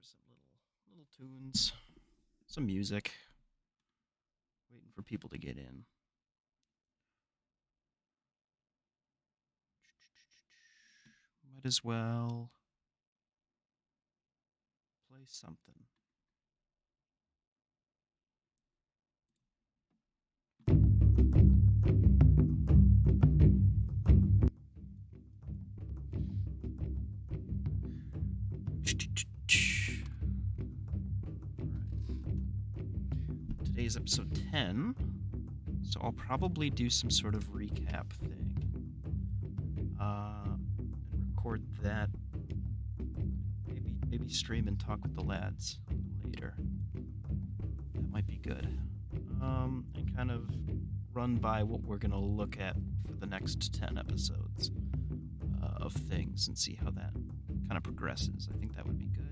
some little tunes, some music, waiting for people to get in. Might as well play something. Today's episode 10, so I'll probably do some sort of recap thing. And record that. Maybe stream and talk with the lads later. That might be good. And kind of run by what we're gonna look at for the next 10 episodes of things and see how that kind of progresses. I think that would be good.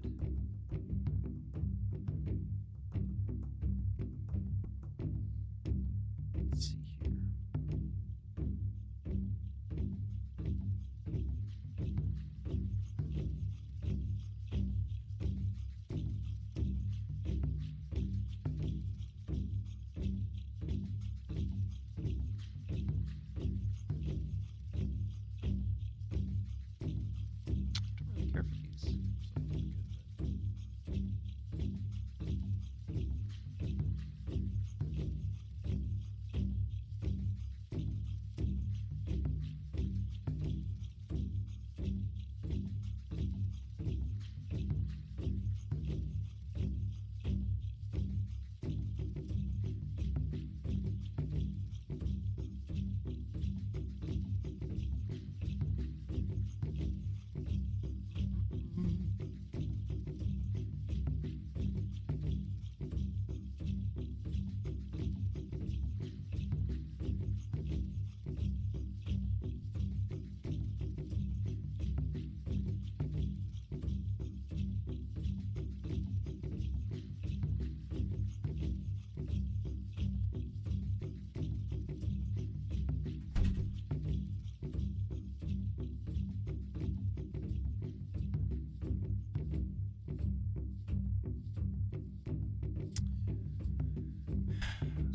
Let's see here. Don't really care for these. So good,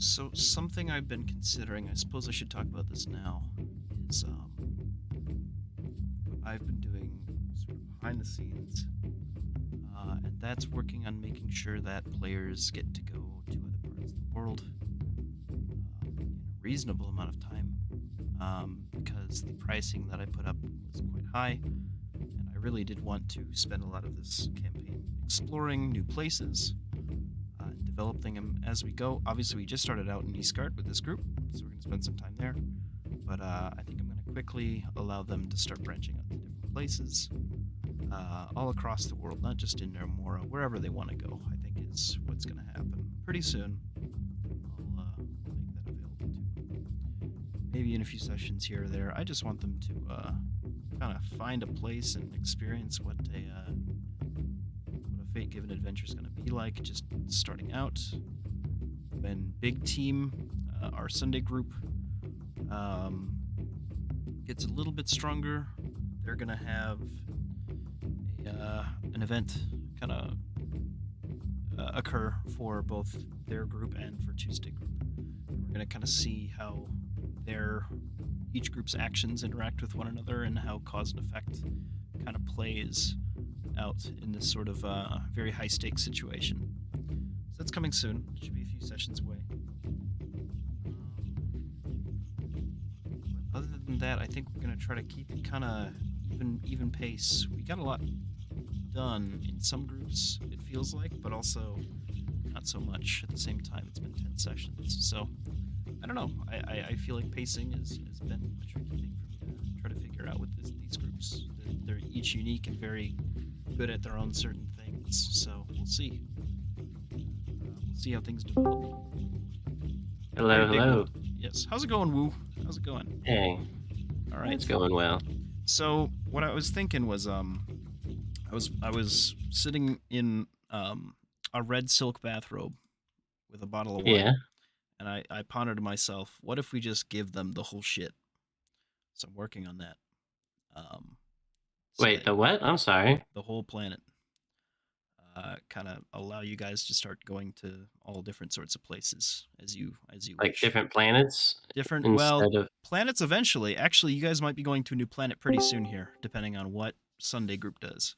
So something I've been considering, I suppose I should talk about this now, is I've been doing sort of behind the scenes, and that's working on making sure that players get to go to other parts of the world in a reasonable amount of time, because the pricing that I put up was quite high, and I really did want to spend a lot of this campaign exploring new places and developing them as we go. Obviously, we just started out in Eastgard with this group, so we're going to spend some time there. But I think I'm going to quickly allow them to start branching out to different places all across the world, not just in Nermora, wherever they want to go, I think is what's going to happen. Pretty soon, I'll make that available to them. Maybe in a few sessions here or there. I just want them to kind of find a place and experience what a fate-given adventure is going to be like, just starting out. When big team, our Sunday group, gets a little bit stronger, they're going to have an event kind of occur for both their group and for Tuesday group. And we're going to kind of see how each group's actions interact with one another and how cause and effect kind of plays out in this sort of very high stakes situation. So that's coming soon. It should be a few sessions away. But other than that, I think we're gonna try to keep it kind of even pace. We got a lot done in some groups, it feels like, but also not so much at the same time. It's been 10 sessions, so I don't know. I feel like pacing has been a tricky thing for me to try to figure out with these groups. They're each unique and very good at their own certain things, so we'll see. We'll see how things develop. Hello, hello. Yes. How's it going, Woo? How's it going? Hey, All right. it's going well. So what I was thinking was, I was sitting in a red silk bathrobe with a bottle of wine, Yeah. and I pondered to myself, what if we just give them the whole shit? So I'm working on that. So Wait, the what? I'm sorry. the whole planet. kind of allow you guys to start going to all different sorts of places as you Like wish. different planets Different, well, instead of. planets eventually. Actually, you guys might be going to a new planet pretty soon here, depending on what Sunday group does.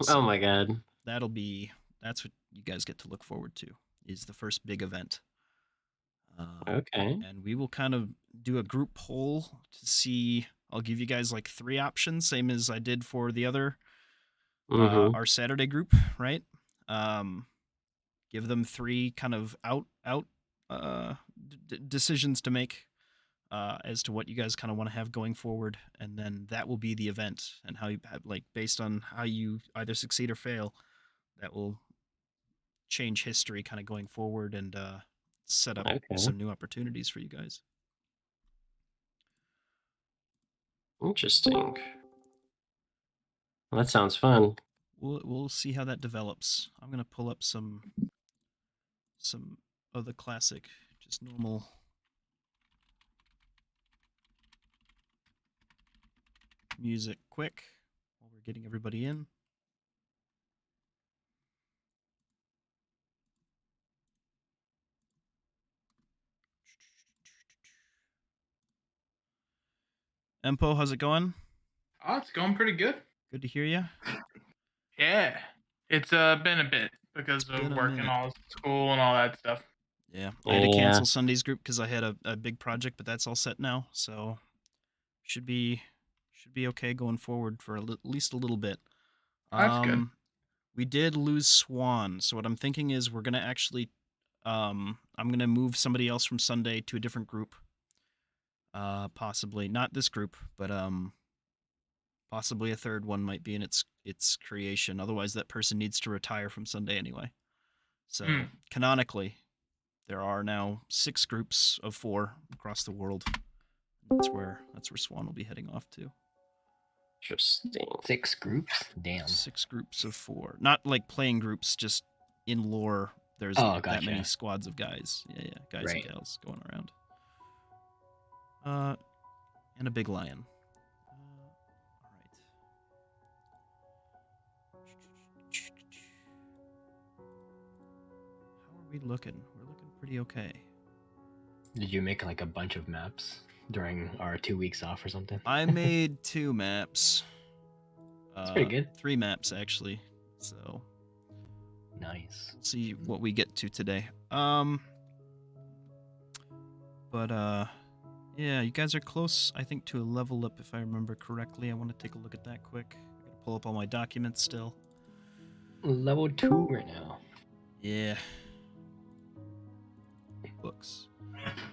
Oh So my god. that's what you guys get to look forward to, is the first big event. Okay. And we will kind of do a group poll to see. I'll give you guys like 3 options, same as I did for the other Mm-hmm. our Saturday group, right? Um, give them 3 kind of out decisions to make as to what you guys kind of want to have going forward, and then that will be the event, and how you like based on how you either succeed or fail, that will change history kind of going forward, and set up Okay. some new opportunities for you guys. Interesting. Well, that sounds fun. We'll see how that develops. I'm gonna pull up some of the classic, just normal music quick while we're getting everybody in. Empo, how's it going? Oh, it's going pretty good. Good to hear you. Yeah. It's been a bit because Been of a work and minute. all school and all that stuff. Yeah, I had to cancel Sunday's group because I had a big project, but that's all set now, so should be okay going forward for at least a little bit. That's good. We did lose Swan, so what I'm thinking is we're gonna actually, I'm gonna move somebody else from Sunday to a different group. Possibly not this group, but possibly a third one might be in its creation. Otherwise, that person needs to retire from Sunday anyway. So canonically, there are now 6 groups of 4 across the world. That's where Swan will be heading off to. Interesting. 6 groups? Damn. 6 groups of 4. Not like playing groups, just in lore. There's Oh, that many gotcha. squads of guys. Yeah, guys Right. and gals going around. And a big lion. All right. How are we looking? We're looking pretty okay. Did you make like a bunch of maps during our 2 weeks off or something? I made 2 maps. That's pretty good. 3 maps actually. So Nice. we'll see what we get to today. But yeah, you guys are close, I think, to a level up, if I remember correctly. I want to take a look at that quick. I gotta pull up all my documents still. Level 2 right now. Yeah. Books.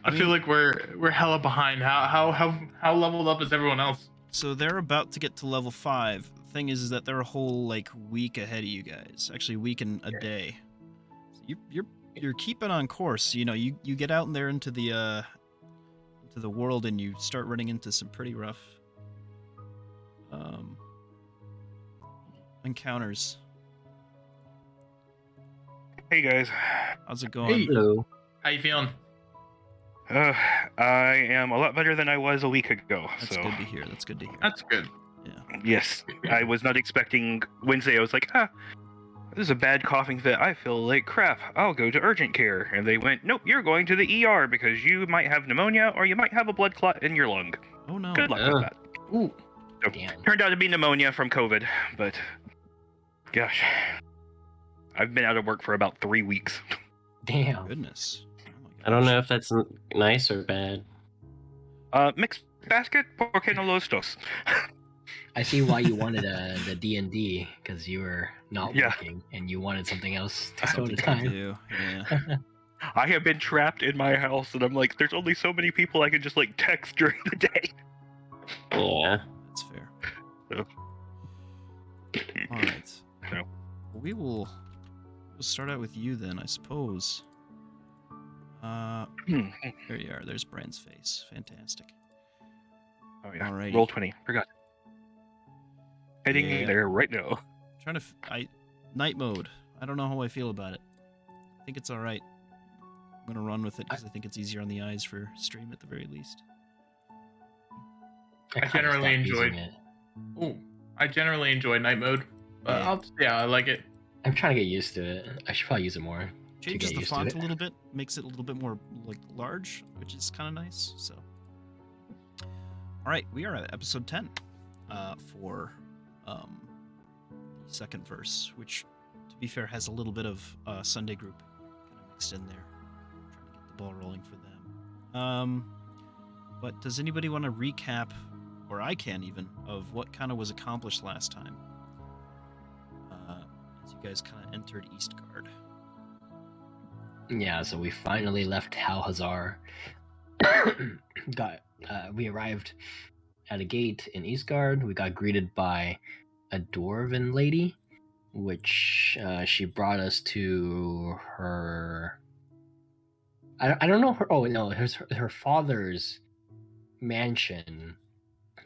I feel like we're hella behind. How leveled up is everyone else? So they're about to get to level 5. The thing is that they're a whole like week ahead of you guys. Actually, a week and a day. So you're keeping on course. You know, you get out in there into the world, and you start running into some pretty rough encounters. Hey guys. How's it going? Hey. Hello. How you feeling? I am a lot better than I was a week ago. That's so good to hear. That's good to hear. That's good. Yeah. yes, I was not expecting Wednesday. I was like, this is a bad coughing fit. I feel like crap. I'll go to urgent care. And they went, nope, you're going to the ER because you might have pneumonia or you might have a blood clot in your lung. Oh no. Good luck with that. Ooh. So, Damn. turned out to be pneumonia from COVID, but gosh, I've been out of work for about 3 weeks. Damn. Goodness. Oh my I don't know gosh. if that's nice or bad. Mixed basket, porque no los dos. I see why you wanted the D&D, because you were not Yeah. working and you wanted something else to fill Something the to time. do. Yeah. I have been trapped in my house, and I'm like, there's only so many people I can just like text during the day. Yeah. That's fair. So. All right. So. We'll start out with you then, I suppose. Hmm. There you are. There's Brand's face. Fantastic. Oh yeah. Alrighty. Roll 20. Forgot. Heading Yeah. there right now. Trying to night mode. I don't know how I feel about it. I think it's all right. I'm gonna run with it because I think it's easier on the eyes for stream at the very least. I kinda generally stopped using enjoyed- it. Ooh. I generally enjoy night mode. Yeah. I like it. I'm trying to get used to it. I should probably use it more. Changes get the used to font it. a little bit, makes it a little bit more like large, which is kind of nice. So, all right, we are at episode 10 for the second verse, which, to be fair, has a little bit of Sunday group kind of mixed in there, trying to get the ball rolling for them. But does anybody want to recap, or I can even, of what kind of was accomplished last time as you guys kind of entered Eastgard? Yeah, so we finally left Halhazar. We arrived at a gate in Eastgard. We got greeted by a dwarven lady, which she brought us to her. I don't know her. Oh no, her father's mansion,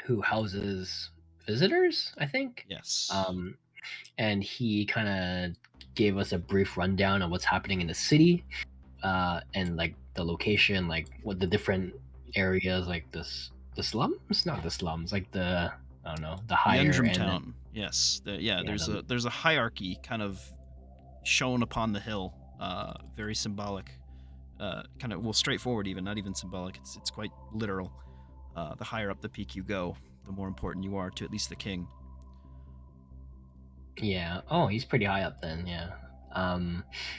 who houses visitors, I think. Yes. And he kind of gave us a brief rundown of what's happening in the city, and like the location, like what the different areas, like the slums, not the slums, like the I don't know, the higher Yendrum end. Town. Yes. There's a hierarchy kind of shown upon the hill. Very symbolic. Kind of straightforward even, not even symbolic. It's quite literal. The higher up the peak you go, the more important you are to at least the king. Yeah. Oh, he's pretty high up then. Yeah.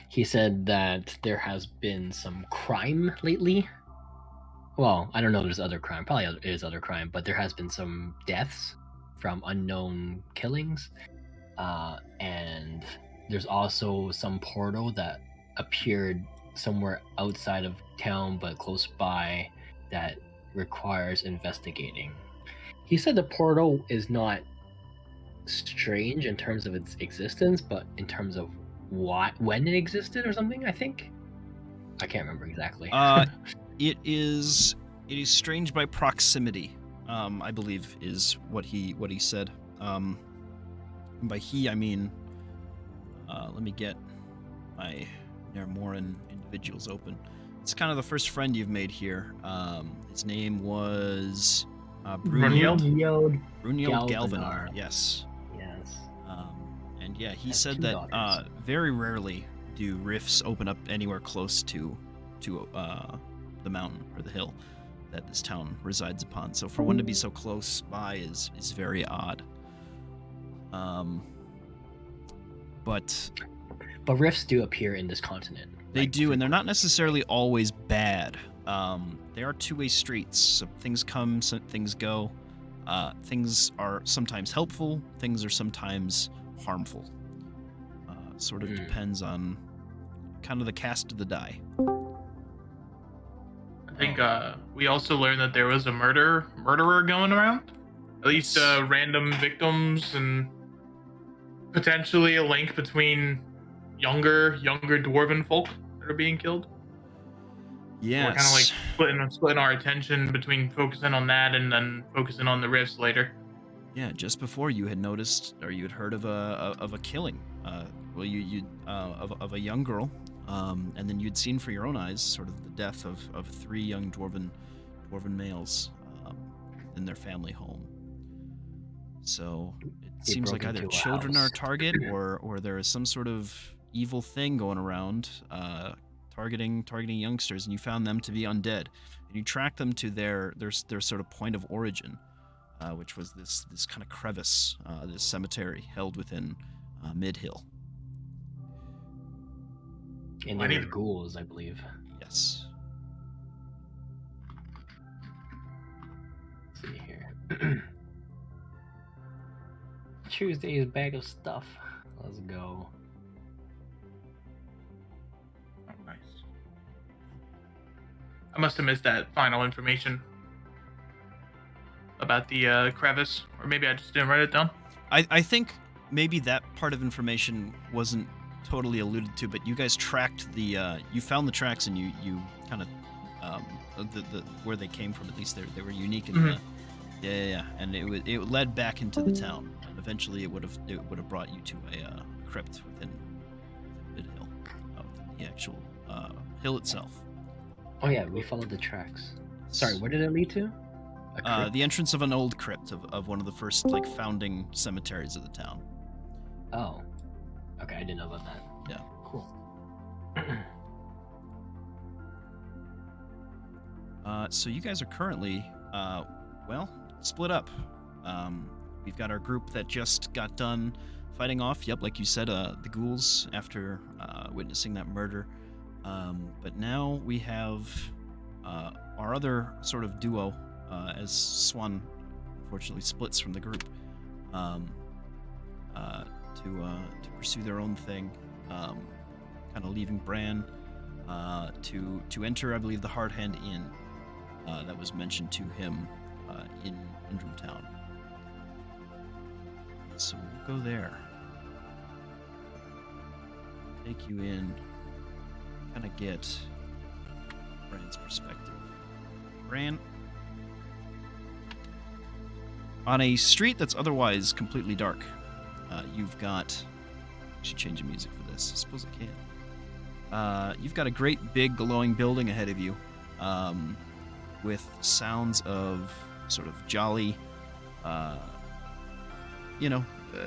He said that there has been some crime lately. Well, I don't know if there's other crime. Probably is other crime, but there has been some deaths from unknown killings. And there's also some portal that appeared somewhere outside of town but close by that requires investigating. He said the portal is not strange in terms of its existence, but in terms of when it existed or something, I think. I can't remember exactly. It is strange by proximity, I believe is what he said. And by he I mean let me get my Nermoran individuals open. It's kind of the first friend you've made here. His name was Brunhild? Brunhild Galvanar. Galvanar. Yes. Yes. And yeah, he Has said two that daughters. very rarely do rifts open up anywhere close to the mountain or the hill that this town resides upon. So for one to be so close by is very odd. But rifts do appear in this continent. they like, do, and they're not necessarily always bad. They are two-way streets. So things come, so things go. Things are sometimes helpful. Things are sometimes harmful. Sort of depends on kind of the cast of the die. I think we also learned that there was a murderer going around. At least Yes. random victims, and potentially a link between younger dwarven folk that are being killed. Yes. We're kind of like splitting our attention between focusing on that and then focusing on the rifts later. Yeah, just before you had noticed or you had heard of a killing. Of a young girl, and then you'd seen for your own eyes sort of the death of 3 young dwarven males in their family home. So it They seems broke like either into a children are a house. target or there is some sort of evil thing going around targeting youngsters, and you found them to be undead, and you tracked them to their sort of point of origin, which was this kind of crevice, this cemetery held within Mid-Hill. And I they were need- ghouls, I believe. Yes. Let's see here. Tuesday's bag of stuff. Let's go. Oh, nice. I must have missed that final information about the crevice, or maybe I just didn't write it down. I think maybe that part of information wasn't totally alluded to, but you guys tracked you found the tracks, and you kind of the where they came from. At least they were unique in Mhm. yeah, and it led back into the town, and eventually it would have brought you to a crypt within Mid-Hill, within the actual hill itself. Oh yeah, we followed the tracks. Sorry, where did it lead to? A crypt? The entrance of an old crypt of one of the first founding cemeteries of the town. Oh. Okay, I didn't know about that. Yeah. Cool. So you guys are currently, split up. We've got our group that just got done fighting off, like you said, the ghouls after witnessing that murder. But now we have our other sort of duo, as Swan unfortunately splits from the group, to pursue their own thing, kind of leaving Bran to enter, I believe, the Hard Hand Inn that was mentioned to him in Undrum Town. So we'll go there. Take you in, kind of get Bran's perspective. Bran, on a street that's otherwise completely dark, you've got... I should change the music for this. I suppose I can. You've got a great big glowing building ahead of you, with sounds of sort of jolly,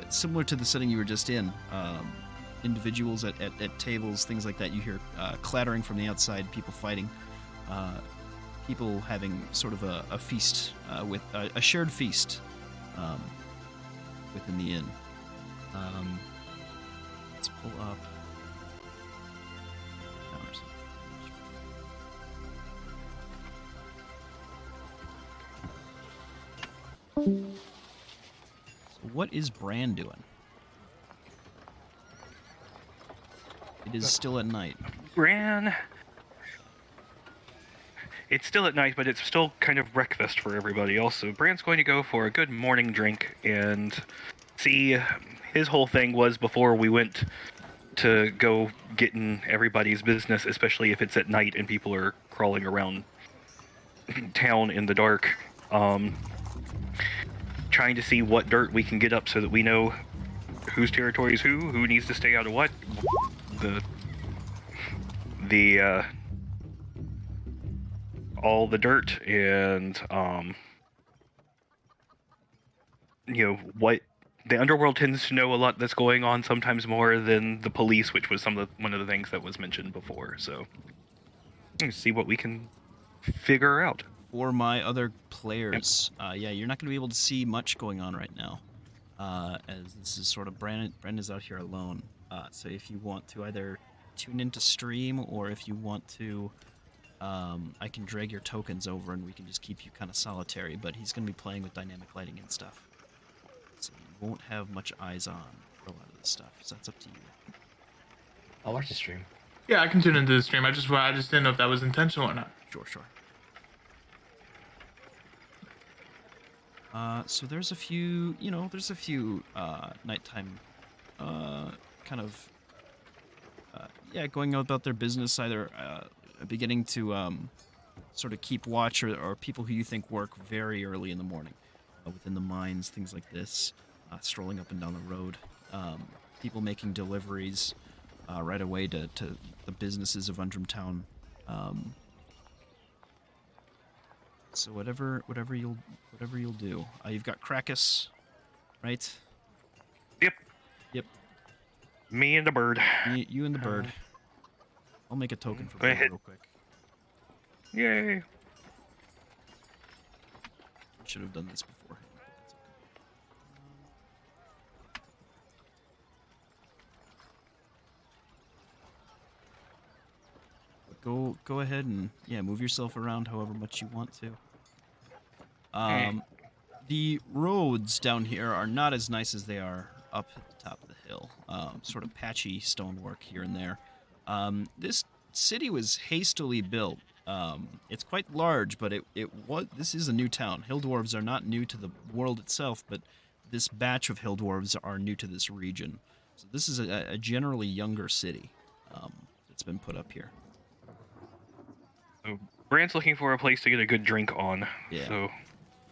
similar to the setting you were just in. Individuals at tables, things like that. You hear clattering from the outside, people fighting, people having sort of a feast, with a shared feast within the inn. Let's pull up. So what is Bran doing? It is still at night. Bran. It's still at night, but it's still kind of breakfast for everybody also. Bran's going to go for a good morning drink and see. His whole thing was before we went to go get in everybody's business, especially if it's at night and people are crawling around town in the dark, trying to see what dirt we can get up so that we know whose territory is who needs to stay out of what, all the dirt, and what the underworld tends to know a lot that's going on, sometimes more than the police, which was one of the things that was mentioned before. So see what we can figure out. For my other players, you're not going to be able to see much going on right now, as this is sort of Bran is out here alone. So if you want to either tune into stream, or if you want to, I can drag your tokens over and we can just keep you kind of solitary. But he's going to be playing with dynamic lighting and stuff, so you won't have much eyes on for a lot of this stuff. So that's up to you. I'll watch the stream. Yeah, I can tune into the stream. I just didn't know if that was intentional or not. Sure. So there's a few, nighttime, kind of, going about their business, either beginning to sort of keep watch, or people who you think work very early in the morning within the mines, things like this, strolling up and down the road, people making deliveries right away to the businesses of Undrum Town. So whatever you'll do. You've got Krakus, right? Yep. Me and the bird. You and the bird. I'll make a token for Go Bird ahead. real quick. Yay. Should have done this before. Go ahead and move yourself around however much you want to. The roads down here are not as nice as they are up at the top of the hill. Sort of patchy stonework here and there. This city was hastily built. It's quite large, but this is a new town. Hill dwarves are not new to the world itself, but this batch of hill dwarves are new to this region. So this is a generally younger city that's been put up here. So Bran's looking for a place to get a good drink on. Yeah. So.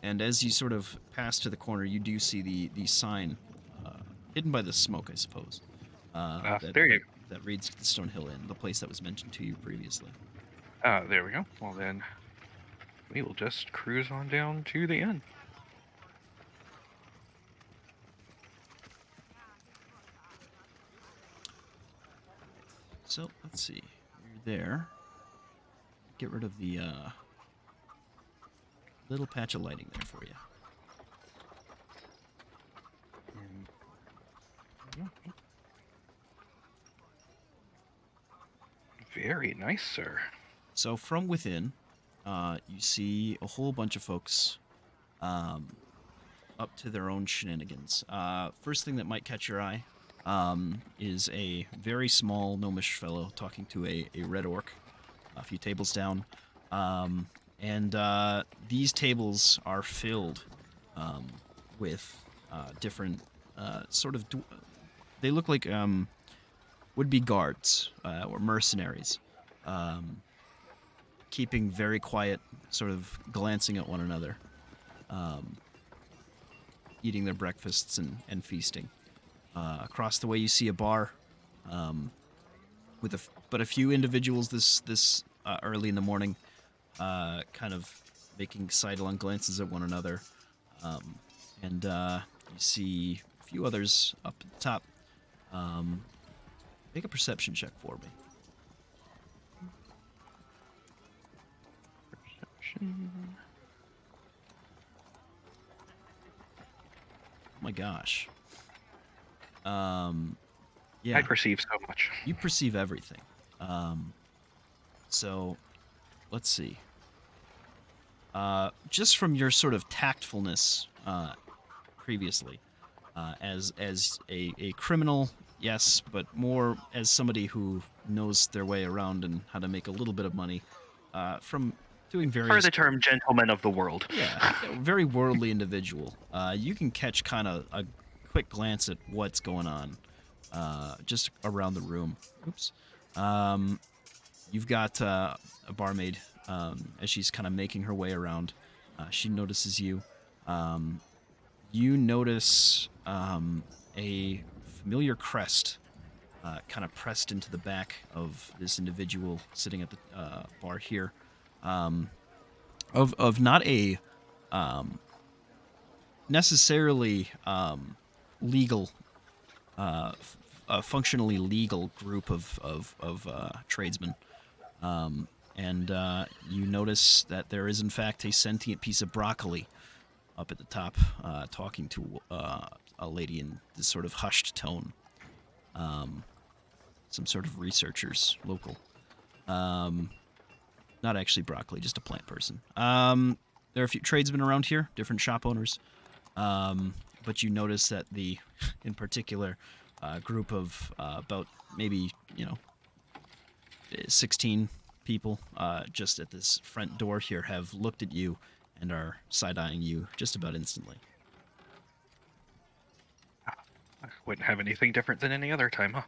And as you sort of pass to the corner, you do see the sign, hidden by the smoke, I suppose. There you go. That reads the Stone Hill Inn, the place that was mentioned to you previously. There we go. Well then, we will just cruise on down to the inn. So let's see. You're there. Get rid of the little patch of lighting there for you. Very nice, sir. So from within, you see a whole bunch of folks up to their own shenanigans. First thing that might catch your eye is a very small gnomish fellow talking to a red orc a few tables down. And these tables are filled with different they look like would-be guards or mercenaries, keeping very quiet, sort of glancing at one another, eating their breakfasts and feasting. Across the way, you see a bar with a few individuals this early in the morning, kind of making sidelong glances at one another, and you see a few others up at the top. Make a perception check for me. Perception. Oh my gosh. Yeah. I perceive so much. You perceive everything. So, let's see. Just from your sort of tactfulness previously, as a criminal, yes, but more as somebody who knows their way around and how to make a little bit of money from doing various... For the term gentleman of the world. Yeah, very worldly individual. You can catch kind of a quick glance at what's going on just around the room. Oops. You've got a barmaid as she's kind of making her way around. She notices you. You notice a familiar crest kind of pressed into the back of this individual sitting at the bar here. Of not a necessarily legal, functionally legal group of tradesmen. And you notice that there is, in fact, a sentient piece of broccoli up at the top, talking to a lady in this sort of hushed tone. Some sort of researchers, local. Not actually broccoli, just a plant person. There are a few tradesmen around here, different shop owners. But you notice that in particular, group of about maybe, 16 people just at this front door here have looked at you and are side-eyeing you just about instantly. I wouldn't have anything different than any other time, huh?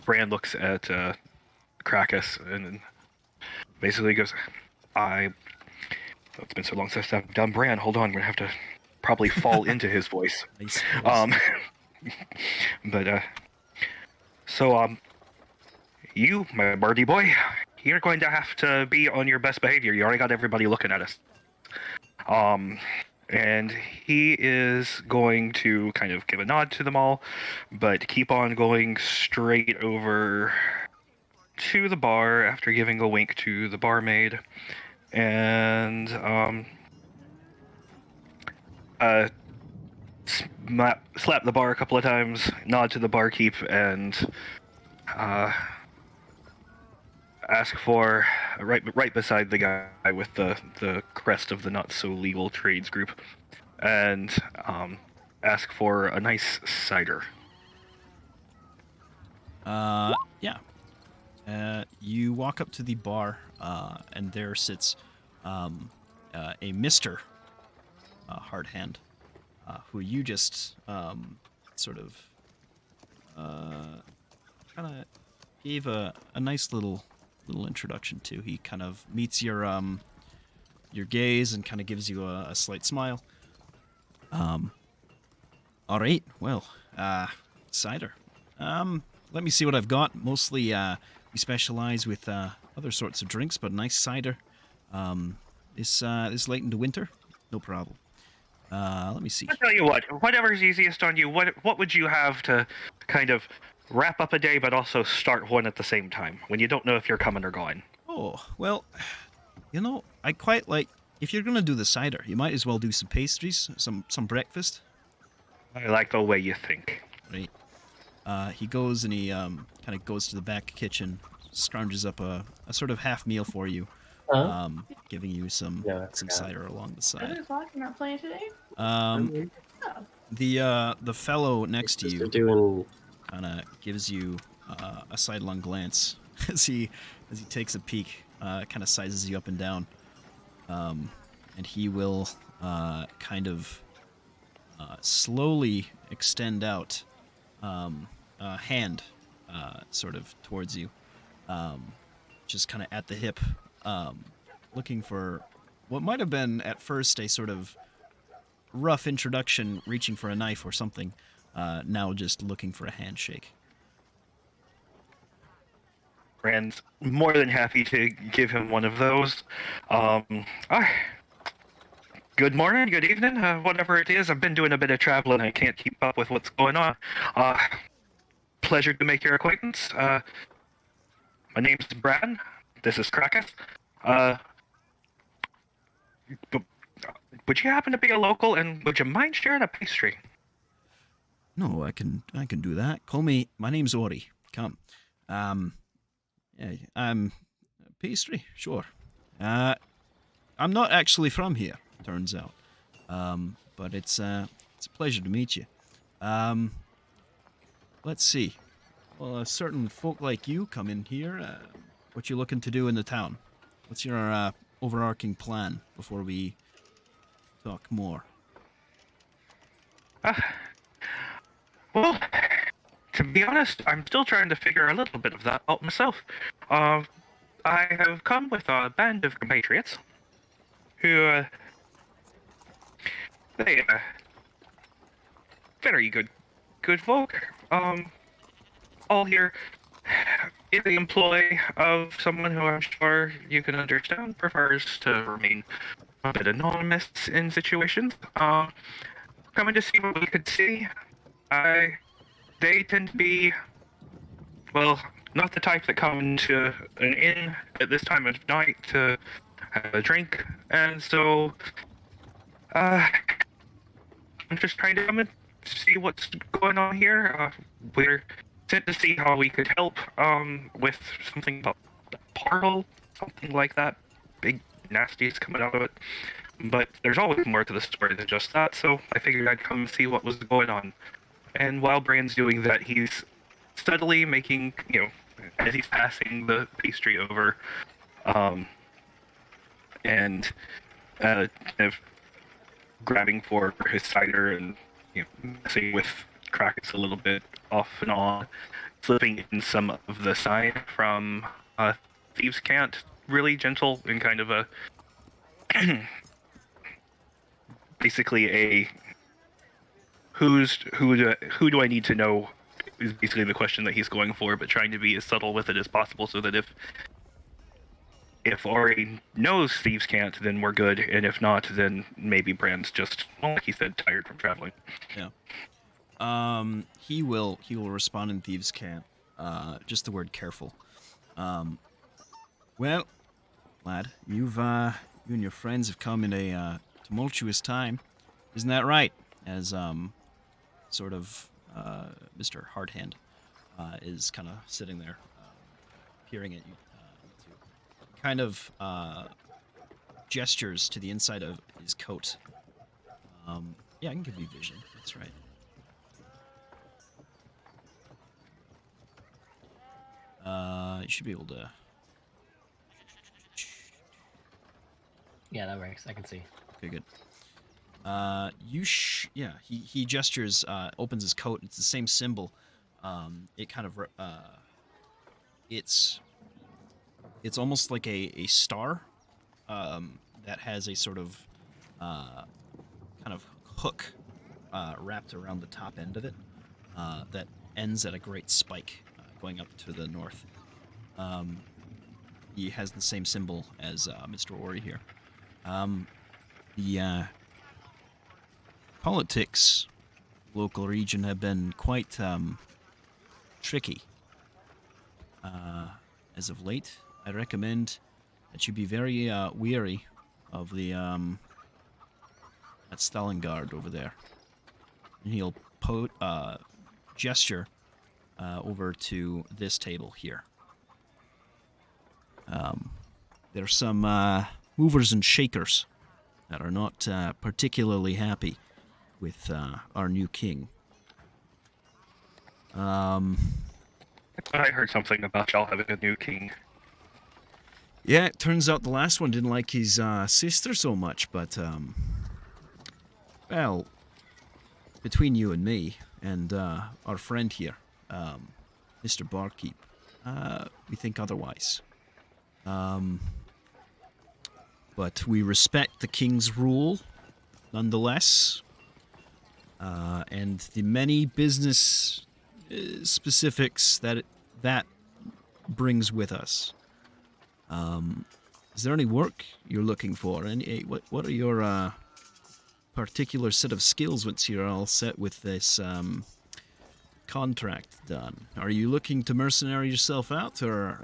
Bran looks at Krakus and basically goes, it's been so long since I've done Bran. Hold on, I'm going to have to probably fall into his voice. Nice. So, you, my birdie boy, you're going to have to be on your best behavior. You already got everybody looking at us. And he is going to kind of give a nod to them all, but keep on going straight over to the bar after giving a wink to the barmaid, and slap the bar a couple of times, nod to the barkeep, and ask for right beside the guy with the crest of the not so legal trades group, and ask for a nice cider. Yeah. You walk up to the bar, and there sits a Mr. Hard Hand, who you just sort of kind of gave a nice little introduction to. He kind of meets your gaze and kind of gives you a slight smile. All right, well, cider. Let me see what I've got. Mostly, we specialize with other sorts of drinks, but nice cider. This late into winter, no problem. Let me see. I'll tell you what, whatever's easiest on you, what would you have to kind of wrap up a day, but also start one at the same time when you don't know if you're coming or going. Oh, well, I quite like. If you're gonna do the cider, you might as well do some pastries, some breakfast. I like the way you think. Right. He goes and he kind of goes to the back kitchen, scrounges up a sort of half meal for you, Huh? giving you some No, I forgot. cider along the I side. was watching not playing today. Oh. The fellow next to Just you doing. kind of gives you a sidelong glance as he takes a peek, kind of sizes you up and down, and he will kind of slowly extend out a hand sort of towards you, just kind of at the hip, looking for what might have been at first a sort of rough introduction, reaching for a knife or something, now just looking for a handshake. Rand's more than happy to give him one of those. Ah, good morning, good evening, whatever it is. I've been doing a bit of traveling. I can't keep up with what's going on. Pleasure to make your acquaintance. My name's Brad. This is Kraketh. B- would you happen to be a local, and would you mind sharing a pastry? No, I can do that. Call me. My name's Ori. Come. Yeah, I'm pastry. Sure. I'm not actually from here. Turns out. But it's a pleasure to meet you. Let's see. Well, certain folk like you come in here. What you looking to do in the town? What's your overarching plan before we talk more? Well, to be honest, I'm still trying to figure a little bit of that out myself. I have come with a band of compatriots who, they, very good folk. All here in the employ of someone who I'm sure you can understand prefers to remain a bit anonymous in situations. Coming to see what we could see. They tend to be, well, not the type that come to an inn at this time of night to have a drink, and so, I'm just trying to come and see what's going on here. We're sent to see how we could help, with something about the portal, something like that. Big nasties coming out of it. But there's always more to the story than just that, so I figured I'd come and see what was going on. And while Brand's doing that, he's steadily making, as he's passing the pastry over, and kind of grabbing for his cider and messing with Krakis a little bit off and on, slipping in some of the sign from Thieves' Cant, really gentle and kind of a basically a who do I need to know is basically the question that he's going for, but trying to be as subtle with it as possible so that if Ori knows Thieves Can't, then we're good, and if not, then maybe Brand's just, well, like he said, tired from traveling. Yeah. He will respond in Thieves' Can't. Just the word careful. Well, lad, you and your friends have come in a tumultuous time, isn't that right? As sort of Mr. Hardhand is kind of sitting there, peering at you. Kind of gestures to the inside of his coat. Yeah, I can give you vision. That's right. You should be able to. Yeah, that works. I can see. Okay, good. Yeah, he gestures, opens his coat. It's the same symbol. It kind of, it's almost like a star, that has a sort of, kind of hook, wrapped around the top end of it, that ends at a great spike, going up to the north. He has the same symbol as Mr. Ori here. The politics local region have been quite tricky. As of late, I recommend that you be very weary of the that Stalingard over there. And he'll gesture over to this table here. There's some movers and shakers that are not particularly happy with our new king. I heard something about y'all having a new king. Yeah, it turns out the last one didn't like his sister so much, but, well, between you and me and our friend here, Mr. Barkeep, we think otherwise. But we respect the king's rule, nonetheless, and the many business specifics that brings with us. Is there any work you're looking for? What are your particular set of skills once you're all set with this contract done? Are you looking to mercenary yourself out, or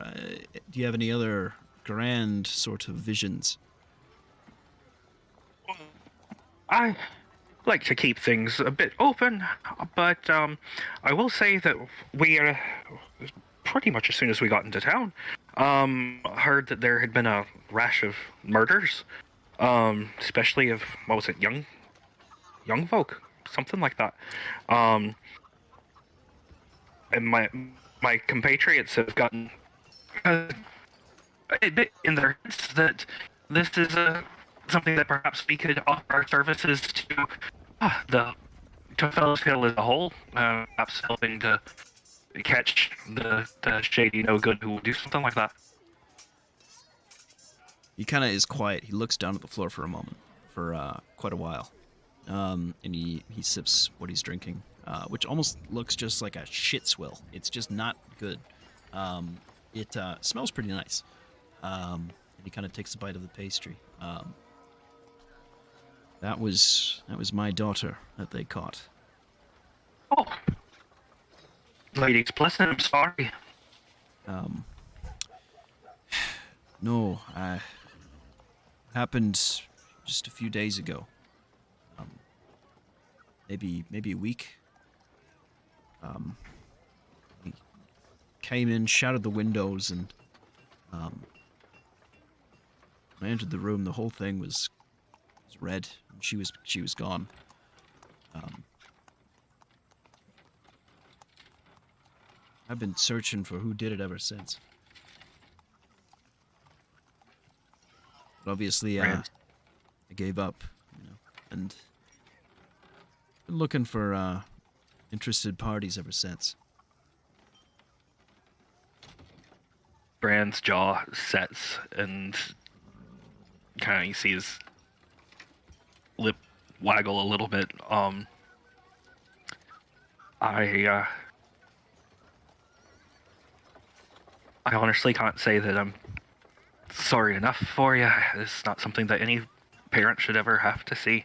do you have any other grand sort of visions? I like to keep things a bit open, but I will say that we are pretty much as soon as we got into town, heard that there had been a rash of murders, especially of, what was it, young folk, something like that. And my compatriots have gotten a bit in their heads that this is something that perhaps we could offer our services to Fellows Hill as a whole, perhaps helping to catch the shady no good who will do something like that. He kind of is quiet. He looks down at the floor for a moment, for quite a while, and he sips what he's drinking, which almost looks just like a shit swill. It's just not good. It smells pretty nice, and he kind of takes a bite of the pastry. That was my daughter that they caught. Oh, Lady Pleasant, I'm sorry. No, happened just a few days ago. Maybe a week. He came in, shattered the windows, and when I entered the room, the whole thing was red, and she was gone. I've been searching for who did it ever since. But obviously, I gave up, and been looking for interested parties ever since. Brand's jaw sets, and kind of you see his lip waggle a little bit. I honestly can't say that I'm sorry enough for you. It's not something that any parent should ever have to see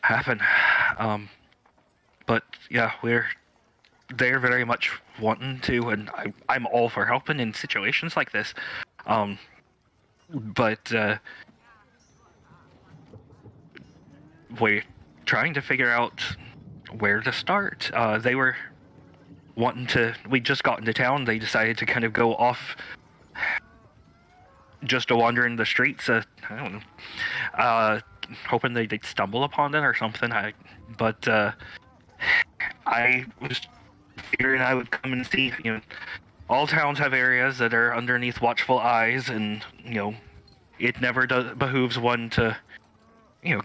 happen. But yeah, they're very much wanting to, and I'm all for helping in situations like this. But we're trying to figure out where to start. They were wanting to. We just got into town. They decided to kind of go off, just to wander in the streets. I don't know, hoping they'd stumble upon it or something. But I was figuring I would come and see. All towns have areas that are underneath watchful eyes, and it never behooves one to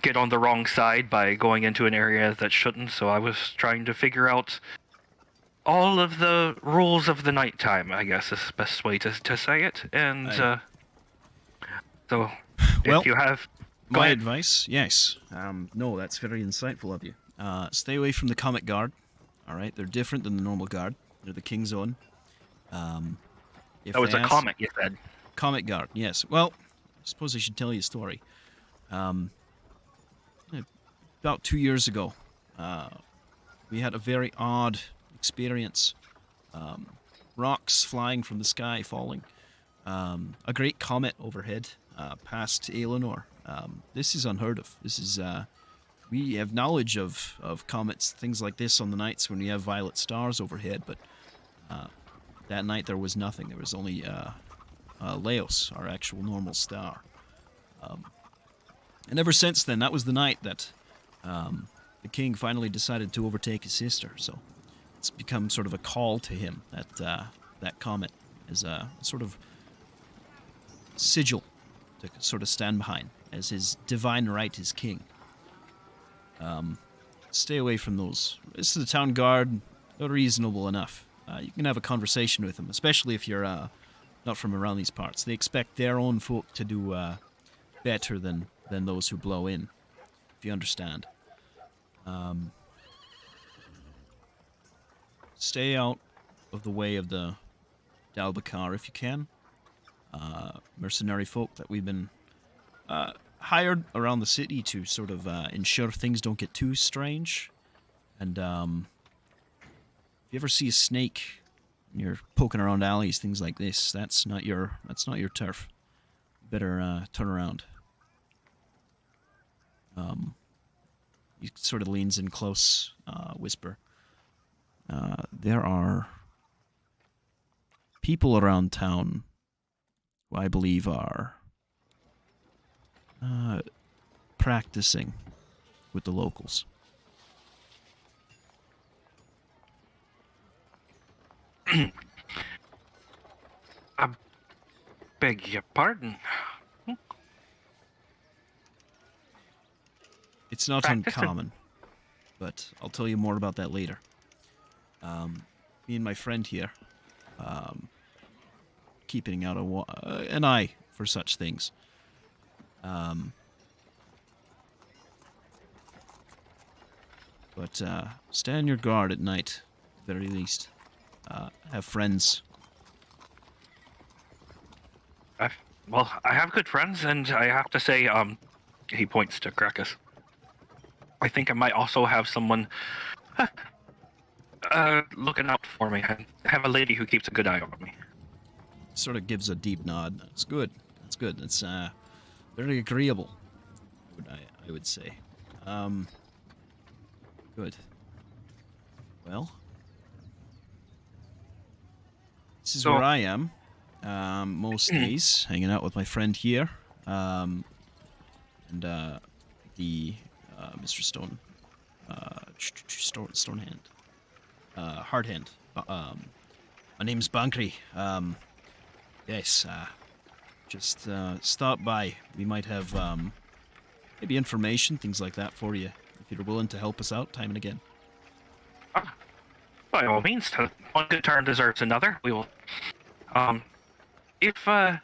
get on the wrong side by going into an area that shouldn't. So I was trying to figure out all of the rules of the nighttime, I guess is the best way to say it. And so if you have my advice, yes. No, that's very insightful of you. Stay away from the Comet Guard. All right, they're different than the normal guard. They're the King's Own. That was a comet, you said. Comet Guard, yes. Well, I suppose I should tell you a story. About 2 years ago, we had a very odd experience rocks flying from the sky, falling. A great comet overhead past Aelinor. This is unheard of. This is we have knowledge of comets, things like this on the nights when we have violet stars overhead, but that night there was nothing. There was only Laos, our actual normal star. And ever since then, that was the night that the king finally decided to overtake his sister. So it's become sort of a call to him, that comet, as a sort of sigil to sort of stand behind as his divine right as king. Stay away from those. This is the town guard. They're reasonable enough. You can have a conversation with them, especially if you're not from around these parts. They expect their own folk to do better than those who blow in, if you understand. Stay out of the way of the Dalbakar if you can. Mercenary folk that we've been hired around the city to sort of ensure things don't get too strange. And if you ever see a snake and you're poking around alleys, things like this, that's not your turf. You better turn around. He sort of leans in close, whisper. There are people around town who I believe are practicing with the locals. I beg your pardon. It's not Practicing. uncommon, but I'll tell you more about that later. Me and my friend here, keeping out an eye for such things. But stay on your guard at night, at the very least. Have friends. Well, I have good friends, and I have to say, he points to Krakus. I think I might also have someone looking out for me. I have a lady who keeps a good eye on me. Sort of gives a deep nod. It's good. It's good. It's very agreeable, I would say. Good. Well, this is So- where I am. Most days, hanging out with my friend here, and the Mr. Stonehand, Hardhand. My name's Bankry. Yes. Just stop by. We might have maybe information, things like that for you, if you're willing to help us out time and again. By all means, one good turn deserves another. We will. If I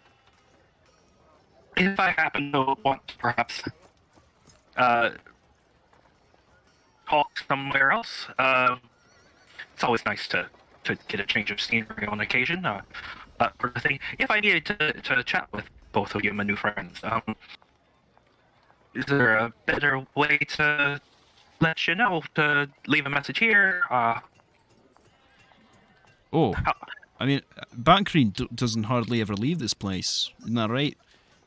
happen to want to perhaps talk somewhere else, it's always nice to get a change of scenery on occasion. That sort of thing. If I needed to chat with both of you, my new friends, is there a better way to let you know, to leave a message here? Oh, I mean, Bankry doesn't hardly ever leave this place. Isn't that right?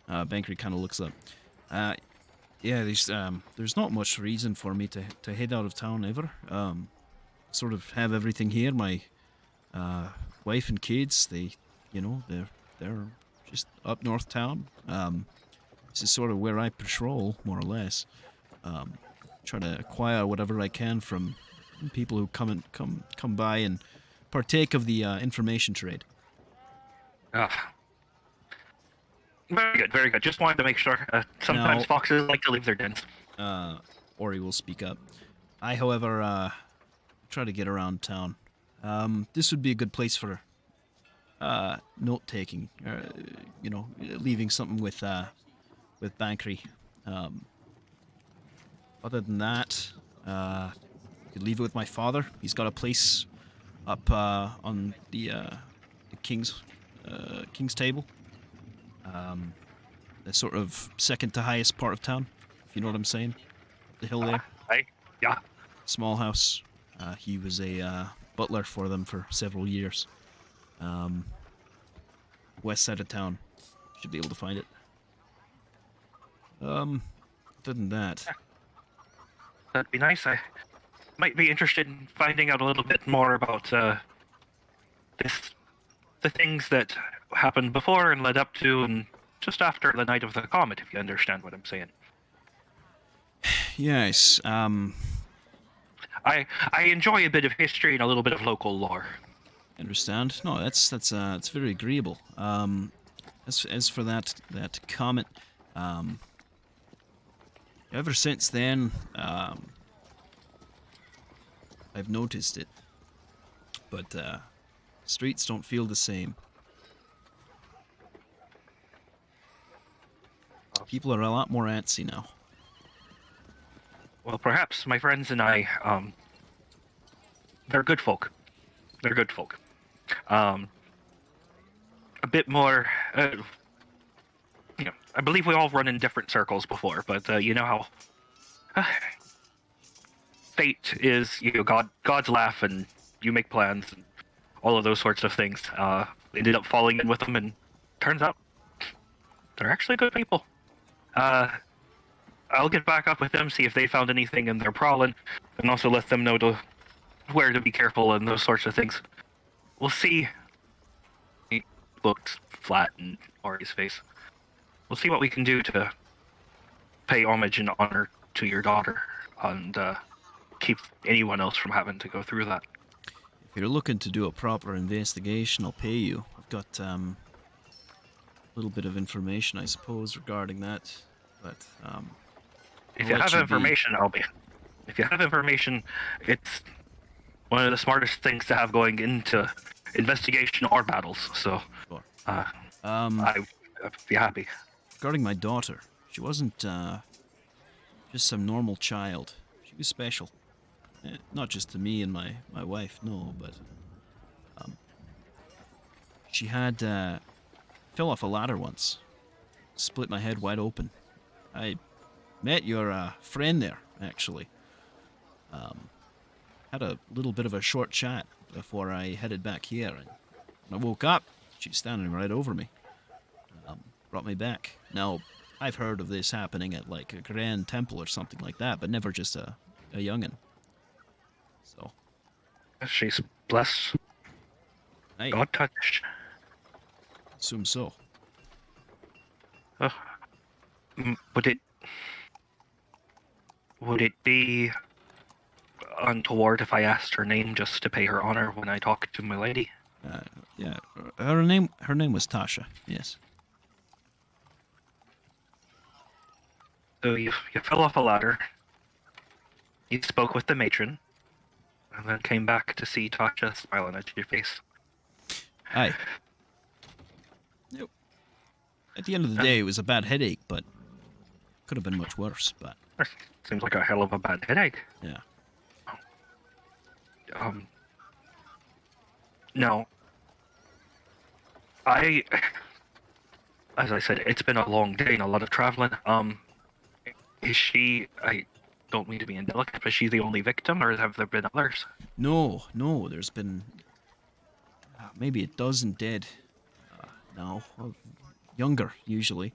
Bankry kind of looks up. Yeah, there's not much reason for me to head out of town ever. Sort of have everything here. My wife and kids, they're just up north town. This is sort of where I patrol, more or less. Try to acquire whatever I can from people who come by and partake of the information trade. Very good, very good. Just wanted to make sure. Sometimes Now- foxes like to leave their dens. Ori will speak up. I, however, try to get around town. This would be a good place for note-taking, leaving something with Bankry. Other than that, I could leave it with my father. He's got a place up on the king's table. The sort of second to highest part of town, if you know what I'm saying. The hill there. Yeah. Small house. He was a butler for them for several years. West side of town. Should be able to find it. Other than that, That'd be nice. I might be interested in finding out a little bit more about the things that happened before and led up to and just after the night of the comet, if you understand what I'm saying. yes. I enjoy a bit of history and a little bit of local lore. Understand? No, that's very agreeable. As for that comet, ever since then, I've noticed it, but streets don't feel the same. People are a lot more antsy now. Well, perhaps my friends and I, they're good folk. They're good folk. A bit more, I believe we all run in different circles before, but you know how fate is, God's laugh, and you make plans, and all of those sorts of things. Ended up falling in with them, and turns out they're actually good people. I'll get back up with them, see if they found anything in their prowling, and also let them know where to be careful and those sorts of things. We'll see. He looked flat in Ari's face. We'll see what we can do to pay homage and honor to your daughter, and keep anyone else from having to go through that. If you're looking to do a proper investigation, I'll pay you. I've got a little bit of information, I suppose, regarding that. But If you have information, If you have information, it's one of the smartest things to have going into investigation or battles. So, Sure. I'd be happy. Regarding my daughter, she wasn't just some normal child. She was special. Not just to me and my wife, no, but she had fell off a ladder once, split my head wide open. I met your friend there, actually. Had a little bit of a short chat before I headed back here, and when I woke up, she was standing right over me. Brought me back. Now, I've heard of this happening at like a grand temple or something like that, but never just a youngin'. So, She's blessed. I God touched. assume so. Would it be untoward if I asked her name just to pay her honor when I talk to my lady? Yeah, her name was Tasha. Yes. So you fell off a ladder. You spoke with the matron, and then came back to see Tasha smiling at your face. Aye. Yep. At the end of the day, it was a bad headache, but could have been much worse. But Seems like a hell of a bad headache. yeah. No. As I said, it's been a long day and a lot of traveling. Is she, I don't mean to be indelicate, but is she the only victim, or have there been others? No, there's been maybe a dozen dead now. Well, younger, usually.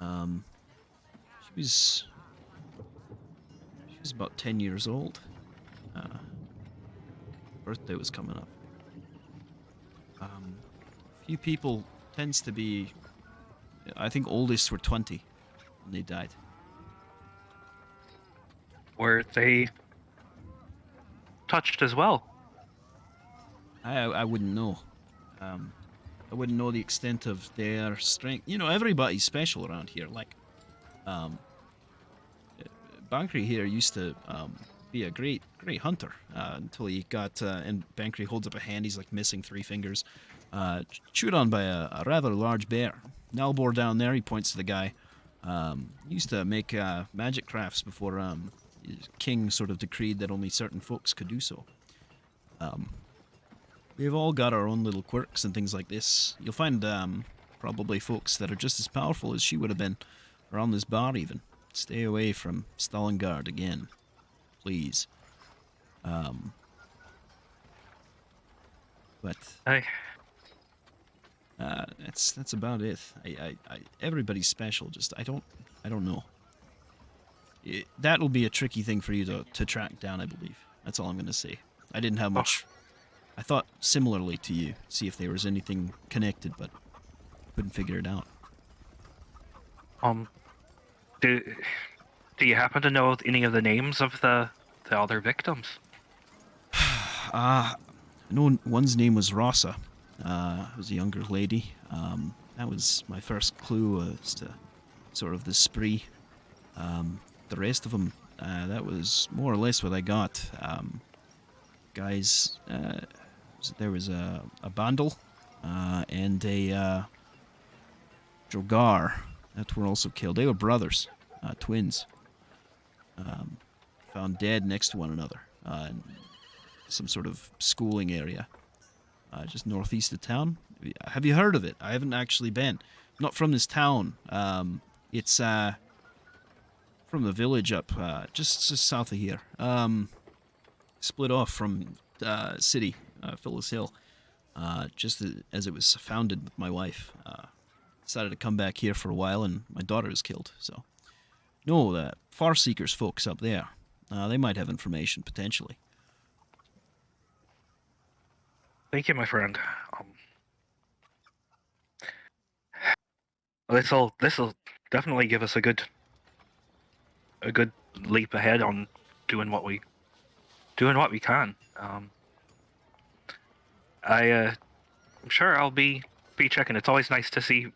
She was about 10 years old. Birthday was coming up. A few people tends to be, I think oldest were 20 when they died. Were they touched as well? I wouldn't know. I wouldn't know the extent of their strength. You know, everybody's special around here. Like, Bankry here used to be a great hunter until he got. And Bankry holds up a hand. He's like missing 3 fingers. Chewed on by a rather large bear. Nalbor down there. He points to the guy. He used to make magic crafts before his king sort of decreed that only certain folks could do so. We've all got our own little quirks and things like this. You'll find probably folks that are just as powerful as she would have been around this bar even. Stay away from Stalingard again, please. But I that's about it. Everybody's special. Just I don't know. That'll be a tricky thing for you to track down, I believe. That's all I'm going to say. I didn't have much. I thought similarly to you, see if there was anything connected, but couldn't figure it out. do you happen to know any of the names of the other victims? I know one's name was Rossa. It was a younger lady. That was my first clue as to sort of the spree. The rest of them, that was more or less what I got. Guys, there was a Bandel and a Drogar that were also killed. They were brothers, twins. Found dead next to one another in some sort of schooling area, just northeast of town. Have you heard of it? I haven't actually been. Not from this town. It's from the village up just south of here. Split off from city, Phyllis Hill, just as it was founded with my wife. Decided to come back here for a while, and my daughter was killed. So, no, the Far Seekers folks up there, they might have information potentially. Thank you, my friend. This'll definitely give us a good leap ahead on doing what we can. I'm sure I'll be checking. It's always nice to see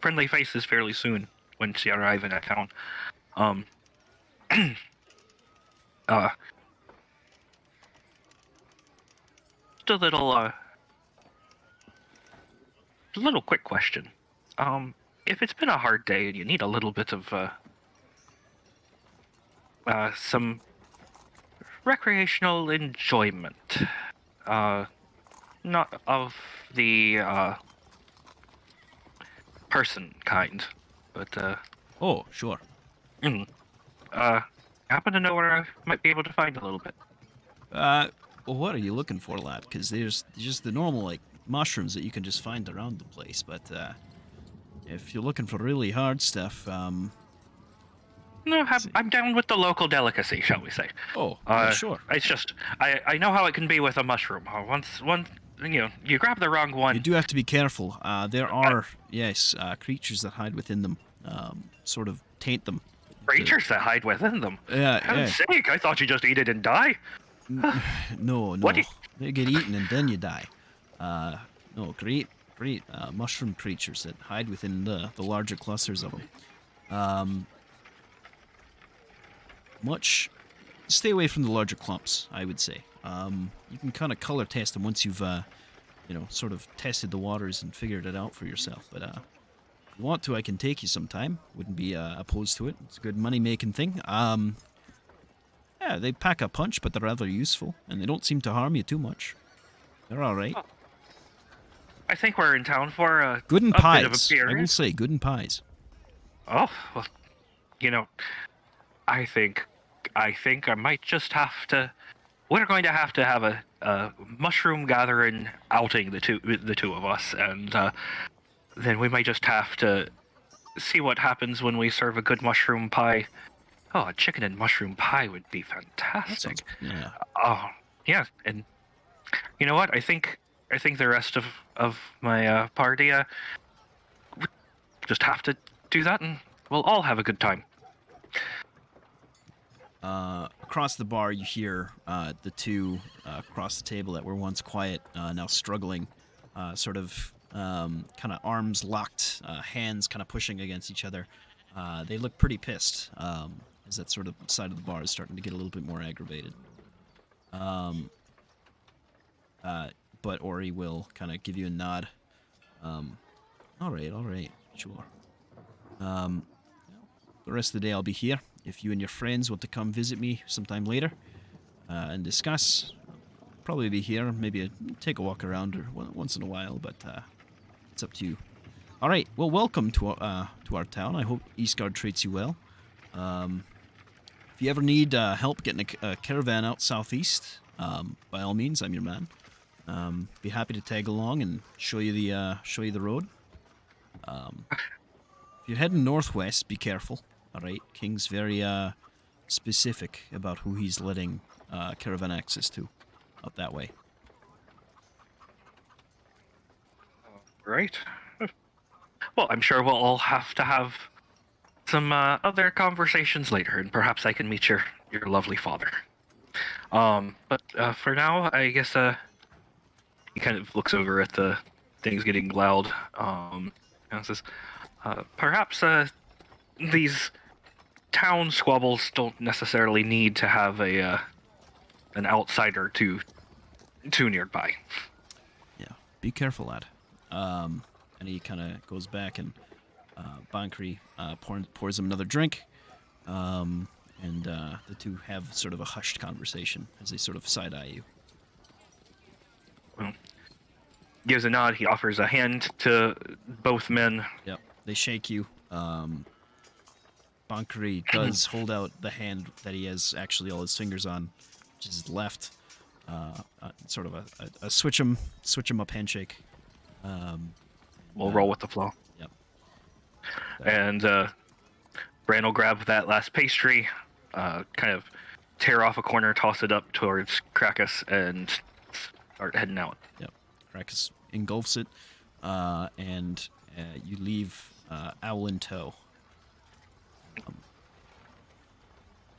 friendly faces fairly soon when she arrive in a town. Just a little quick question. If it's been a hard day and you need a little bit of some recreational enjoyment, not of the person kind, but Oh, sure. happen to know where I might be able to find a little bit. Well, what are you looking for, lad? Because there's just the normal, like, mushrooms that you can just find around the place, but, if you're looking for really hard stuff, No, I'm down with the local delicacy, shall we say. Oh, yeah, sure. It's just, I know how it can be with a mushroom. Once, you grab the wrong one. You do have to be careful. There are, yes, creatures that hide within them, sort of taint them. Creatures that hide within them. Yeah, Heaven's sake, I thought you just eat it and die. No. What They get eaten and then you die. No, great mushroom creatures that hide within the larger clusters of them. Stay away from the larger clumps, I would say. You can kind of color test them once you've, sort of tested the waters and figured it out for yourself. But if you want to, I can take you sometime. Wouldn't be opposed to it. It's a good money-making thing. Yeah, they pack a punch, but they're rather useful, and they don't seem to harm you too much. They're all right. I think we're in town for a Good in bit of pies. a beer. I will say, good in pies. Oh, well, I think I might just have to. We're going to have a mushroom gathering outing, the two of us, and then we might just have to see what happens when we serve a good mushroom pie. Oh, a chicken and mushroom pie would be fantastic. Yeah. Oh, yeah, and you know what? I think the rest of my party would just have to do that, and we'll all have a good time. Across the bar, you hear the two across the table that were once quiet, now struggling, sort of kind of arms locked, hands kind of pushing against each other. They look pretty pissed, as that sort of side of the bar is starting to get a little bit more aggravated. But Ori will kind of give you a nod. All right, sure. The rest of the day I'll be here. If you and your friends want to come visit me sometime later and discuss, I'll probably be here. Maybe take a walk around or once in a while, but it's up to you. All right. Well, welcome to our town. I hope Eastgard treats you well. If you ever need help getting a caravan out southeast, by all means, I'm your man. Be happy to tag along and show you the road. If you're heading northwest, be careful. All right, King's very specific about who he's letting caravan access to up that way. Right. Well, I'm sure we'll all have to have some other conversations later, and perhaps I can meet your lovely father. But for now, I guess he kind of looks over at the things getting loud, and says, perhaps these town squabbles don't necessarily need to have an outsider too nearby. Yeah, be careful, lad. And he kind of goes back and Bankri pours him another drink, and the two have sort of a hushed conversation as they sort of side-eye you. Well, gives a nod. He offers a hand to both men. Yep, they shake you. Bankri does hold out the hand that he has actually all his fingers on, which is his left. Sort of a switch 'em up handshake. We'll roll with the flow. Yep. And Bran will grab that last pastry, kind of tear off a corner, toss it up towards Krakus, and start heading out. Yep. Krakus engulfs it, and you leave Owl in tow.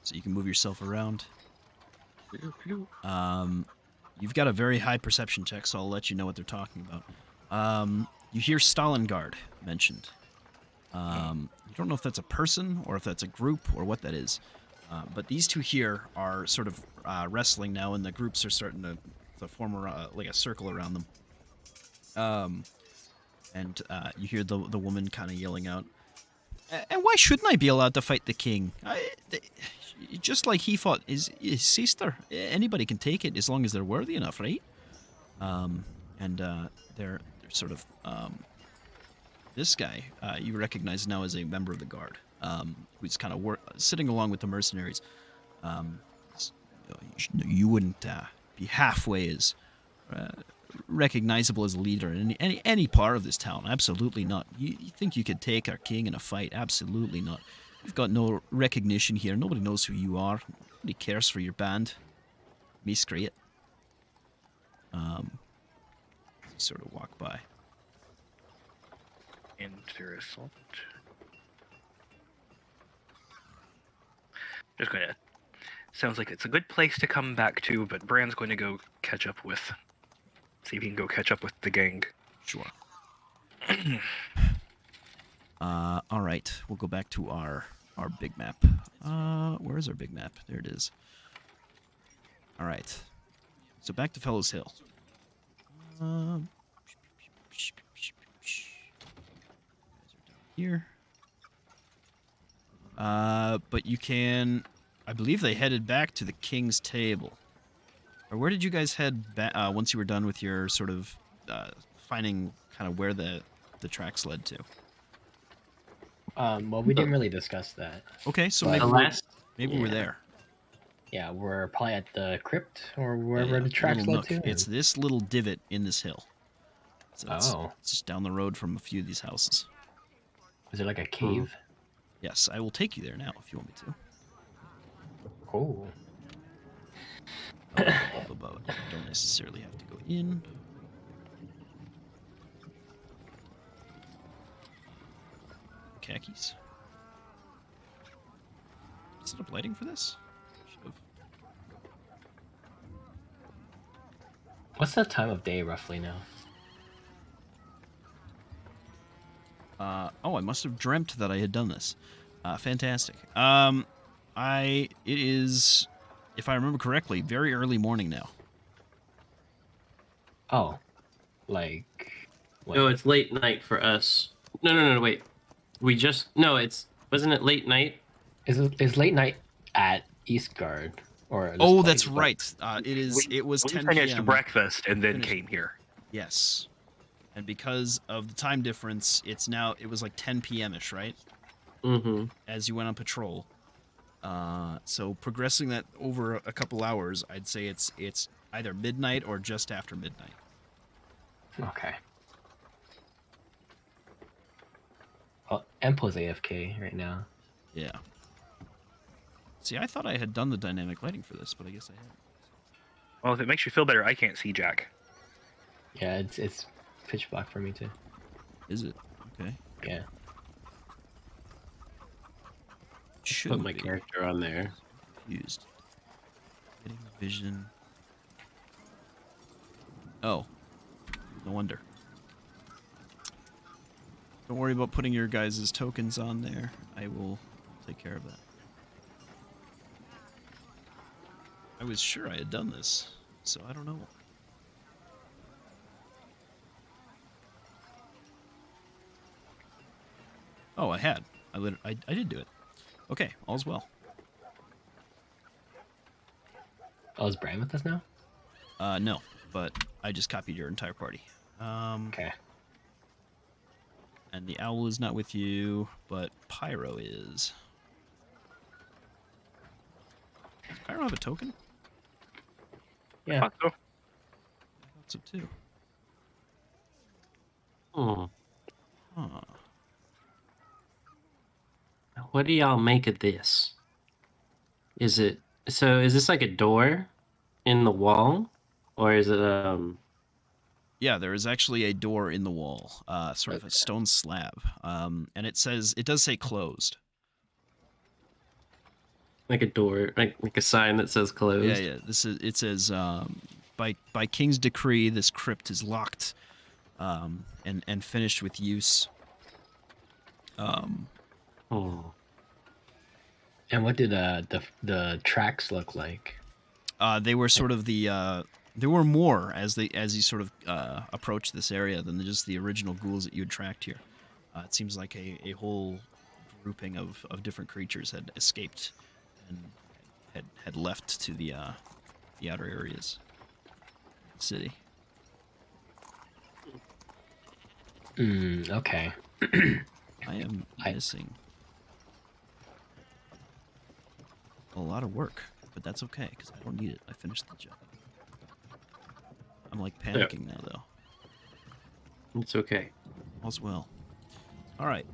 So you can move yourself around. You've got a very high perception check, so I'll let you know what they're talking about. You hear Stalingard mentioned. You don't know if that's a person or if that's a group or what that is. But these two here are sort of wrestling now, and the groups are starting to form like a circle around them. And you hear the woman kind of yelling out, "And why shouldn't I be allowed to fight the king? Just like he fought his sister. Anybody can take it as long as they're worthy enough, right?" They're sort of this guy you recognize now as a member of the guard, who's kind of sitting along with the mercenaries. You wouldn't be halfway as recognizable as a leader in any part of this town. Absolutely not. You think you could take our king in a fight? Absolutely not. You've got no recognition here. Nobody knows who you are. Nobody cares for your band. Miscreate. Sort of walk by. Interessant. Just gonna. Sounds like it's a good place to come back to, but Bran's going to go catch up with. See if he can go catch up with the gang. Sure. All right. We'll go back to our big map. Where is our big map? There it is. All right. So back to Fellows Hill. Here. But you can... I believe they headed back to the King's Table. Or where did you guys head back once you were done with your sort of finding kind of where the tracks led to? Well, we didn't really discuss that. Okay, so But- maybe we're there. Yeah, we're probably at the crypt or wherever Yeah, the tracks little led nook. to. It's this little divot in this hill. So Oh. it's just down the road from a few of these houses. Is it like a cave? Yes, I will take you there now if you want me to. Oh. Up above. You don't necessarily have to go in. Khakis. Set up lighting for this? Should've. What's the time of day roughly now? I must have dreamt that I had done this. Fantastic. It is, if I remember correctly, very early morning now. Oh. Like No, it's late night for us. No, wait. Wasn't it late night? is late night at Eastgard or this Oh, place, that's but- right. It was We 10 finished p.m. breakfast and then Finished. came here. Yes. And because of the time difference, it was like 10 p.m.-ish, right? Mm-hmm. As you went on patrol. So progressing that over a couple hours, I'd say it's either midnight or just after midnight. Okay. Well, Empo's AFK right now. Yeah. See, I thought I had done the dynamic lighting for this, but I guess I haven't. Well, if it makes you feel better, I can't see Jack. Yeah, it's pitch black for me too. Is it? Okay. Yeah. Should Put my be. character on there. Confused. Getting vision. Oh. No wonder. Don't worry about putting your guys' tokens on there. I will take care of that. I was sure I had done this, so I don't know. Oh, I had. I did do it. Okay, all's well. Oh, is Brian with us now? No, but I just copied your entire party. Okay. And the owl is not with you, but Pyro is. Does Pyro have a token? I Yeah. thought so. I thought so too. Hmm. Huh. What do y'all make of this? Is this like a door in the wall? Or is it Yeah, there is actually a door in the wall, sort of a Okay. stone slab, and it does say closed. like a door, like a sign that says closed? Yeah. It says by king's decree, this crypt is locked, and finished with use. Oh. And what did the tracks look like? They were sort of there were more as you sort of approached this area than just the original ghouls that you had tracked here. It seems like a whole grouping of different creatures had escaped and had left to the outer areas of the city. Okay. I am missing a lot of work, but that's okay because I don't need it. I finished the job. I'm like panicking now, though. It's okay. All's well. All right.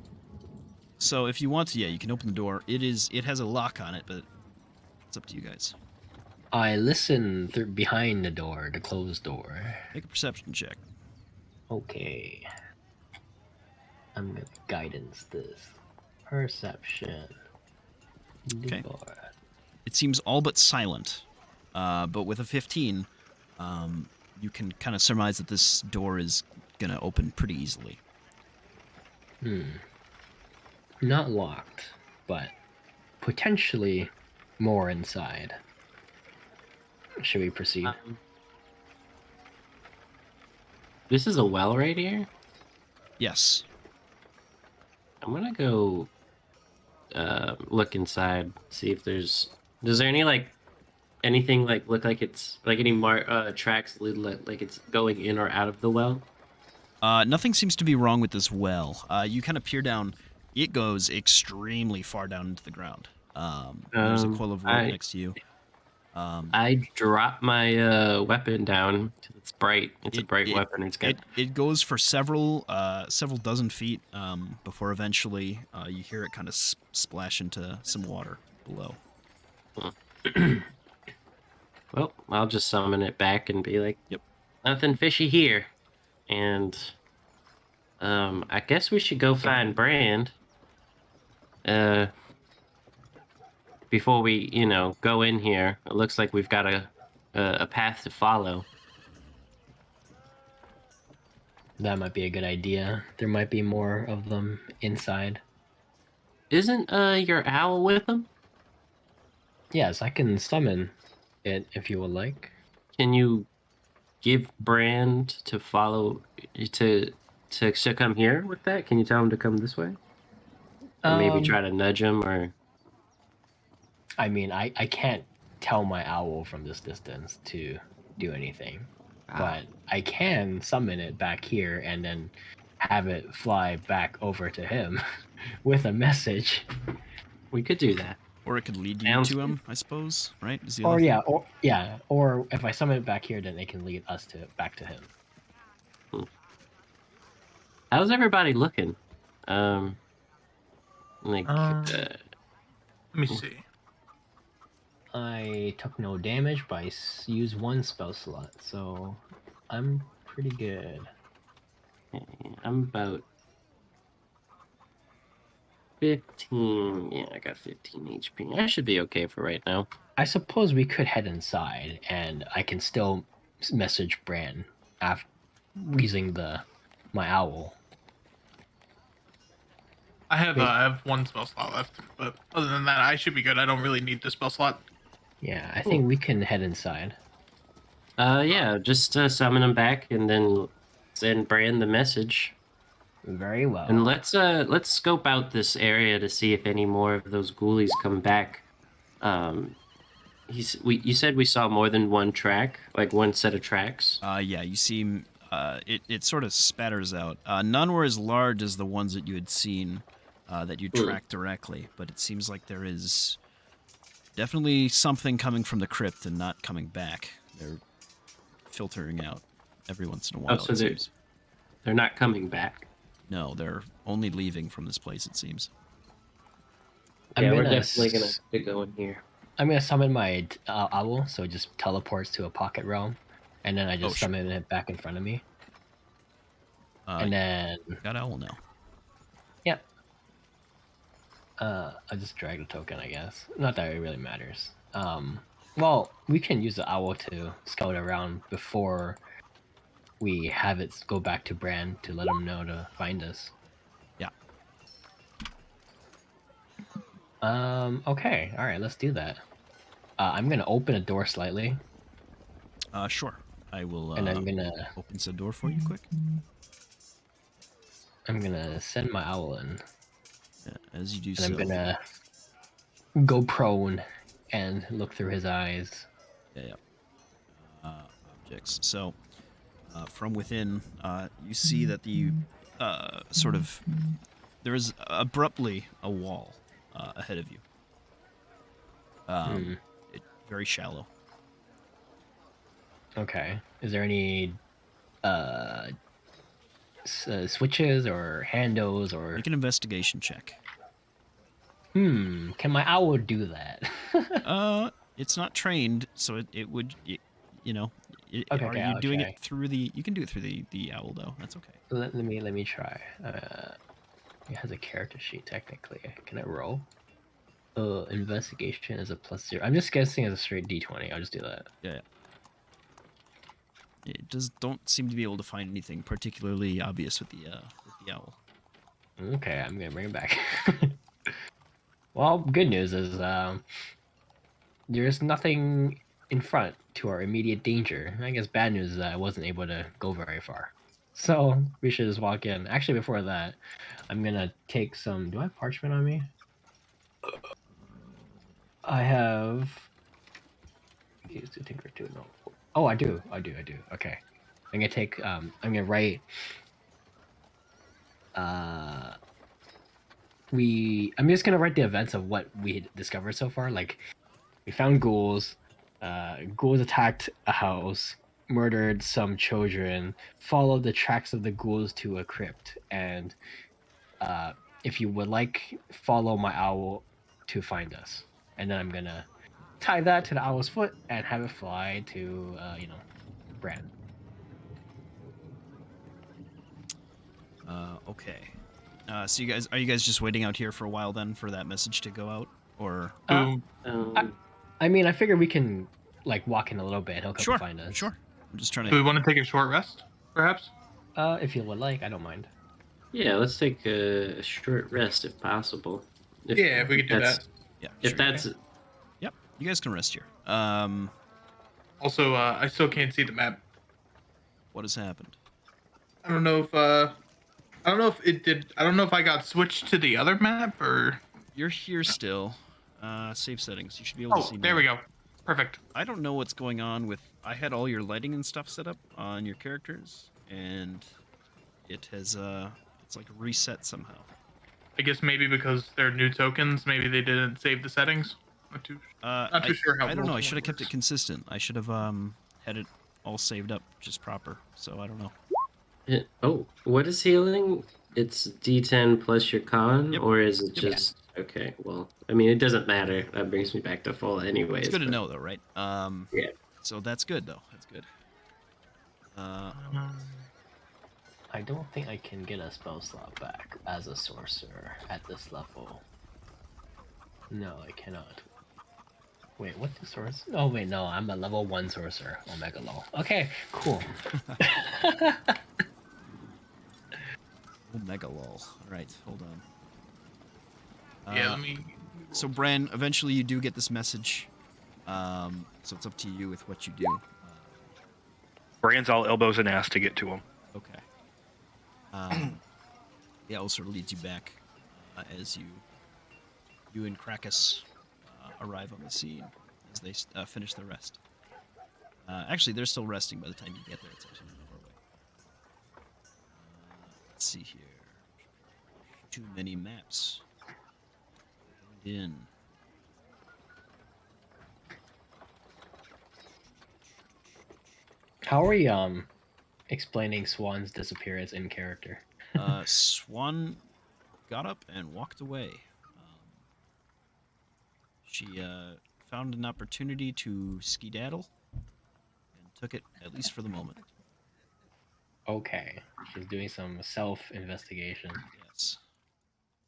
So if you want to, yeah, you can open the door. It has a lock on it, but it's up to you guys. I listen behind the door, the closed door. Make a perception check. Okay. I'm gonna guidance this. Perception. Okay. Door. It seems all but silent, but with a 15, you can kind of surmise that this door is gonna open pretty easily. Not locked, but potentially more inside. Should we proceed? This is a well right here. Yes. I'm gonna go look inside, see if there's. Is there anything look like it's like any tracks like it's going in or out of the well? Nothing seems to be wrong with this well. You kind of peer down. It goes extremely far down into the ground. There's a coil of rope next to you. I drop my weapon down. It's bright. It's a bright weapon. It's got. It goes for several dozen feet before eventually you hear it kind of splash into some water below. Well, I'll just summon it back and be like, Yep. Nothing fishy here. And I guess we should go find Brand. Before we, go in here. It looks like we've got a path to follow. That might be a good idea. There might be more of them inside. Isn't your owl with them? Yes, I can summon it if you would like. Can you give Brand to follow to come here with that? Can you tell him to come this way? Or maybe try to nudge him, or I mean, I can't tell my owl from this distance to do anything. But I can summon it back here and then have it fly back over to him with a message. we could do that. Or it could lead you Sounds to good. him, I suppose. Right? Is the Or other yeah, or if I summon it back here, then it can lead us back to him. How's everybody looking? Like, Let me see. I took no damage, but I used 1 spell slot, so I'm pretty good. I'm about 15. Yeah, I got 15 HP. I should be okay for right now. I suppose we could head inside, and I can still message Bran after using my owl. I have 1 spell slot left, but other than that, I should be good. I don't really need the spell slot. Yeah, I think we can head inside. Yeah, just summon him back and then send Bran the message. Very well. And let's scope out this area to see if any more of those ghoulies come back. You said we saw more than one track, like one set of tracks. Yeah, you see, it sort of spatters out. None were as large as the ones that you had seen that you tracked directly, but it seems like there is definitely something coming from the crypt and not coming back. They're filtering out every once in a while, so it seems. They're not coming back. No, they're only leaving from this place, it seems. Yeah, we're definitely going to go in here. I'm going to summon my owl, so it just teleports to a pocket realm, and then I just summon it back in front of me. And then... Got owl now. Yep. I just drag the token, I guess. Not that it really matters. Well, we can use the owl to scout around before we have it go back to Bran to let him know to find us. Yeah. Okay. All right, let's do that. I'm going to open a door slightly. Sure. I will and I'm going to open the door for you quick. I'm going to send my owl in. Yeah, as you do and so. I'm going to go prone and look through his eyes. Yeah. Objects. So, from within, you see that the there is abruptly a wall ahead of you. Very shallow. Okay. Is there any switches or handles or... Make an investigation check. Can my owl do that? It's not trained, so it would, you know. Are you doing it through the? You can do it through the owl though. That's okay. Let me try. It has a character sheet technically. Can I roll? Investigation is a +0. I'm just guessing as a straight D20. I'll just do that. Yeah. It don't seem to be able to find anything particularly obvious with the owl. Okay, I'm gonna bring it back. Well, good news is there's nothing in front to our immediate danger. I guess bad news is that I wasn't able to go very far. So we should just walk in. Actually, before that, I'm gonna take some... Do I have parchment on me? I have... Use to tinker too. No. Oh, I do. Okay. I'm gonna take... I'm gonna write... I'm just gonna write the events of what we discovered so far. Like, we found ghouls. Ghouls attacked a house, murdered some children, followed the tracks of the ghouls to a crypt, and if you would like, follow my owl to find us. And then I'm gonna tie that to the owl's foot and have it fly to, Bran. Okay. So are you guys just waiting out here for a while then for that message to go out, or? I mean, I figure we can walk in a little bit and he'll come find us. Sure. I'm just trying to. Do we want to take a short rest, perhaps? If you would like, I don't mind. Yeah, let's take a short rest if possible. If we could do that. Yeah. If sure. that's. Yep. You guys can rest here. Also, I still can't see the map. What has happened? I don't know if it did. I don't know if I got switched to the other map or. You're here still. Save settings. You should be able to see. Oh, there we go. Perfect. I don't know what's going on with. I had all your lighting and stuff set up on your characters, and it has it's like reset somehow. I guess maybe because they're new tokens, maybe they didn't save the settings. Not too sure how. I don't know. I roll should have kept it works. consistent. I should have had it all saved up just proper. So I don't know. Oh, what is healing? It's D10 plus your con, Yep. or is it Yep. just okay? Well, I mean, it doesn't matter. That brings me back to full, anyways. It's good to but- know though, right? Yeah. So that's good though. That's good. I don't think I can get a spell slot back as a sorcerer at this level. No, I cannot. Wait, what the source? Oh wait, no, I'm a level 1 sorcerer. Omega low. Okay, cool. Omega lol. All right, hold on. Yeah, let me. So Bran, eventually you do get this message. So it's up to you with what you do. Bran's all elbows and ass to get to him. Okay. Yeah, it sort of leads you back as you and Krakus arrive on the scene as they finish their rest. Actually, they're still resting by the time you get there. It's actually not far away. Let's see here. Too many maps. In. How are we explaining Swan's disappearance in character? Swan got up and walked away. She found an opportunity to skedaddle and took it, at least for the moment. Okay, she's doing some self-investigation. Yes.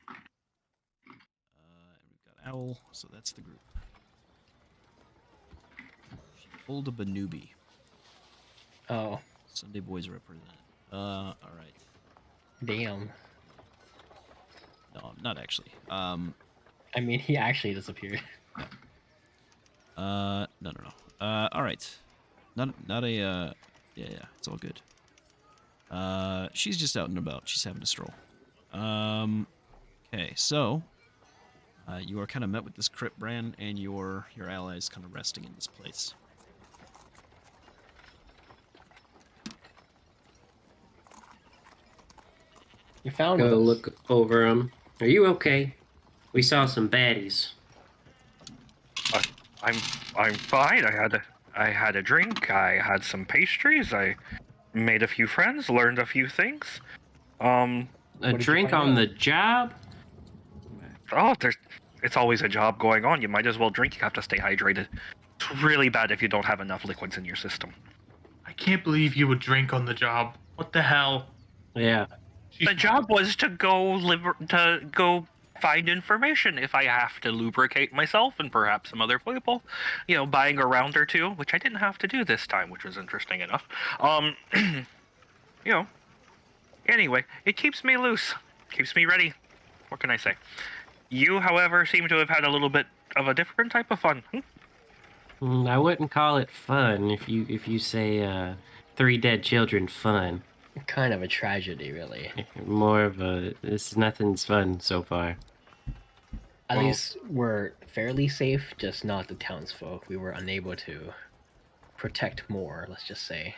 And we've got Owl, so that's the group. She pulled a Banubi. Oh, Sunday boys represented. All right. damn. No, not actually. I mean, he actually disappeared. No. All right. Not a. Yeah, it's all good. She's just out and about. She's having a stroll. Okay, so you are kind of met with this crypt, Bran, and your allies kind of resting in this place. You found Go us. look over them. Are you okay? We saw some baddies. I'm fine. I had a drink. I had some pastries. I made a few friends. Learned a few things. A did you drink find on out? the job? It's always a job going on. You might as well drink. You have to stay hydrated. It's really bad if you don't have enough liquids in your system. I can't believe you would drink on the job. What the hell? Yeah. The job was to go find information if I have to lubricate myself and perhaps some other people. You know, buying a round or two, which I didn't have to do this time, which was interesting enough. You know. Anyway, it keeps me loose. Keeps me ready. What can I say? You, however, seem to have had a little bit of a different type of fun. I wouldn't call it fun if you say 3 dead children fun. Kind of a tragedy, really. More of a nothing's fun so far. At Well- least we're fairly safe, just not the townsfolk. We were unable to protect more, let's just say.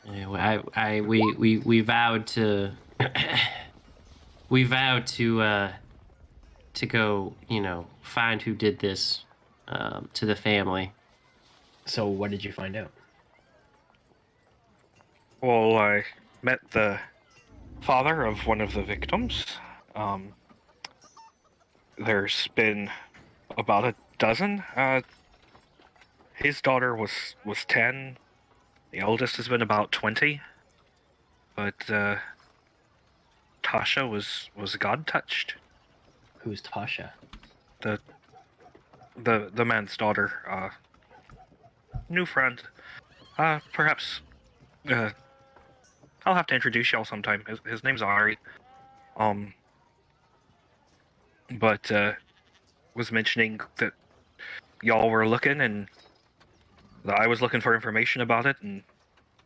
Yeah, well, we vowed to we vowed to go, find who did this to the family. So what did you find out? Well, I met the father of one of the victims. There's been about a dozen. His daughter was 10. The oldest has been about 20. But Tasha was God touched. Who's Tasha? The man's daughter. New friend. Perhaps. I'll have to introduce y'all sometime. His name's Ari. But was mentioning that y'all were looking and that I was looking for information about it, and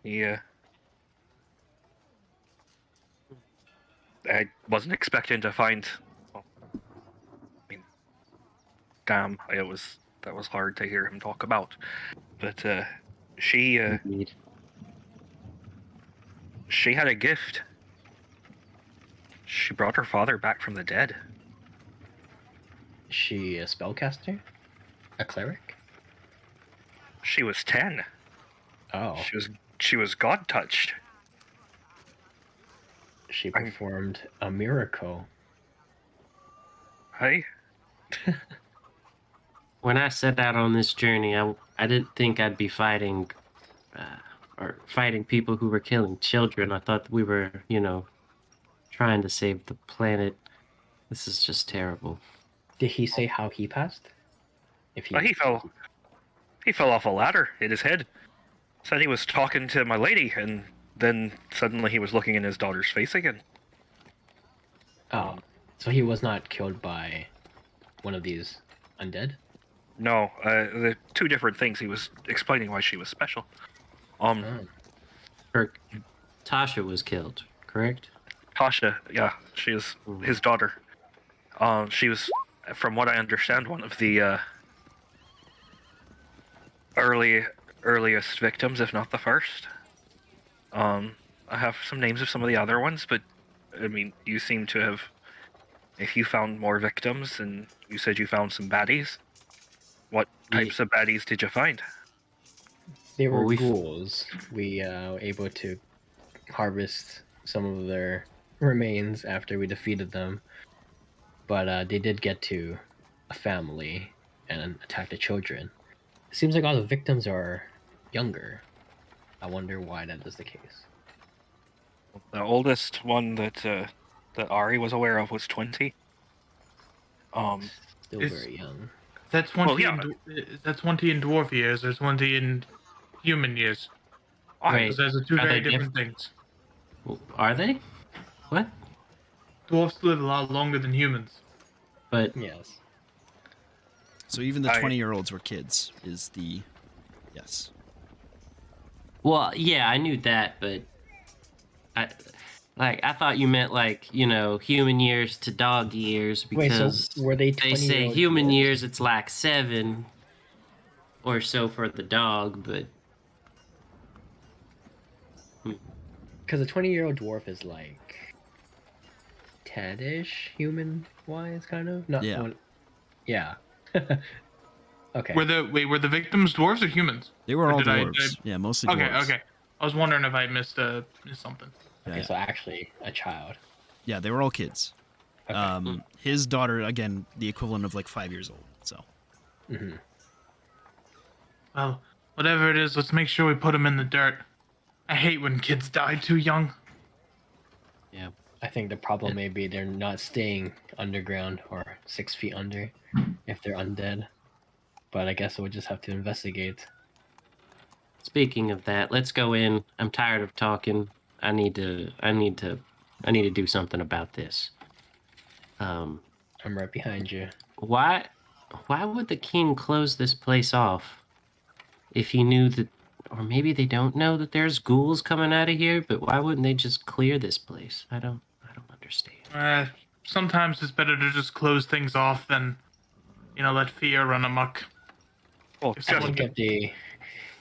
he. I wasn't expecting to find. Well, I mean, damn, that was hard to hear him talk about, but she Indeed. she had a gift. She brought her father back from the dead. Is she a spellcaster? A cleric? She was 10. Oh, She was god touched. she performed a miracle. Hey, When I set out on this journey, I didn't think I'd be fighting, or fighting people who were killing children. I thought we were, trying to save the planet. This is just terrible. Did he say how he passed? If he fell off a ladder, hit his head. Said he was talking to my lady, and then suddenly he was looking in his daughter's face again. Oh, so he was not killed by one of these undead? No, the two different things. He was explaining why she was special. Tasha was killed, correct? Tasha, yeah, she is his daughter. She was, from what I understand, one of the earliest victims, if not the first. I have some names of some of the other ones, but I mean, you seem to have. If you found more victims, and you said you found some baddies, what types of baddies did you find? They were Well, ghouls. We were able to harvest some of their remains after we defeated them. But they did get to a family and attack the children. It seems like all the victims are younger. I wonder why that is the case. The oldest one that Ari was aware of was 20. Still Is- very young. That's 20 Well, yeah. that's 20 in dwarf years. There's 20 in human years. Wait, Because those are two are very they different things. Are they? What? Dwarfs live a lot longer than humans. But Yes. So even the I- 20-year-olds were kids. Is the yes? well, yeah, I knew that, but I thought you meant human years to dog years Wait, so because were they they say 20-year-old human dwarves? years it's like 7 or so for the dog, but Because a 20-year-old dwarf is like 10-ish human-wise, kind of? Not Yeah. one- Yeah. Okay. Were the victims dwarves or humans? They were Or all did I- dwarves. Yeah, mostly Okay, dwarves. okay. I was wondering if I missed something. Okay, Yeah. so actually a child. Yeah, they were all kids. Okay. His daughter, again, the equivalent of like 5 years old. So hmm Well, whatever it is, let's make sure we put them in the dirt. I hate when kids die too young. yeah. I think the problem may be they're not staying underground or 6 feet under if they're undead. But I guess we'll just have to investigate. Speaking of that, let's go in. I'm tired of talking. I need to do something about this. I'm right behind you. Why would the king close this place off if he knew that, or maybe they don't know that there's ghouls coming out of here, but why wouldn't they just clear this place? I don't understand. Sometimes it's better to just close things off than, let fear run amok. Well, If I someone think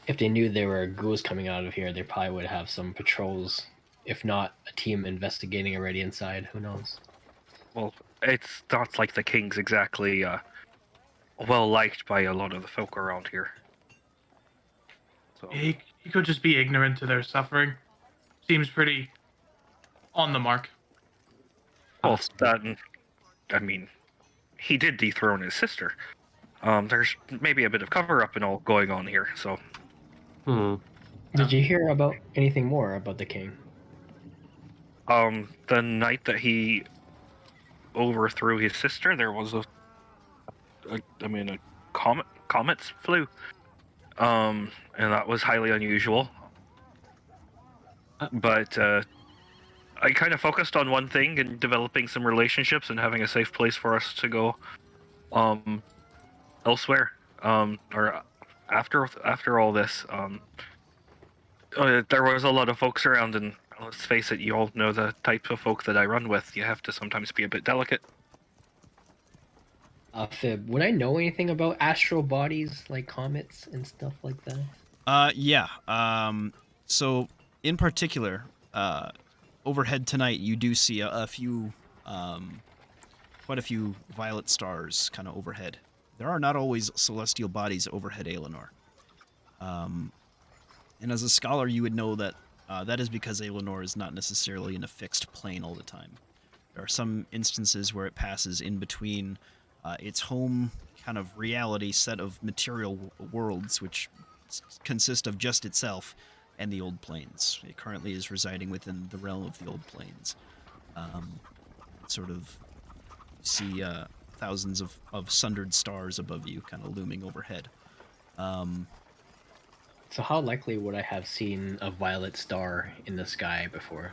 if they knew there were ghouls coming out of here, they probably would have some patrols. If not, a team investigating already inside. Who knows? well, it's not like the king's exactly well liked by a lot of the folk around here. So, he could just be ignorant to their suffering. Seems pretty on the mark. well, that, I mean, he did dethrone his sister. There's maybe a bit of cover-up and all going on here. So, Did you hear about anything more about the king? the night that he overthrew his sister, there was a comets flew, and that was highly unusual. But I kind of focused on one thing and developing some relationships and having a safe place for us to go elsewhere. Or after all this, there was a lot of folks around, and let's face it, you all know the type of folk that I run with. You have to sometimes be a bit delicate. Fib, would I know anything about astral bodies like comets and stuff like that? Yeah. So in particular, overhead tonight, you do see a few quite a few violet stars kind of overhead. There are not always celestial bodies overhead Aelinor. And as a scholar, you would know that that is because Aelinor is not necessarily in a fixed plane all the time. There are some instances where it passes in between its home kind of reality set of material worlds, which consist of just itself, and the old planes. It currently is residing within the realm of the old planes. Sort of see thousands of sundered stars above you, kind of looming overhead. So how likely would I have seen a violet star in the sky before?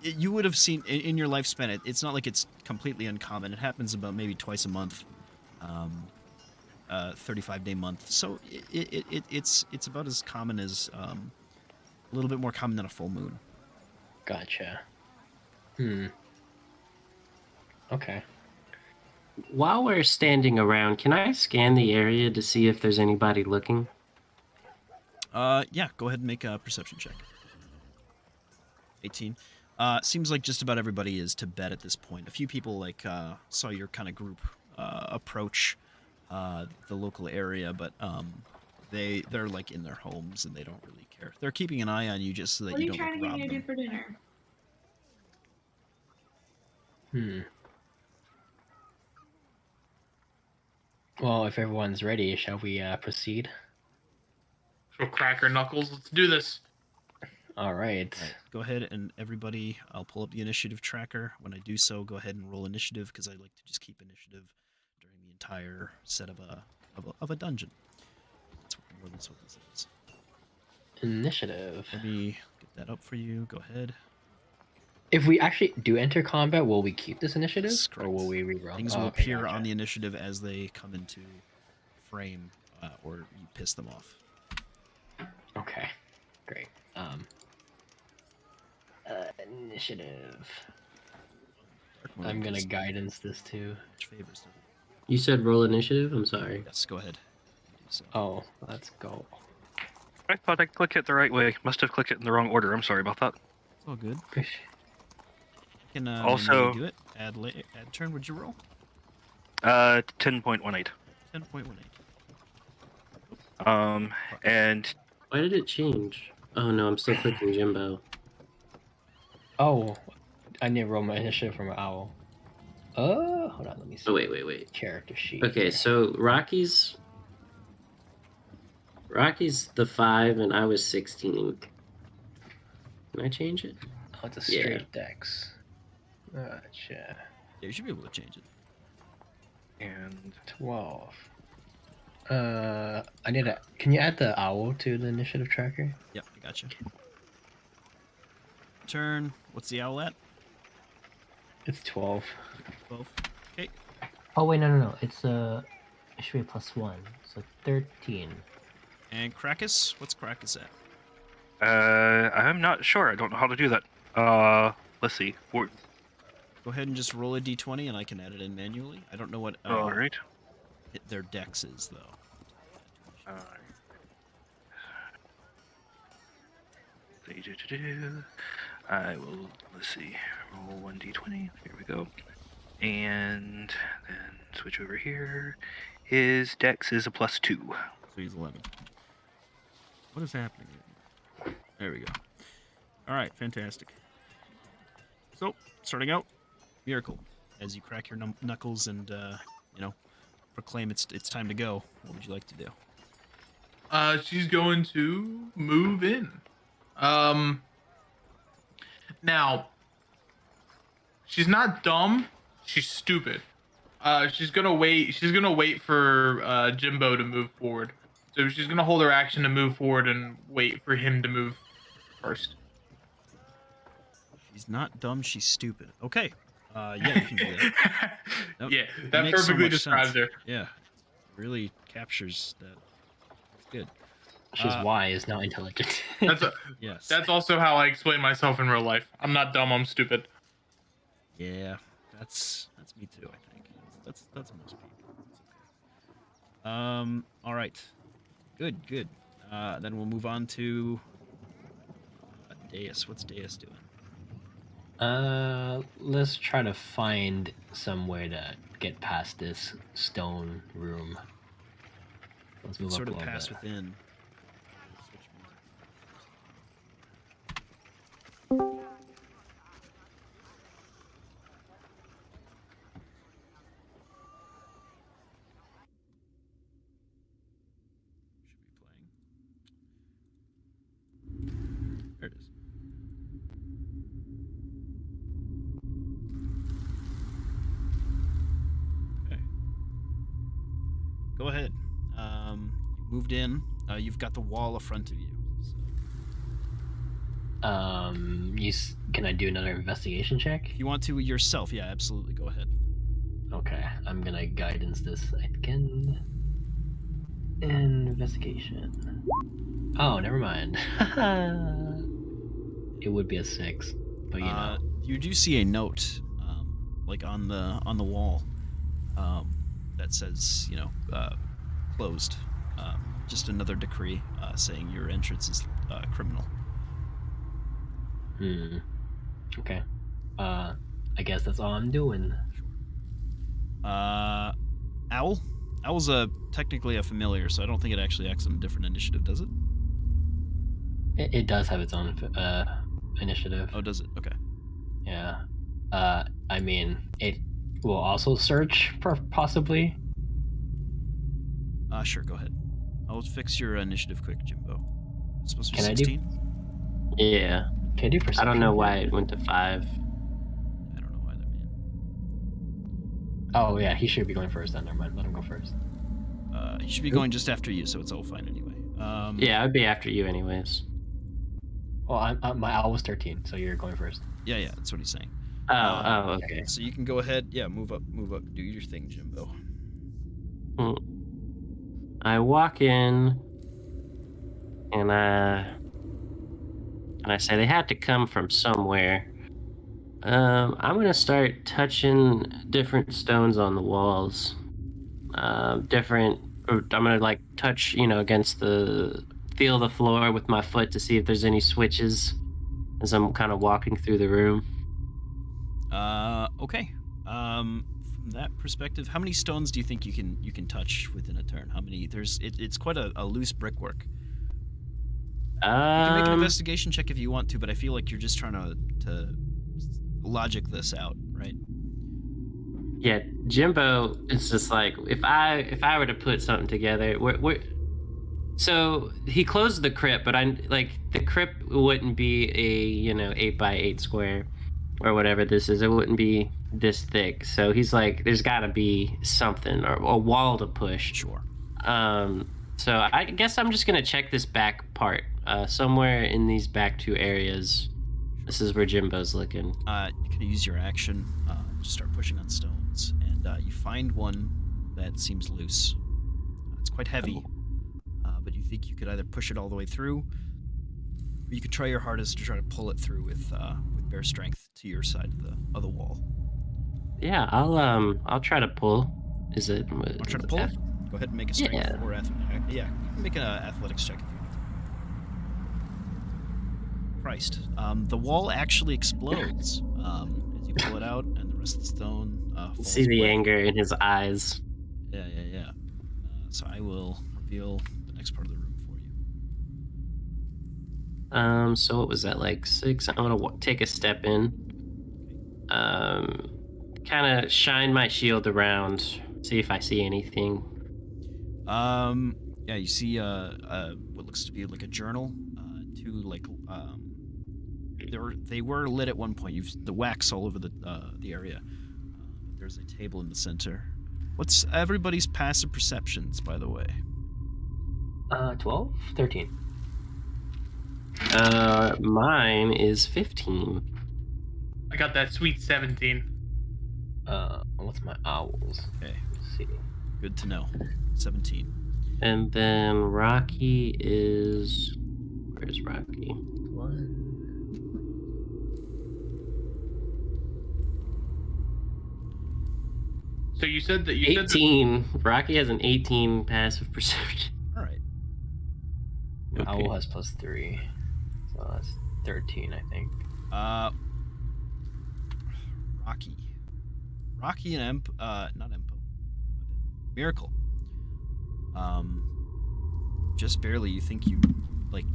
You would have seen in your lifespan. It's not like it's completely uncommon. It happens about maybe twice a month, 35-day month. So it's about as common as a little bit more common than a full moon. Gotcha. Okay. While we're standing around, can I scan the area to see if there's anybody looking? Yeah, go ahead and make a perception check. 18. Seems like just about everybody is to bed at this point. A few people saw your kind of group approach the local area, but they're like in their homes and they don't really care. They're keeping an eye on you just so that What are you you don't trying to get rob me to them. do for dinner? Well, if everyone's ready, shall we proceed? So cracker knuckles, let's do this. All right. Right. Go ahead and everybody, I'll pull up the initiative tracker. When I do so, go ahead and roll initiative because I like to just keep initiative during the entire set of a dungeon. That's what this is. Initiative. Let me get that up for you. Go ahead. If we actually do enter combat, will we keep this initiative, Yes, or will we reroll? Things will appear on the initiative as they come into frame, or you piss them off. Okay, great. Initiative. I'm gonna guidance this too. Which favors them. You said roll initiative? I'm sorry. Yes, go ahead. So. Oh, let's go. I thought I clicked it the right way. Must have clicked it in the wrong order. I'm sorry about that. It's all good. I can Also- manually do it. Add turn. Would you roll? 10.18. 10.18. And Why did it change? Oh no, I'm still clicking Jimbo. Oh, I need to roll my initiative from an owl. Hold on, let me see. Oh wait. Character sheet. Okay, here. so Rocky's the 5 and I was 16. Can I change it? Oh, it's a straight dex. Gotcha. Yeah, you should be able to change it. and 12. I need a. Can you add the owl to the initiative tracker? Yep, I gotcha. Turn. What's the owl at? It's 12. 12. Okay. Oh wait, no. It's it should be a +1, so 13. And Krakus? What's Krakus at? I'm not sure. I don't know how to do that. Let's see. Go ahead and just roll a d20 and I can add it in manually. I don't know what All right. their dex is, though. I will, let's see, roll 1d20. Here we go. And then switch over here. His dex is a +2. So he's 11. What is happening here? There we go. All right, fantastic. So, starting out, Miracle. As you crack your knuckles and, proclaim it's time to go, what would you like to do? She's going to move in. Now, she's not dumb. She's stupid. She's gonna wait. She's gonna wait for Jimbo to move forward. So she's gonna hold her action to move forward and wait for him to move first. She's not dumb, she's stupid. Okay. Yeah, you can do that. Nope, Yeah, it that makes so perfectly much describes sense. her. Yeah. Really captures that. Good. She's wise, not intelligent. Yes. That's also how I explain myself in real life. I'm not dumb. I'm stupid. Yeah, that's me too. I think that's most people. It's okay. All right. Good. Then we'll move on to Deus. What's Deus doing? Let's try to find some way to get past this stone room. Let's move Sort up of a little pass bit. within. There it is. Okay. Go ahead. You moved in. You've got the wall in front of you. So Can I do another investigation check? if you want to yourself, yeah, absolutely. Go ahead. Okay, I'm gonna guidance this again. Investigation. Oh, never mind. It would be a 6, but you know. You do see a note, like on the wall, that says, closed. Just another decree saying your entrance is criminal. Okay. I guess that's all I'm doing. Sure. Owl? Owl's technically a familiar, so I don't think it actually acts on a different initiative, does it? It does have its own initiative. Oh, does it? Okay. Yeah. I mean, it will also search for possibly. Sure, go ahead. I'll fix your initiative quick, Jimbo. It's supposed to be Can I do- 16? Yeah. Can I do perception? I don't know why it went to 5. I don't know either, man. Oh, yeah, he should be going first then. Never mind. Let him go first. He should be going just after you, so it's all fine anyway. Yeah, I'd be after you anyways. Well, my owl was 13, so you're going first. Yeah, that's what he's saying. Oh, okay. So you can go ahead. Yeah, move up. Do your thing, Jimbo. I walk in, and I say they had to come from somewhere. I'm gonna start touching different stones on the walls. I'm gonna like touch, against feel the floor with my foot to see if there's any switches as I'm kind of walking through the room. Okay. From that perspective, how many stones do you think you can touch within a turn? How many? It's quite a loose brickwork. You can make an investigation check if you want to, but I feel like you're just trying to logic this out, right? Yeah, Jimbo is just like, if I were to put something together, so he closed the crypt, but the crypt wouldn't be a 8x8 square or whatever this is. It wouldn't be this thick. So he's like, there's got to be something or a wall to push. Sure. So I guess I'm just gonna check this back part. Somewhere in these back 2 areas. This is where Jimbo's looking. You can use your action, just start pushing on stones, and you find one that seems loose. It's quite heavy, but you think you could either push it all the way through, or you could try your hardest to try to pull it through with bare strength to your side of the wall. Yeah, I'll try to pull. Is it? I'll try to pull it. Go ahead and make a strength or athletics. Yeah, you can make an athletics check if you want. Christ. The wall actually explodes as you pull it out, and the rest of the stone falls See the away. anger in his eyes. Yeah. So I will reveal the next part of the room for you. So what was that, like 6? I'm gonna take a step in. Kind of shine my shield around, see if I see anything. Yeah, you see what looks to be like a journal. Two they were lit at one point. You've the wax all over the area. There's a table in the center. What's everybody's passive perceptions, by the way? 12? 13. Mine is 15. I got that sweet 17. What's my owls? Okay, Let's see. good to know. 17. And then Rocky is... Where's Rocky? 1. So you said that 18. Rocky has an 18 passive perception. All right. My Okay. owl has +3. So that's 13, I think. Rocky and not Empo. Miracle. Just barely, you think you like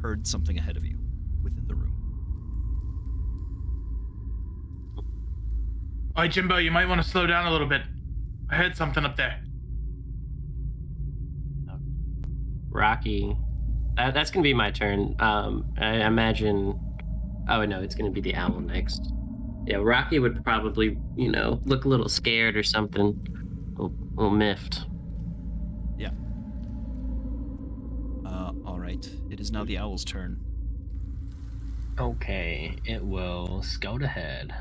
heard something ahead of you within the room. Oh, Jimbo, you might want to slow down a little bit. I heard something up there. Rocky. That's gonna be my turn. I imagine. Oh no, it's gonna be the owl next. Yeah, Rocky would probably, look a little scared or something, a little miffed. Yeah. All right. It is now the owl's turn. Okay, it will scout ahead.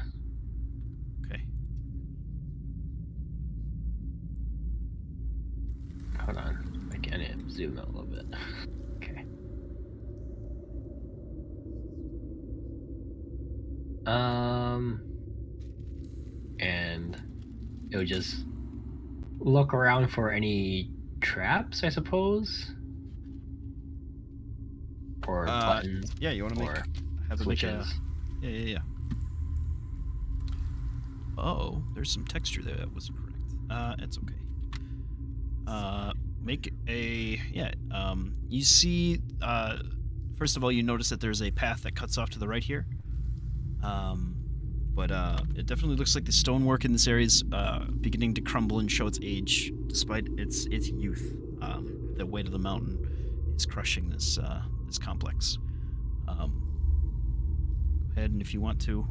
Okay. Hold on, I can zoom out a little bit. Okay. And it would just look around for any traps, I suppose, or buttons. Yeah, you want to have it make a. switches. Yeah. Oh, there's some texture there that wasn't correct. It's okay. Make a you see. First of all, you notice that there's a path that cuts off to the right here. But it definitely looks like the stonework in this area is beginning to crumble and show its age, despite its youth. The weight of the mountain is crushing this complex. Go ahead, and if you want to,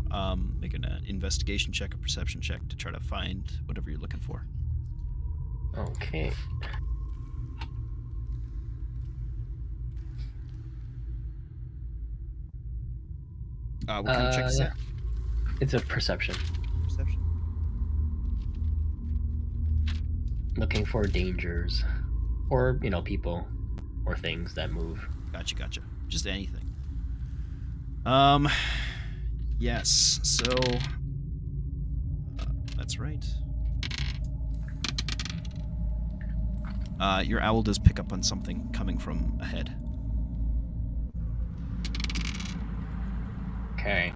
make an investigation check, a perception check to try to find whatever you're looking for. Okay. What kind of check is that? It's a perception. Perception. Looking for dangers, or people, or things that move. Gotcha. Just anything. Yes. So that's right. Your owl does pick up on something coming from ahead. Okay.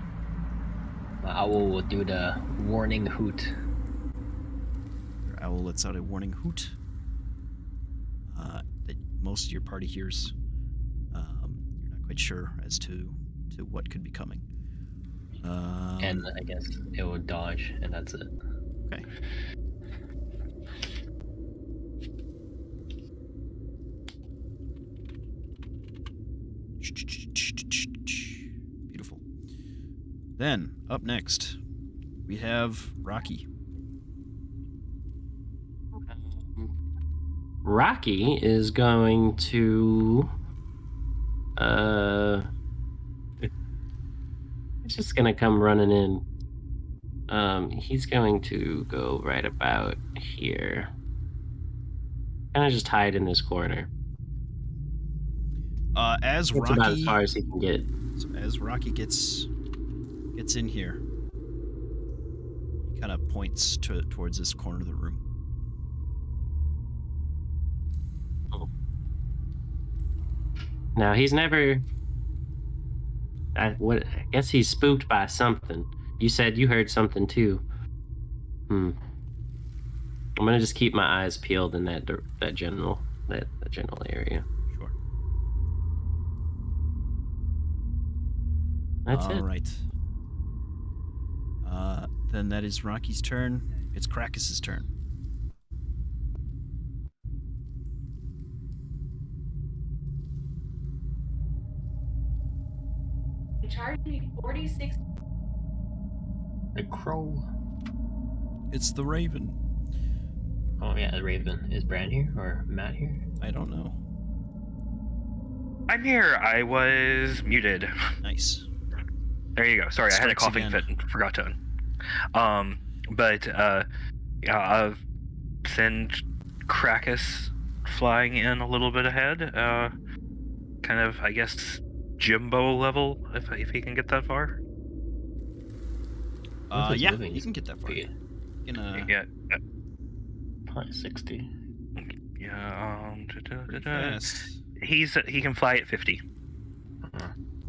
My owl will do the warning hoot. Your owl lets out a warning hoot that most of your party hears. You're not quite sure as to what could be coming. And I guess it will dodge, and that's it. Okay. Beautiful. Then, up next, we have Rocky. Rocky is going to he's just gonna come running in. He's going to go right about here. Kind of just hide in this corner. As That's Rocky, about as far as he can get. so as Rocky gets in here, he kind of points towards this corner of the room. Now he's never. I guess he's spooked by something. You said you heard something too. I'm gonna just keep my eyes peeled in that general area. Sure. That's it. All right. Then that is Rocky's turn. It's Krakus's turn. They charged me 46. The crow. It's the Raven. Oh yeah, the Raven. Is Bran here or Matt here? I don't know. I'm here. I was muted. Nice. There you go. Sorry, I had a Strikes coughing again. fit and forgot to. I've send Krakus flying in a little bit ahead. Kind of, I guess, Jimbo level, if he can get that far. If it's Yeah, moving, you can get that far. speed. Yeah. Probably 60. Yeah. Pretty fast. He can fly at 50.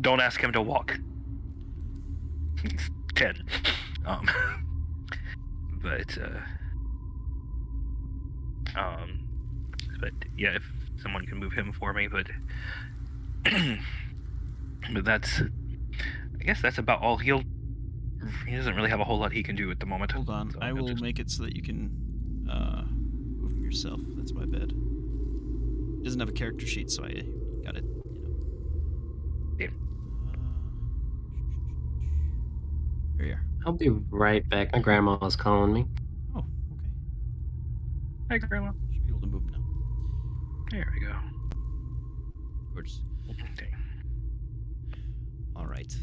Don't ask him to walk. He's 10. But yeah, if someone can move him for me, but but that's, I guess that's about all he doesn't really have a whole lot he can do at the moment. Hold on. So I he'll will just- make it so that you can move him yourself. That's my bad. He doesn't have a character sheet, so I got it. Yeah. Here you are. I'll be right back. My grandma's calling me. Oh, okay. Hi, Grandma. Should be able to move him now. There we go. Gorgeous. Okay. All right.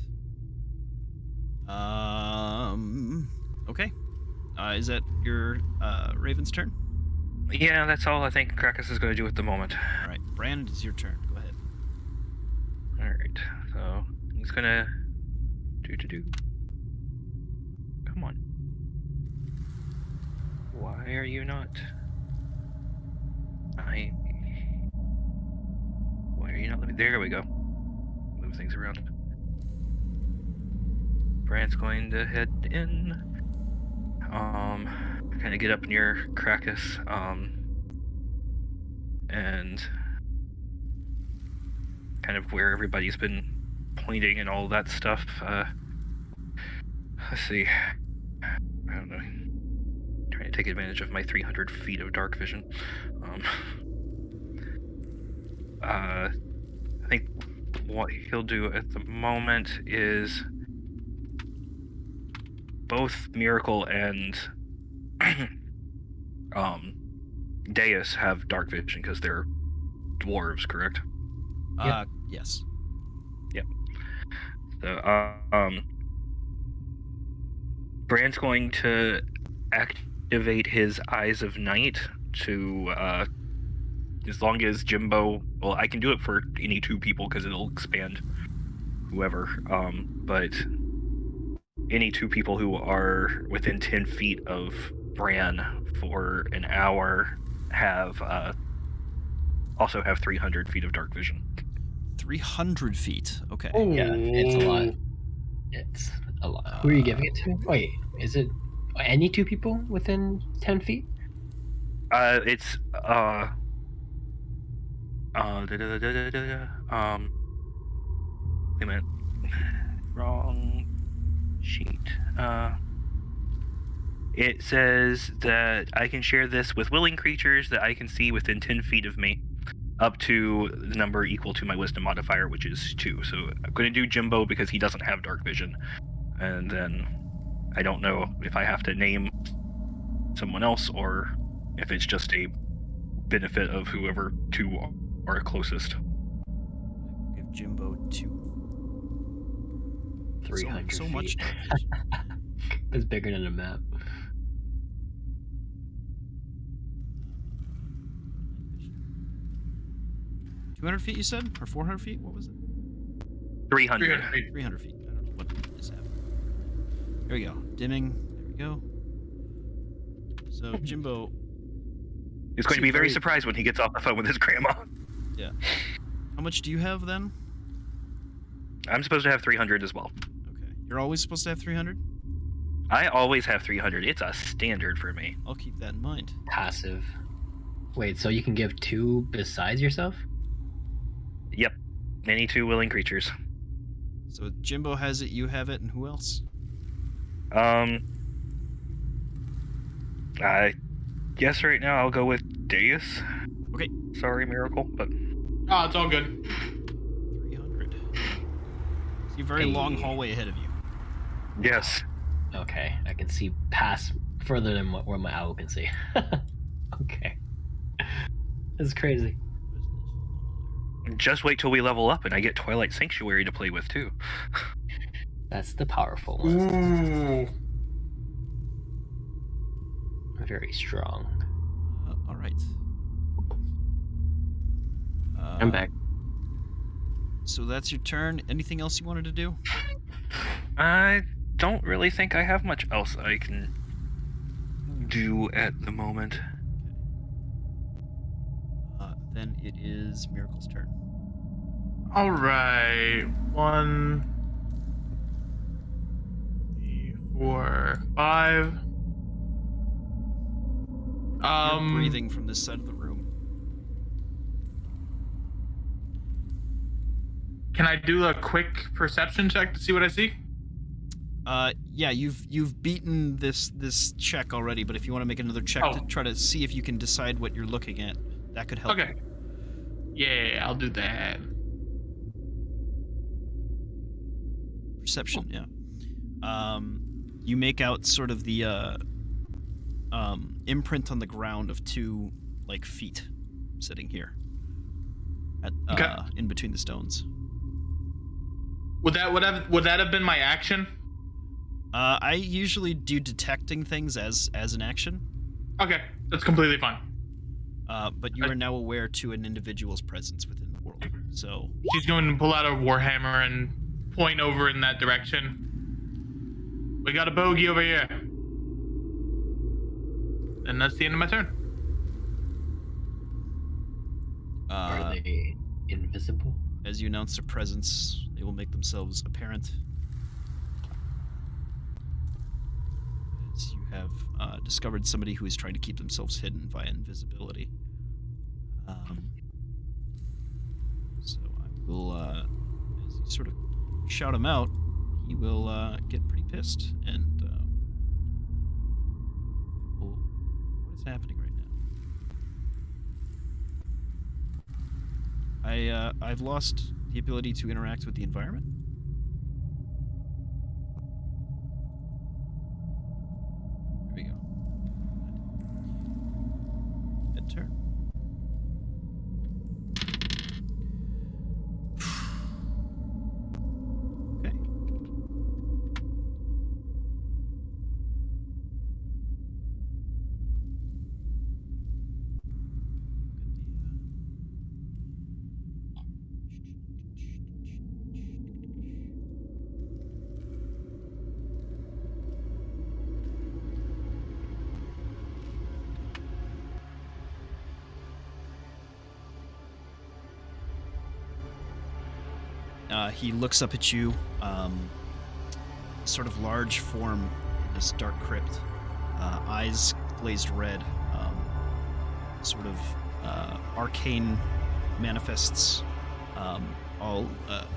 Okay. Is that your Raven's turn? Yeah, that's all I think Krakus is going to do at the moment. All right. Brand, it's your turn. Go ahead. All right. So he's gonna do. Come on. Why are you not? Why are you not letting me? There we go. Move things around. Brand's going to head in. Kind of get up near Krakus. And kind of where everybody's been pointing and all that stuff. Let's see. I don't know. Trying to take advantage of my 300 feet of dark vision. I think what he'll do at the moment is both Miracle and Deus have dark vision because they're dwarves, correct? Yes. So, Brand's going to activate his Eyes of Night to, as long as Jimbo, well, I can do it for any two people because it'll expand whoever, but any two people who are within 10 feet of Bran for an hour also have 300 feet of dark vision. 300 feet. Okay. Yeah, it's a lot. It's a lot. Who are you giving it to? Wait, is it any two people within 10 feet? It's wait a minute. Wrong sheet. It says that I can share this with willing creatures that I can see within 10 feet of me, up to the number equal to my wisdom modifier, which is 2. So I'm going to do Jimbo because he doesn't have dark vision. And then I don't know if I have to name someone else or if it's just a benefit of whoever two are closest. We'll give Jimbo 2. 300 so feet. much dark vision. It's bigger than a map. 200 feet, you said? Or 400 feet? What was it? 300. 300 feet. 300 feet. I don't know what is happening. Here we go. Dimming. There we go. So, Jimbo. He's going to be very surprised when he gets off the phone with his grandma. Yeah. How much do you have then? I'm supposed to have 300 as well. Okay. You're always supposed to have 300? I always have 300. It's a standard for me. I'll keep that in mind. Passive. Wait, so you can give 2 besides yourself? Yep. Any two willing creatures. So, Jimbo has it, you have it, and who else? I guess right now I'll go with Deus. Okay. Sorry, Miracle, but Oh, it's all good. 300. See a very Hey. long hallway ahead of you. yes. Okay, I can see past further than where my owl can see. Okay. This is crazy. There's a little hole there. Just wait till we level up and I get Twilight Sanctuary to play with too. That's the powerful one. Ooh. Very strong. All right. I'm back. So that's your turn. Anything else you wanted to do? I don't really think I have much else I can do at the moment. Then it is Miracle's turn. All right. 1, 3, 4, 5. You're breathing from this side of the room. Can I do a quick perception check to see what I see? Yeah, you've beaten this check already, but if you want to make another check to try to see if you can decide what you're looking at, that could help. Okay. Yeah, I'll do that. Perception, yeah. You make out sort of the imprint on the ground of two like feet sitting here at in between the stones. Would that have been my action? I usually do detecting things as an action. Okay, that's completely fine. But you are now aware to an individual's presence within the world. So She's going to pull out a warhammer and point over in that direction. We got a bogey over here. And that's the end of my turn. Are they invisible? As you announce their presence, they will make themselves apparent. As you have discovered somebody who is trying to keep themselves hidden via invisibility. So I will, as you sort of shout him out, he will get pretty pissed and what is happening right now? I've lost the ability to interact with the environment. There we go. End turn. Okay. He looks up at you, sort of large form in this dark crypt, eyes glazed red, sort of arcane manifests all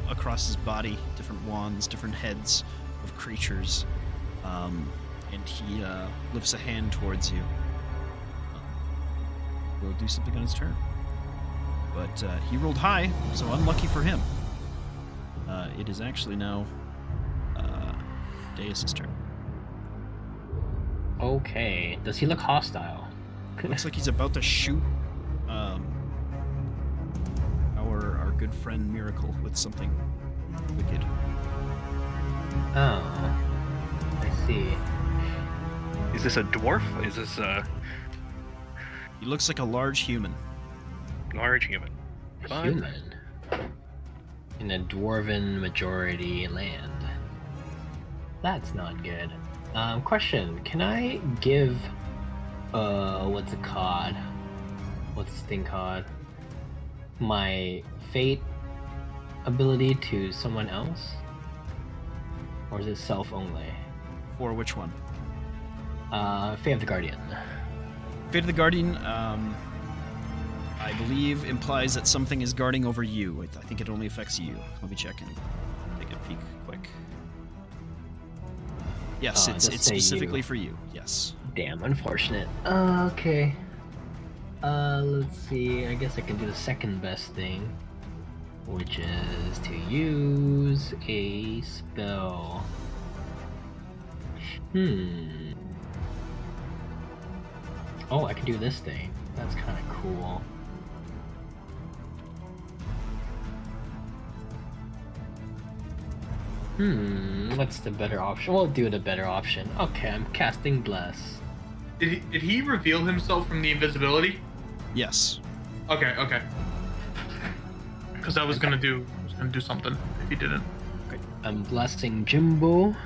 across his body, different wands, different heads of creatures, and he lifts a hand towards you. Will do something on his turn. But he rolled high, so unlucky for him. It is actually now Deus's turn. Okay. Does he look hostile? Looks like he's about to shoot our good friend Miracle with something wicked. Oh. I see. Is this a dwarf? Is this a He looks like a large human. large human? A human. In a dwarven majority land. That's not good. Question, can I give what's it called? What's this thing called? My fate ability to someone else? Or is it self only? For which one? Fate of the Guardian. Fate of the Guardian, I believe implies that something is guarding over you. I think it only affects you. Let me check and take a peek quick. Yes, it's just say specifically you. for you. Yes. Damn, unfortunate. Okay. Let's see. I guess I can do the second best thing, which is to use a spell. Oh, I can do this thing. That's kind of cool. What's the better option? We'll do the better option. Okay, I'm casting Bless. Did he reveal himself from the invisibility? Yes. Okay. Because I was gonna do something if he didn't. I'm blessing Jimbo,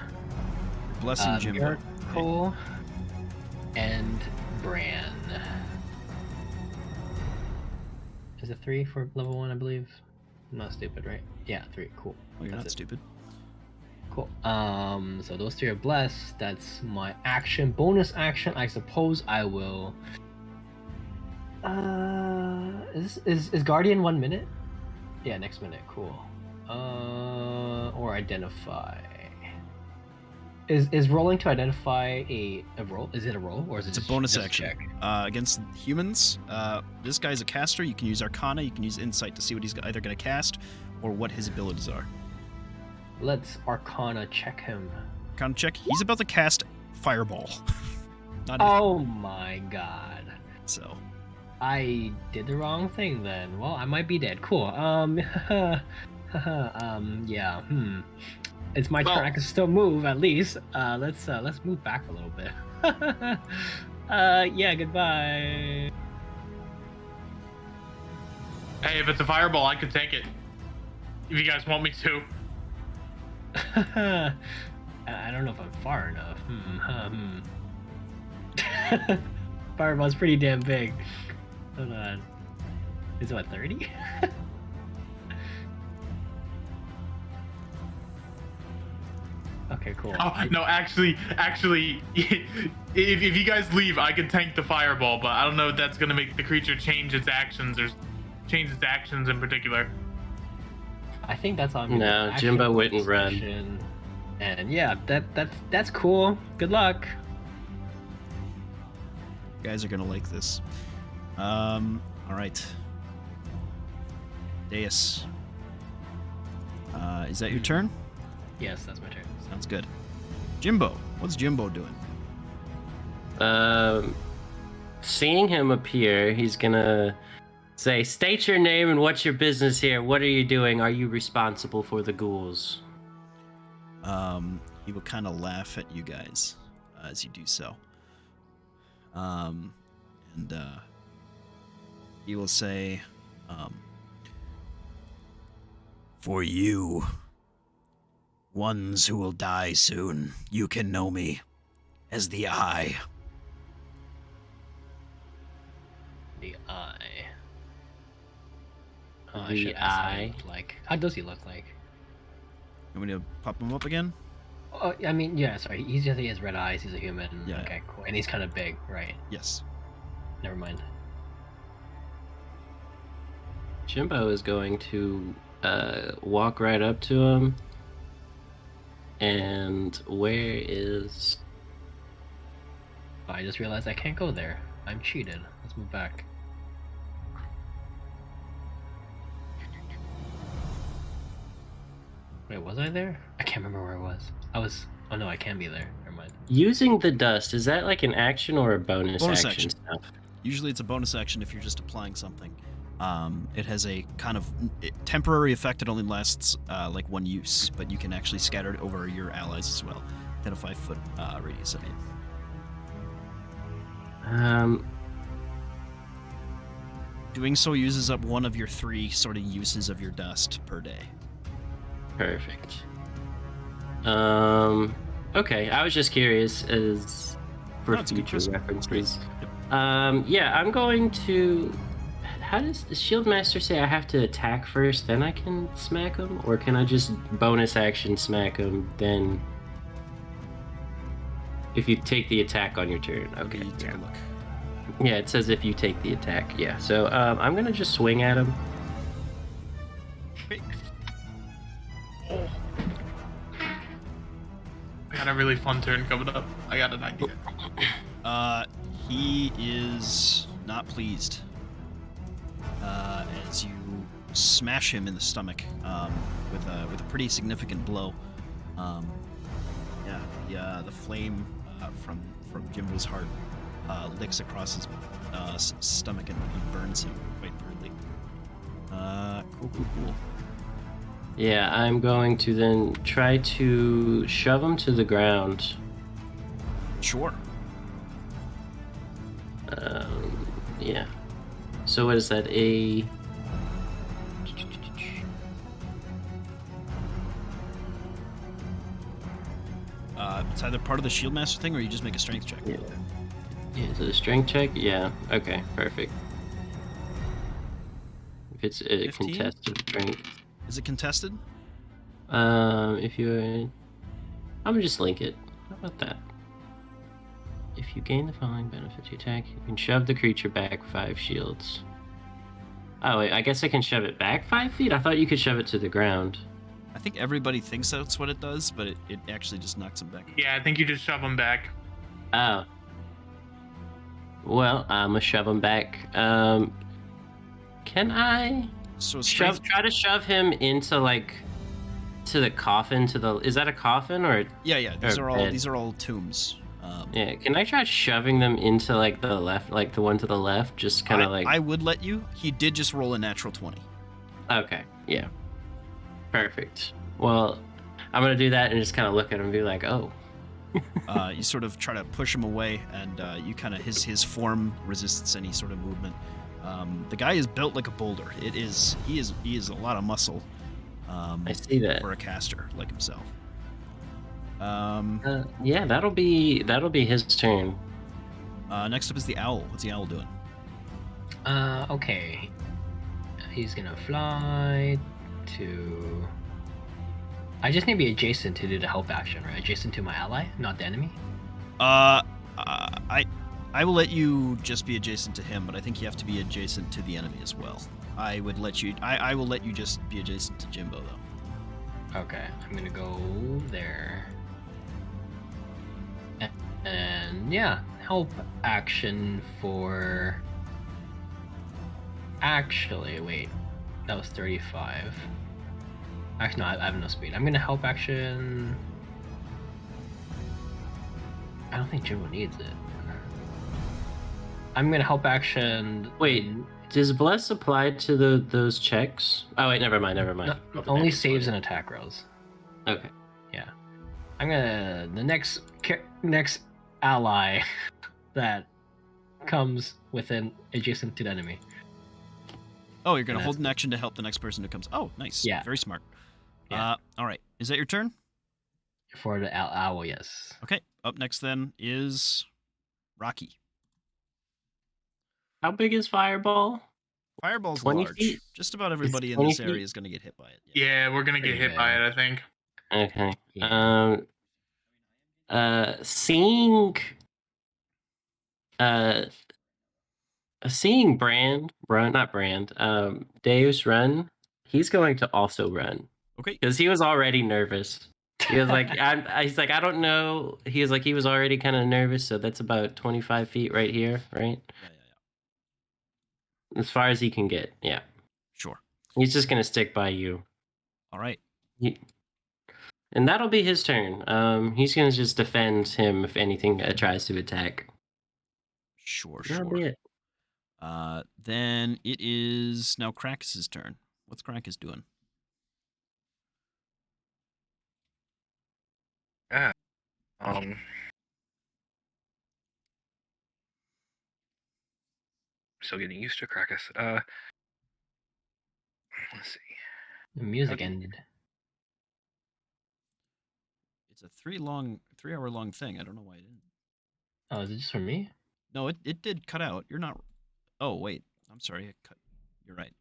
Blessing Jimbo. Miracle, and Bran. Is it 3 for level 1, I believe? I'm not stupid, right? Yeah, 3. Cool. Oh, you're That's not it. stupid. Cool. So those 3 are blessed. That's my action. Bonus action, I suppose I will Is Guardian 1 minute? Yeah, next minute. Cool. Or identify. Is rolling to identify a roll? Is it a roll or is it It's a just, bonus just action. check? Against humans, this guy's a caster. You can use Arcana, you can use Insight to see what he's either going to cast or what his abilities are. Let's Arcana check him. Arcana check. He's about to cast Fireball. Not even, Oh my god. so. I did the wrong thing then. Well, I might be dead. Cool. Yeah. It's my turn. I can still move at least. Let's move back a little bit. Yeah. Goodbye. Hey, if it's a fireball, I could take it. If you guys want me to. I don't know if I'm far enough. Fireball's pretty damn big. Hold on. Is it what, 30? Okay, cool. Oh no, actually, if you guys leave, I can tank the fireball, but I don't know if that's gonna make the creature change its actions or change its actions in particular. I think that's on me. No, Action, Jimbo wouldn't run. position, and yeah, that's cool. Good luck. You guys are going to like this. All right. Deus. Is that your turn? Yes, that's my turn. Sounds good. Jimbo. What's Jimbo doing? Seeing him appear, he's gonna say, "State your name and what's your business here? What are you doing? Are you responsible for the ghouls?" He will kind of laugh at you guys as you do so. And he will say, "For you, ones who will die soon, you can know me as the Eye." The eye. Oh, I The should ask how he eye? looked like. How does he look like? You want me to pop him up again? Oh, I mean, yeah. Sorry, he has red eyes. He's a human. Yeah. Okay, cool. And he's kind of big, right? Yes. Never mind. Jimbo is going to walk right up to him. And where is... Oh, I just realized I can't go there. I'm cheated. Let's move back. Wait, was I there? I can't remember where I was. Oh no, I can be there. Never mind. Using the dust, is that like an action or a bonus Bonus action action. stuff? Usually it's a bonus action if you're just applying something. It has a kind of temporary effect. It only lasts like one use, but you can actually scatter it over your allies as well. Within a 5-foot radius of you. Doing so uses up one of your 3 sort of uses of your dust per day. Perfect. Okay, I was just curious as for No, it's a good future question. references. Yep. Yeah, I'm going to... How does the Shield Master say I have to attack first, then I can smack him? Or can I just bonus action smack him, then... If you take the attack on your turn. Okay, You take yeah. a look. Yeah, it says if you take the attack, yeah. So, I'm gonna just swing at him. I got a really fun turn coming up. I got an idea. He is not pleased as you smash him in the stomach with a pretty significant blow. The flame from Jimbo's heart licks across his stomach and burns him quite brutally. Cool. Yeah, I'm going to then try to shove him to the ground. Sure. Yeah. So what is that? It's either part of the Shield Master thing or you just make a strength check. Yeah. Is it a strength check? Yeah. Okay. Perfect. If it's a 15? contested strength. Is it contested? If you, I'm gonna just link it. How about that? if you gain the following benefit to attack, you can shove the creature back 5 shields. Oh, wait, I guess I can shove it back 5 feet? I thought you could shove it to the ground. I think everybody thinks that's what it does, but it actually just knocks them back. Yeah, I think you just shove him back. Oh. Well, I'm gonna shove him back. Can I So strength, try to shove him into, like, to the coffin, is that a coffin, or? yeah. Or These are all tombs. Yeah, can I try shoving them into, like, the left, like the one to the left, just kind of like... I would let you. He did just roll a natural 20. Okay, yeah. Perfect. Well, I'm gonna do that and just kind of look at him and be like, oh. You sort of try to push him away, and you kind of his form resists any sort of movement. The guy is built like a boulder. He is a lot of muscle. I see that. For a caster like himself. Yeah, that'll be his turn. Next up is the owl. What's the owl doing? Okay. He's gonna fly to. I just need to be adjacent to do the help action, right? Adjacent to my ally, not the enemy. I will let you just be adjacent to him, but I think you have to be adjacent to the enemy as well. I will let you just be adjacent to Jimbo though. Okay, I'm gonna go there. And yeah, help action for. Actually, wait, that was 35. Actually, no, I have no speed. I'm gonna help action. I don't think Jimbo needs it. I'm gonna help action. Wait, does bless apply to those checks? Oh wait, never mind. No, only saves and attack rolls. Okay. Yeah, I'm gonna the next ally that comes within adjacent to the enemy. Oh, you're gonna And hold that's an action to help the next person who comes. Oh, nice. Yeah. Very smart. Yeah. All right. Is that your turn? For the owl, yes. Okay. Up next then is Rocky. How big is Fireball? Fireball's 20 large. feet? Just about everybody in 20 this area feet? is gonna get hit by it. Yeah, we're gonna get Pretty hit by it, I think. Okay. Yeah. Seeing Deus run, he's going to also run. Okay. Because he was already nervous. He was like, he's like, I don't know. He was like, he was already kind of nervous, so that's about 25 feet right here, right? Yeah. As far as he can get, yeah. Sure. He's just going to stick by you. All right. And that'll be his turn. He's going to just defend him if anything tries to attack. Sure. That'll be it. Then it is now Krakus' turn. What's Krakus doing? Still getting used to Krakus. Let's see. The music ended. It's a 3-hour long thing. I don't know why it didn't. Oh, is it just for me? No, it did cut out. You're not. Oh wait, I'm sorry. It cut. You're right.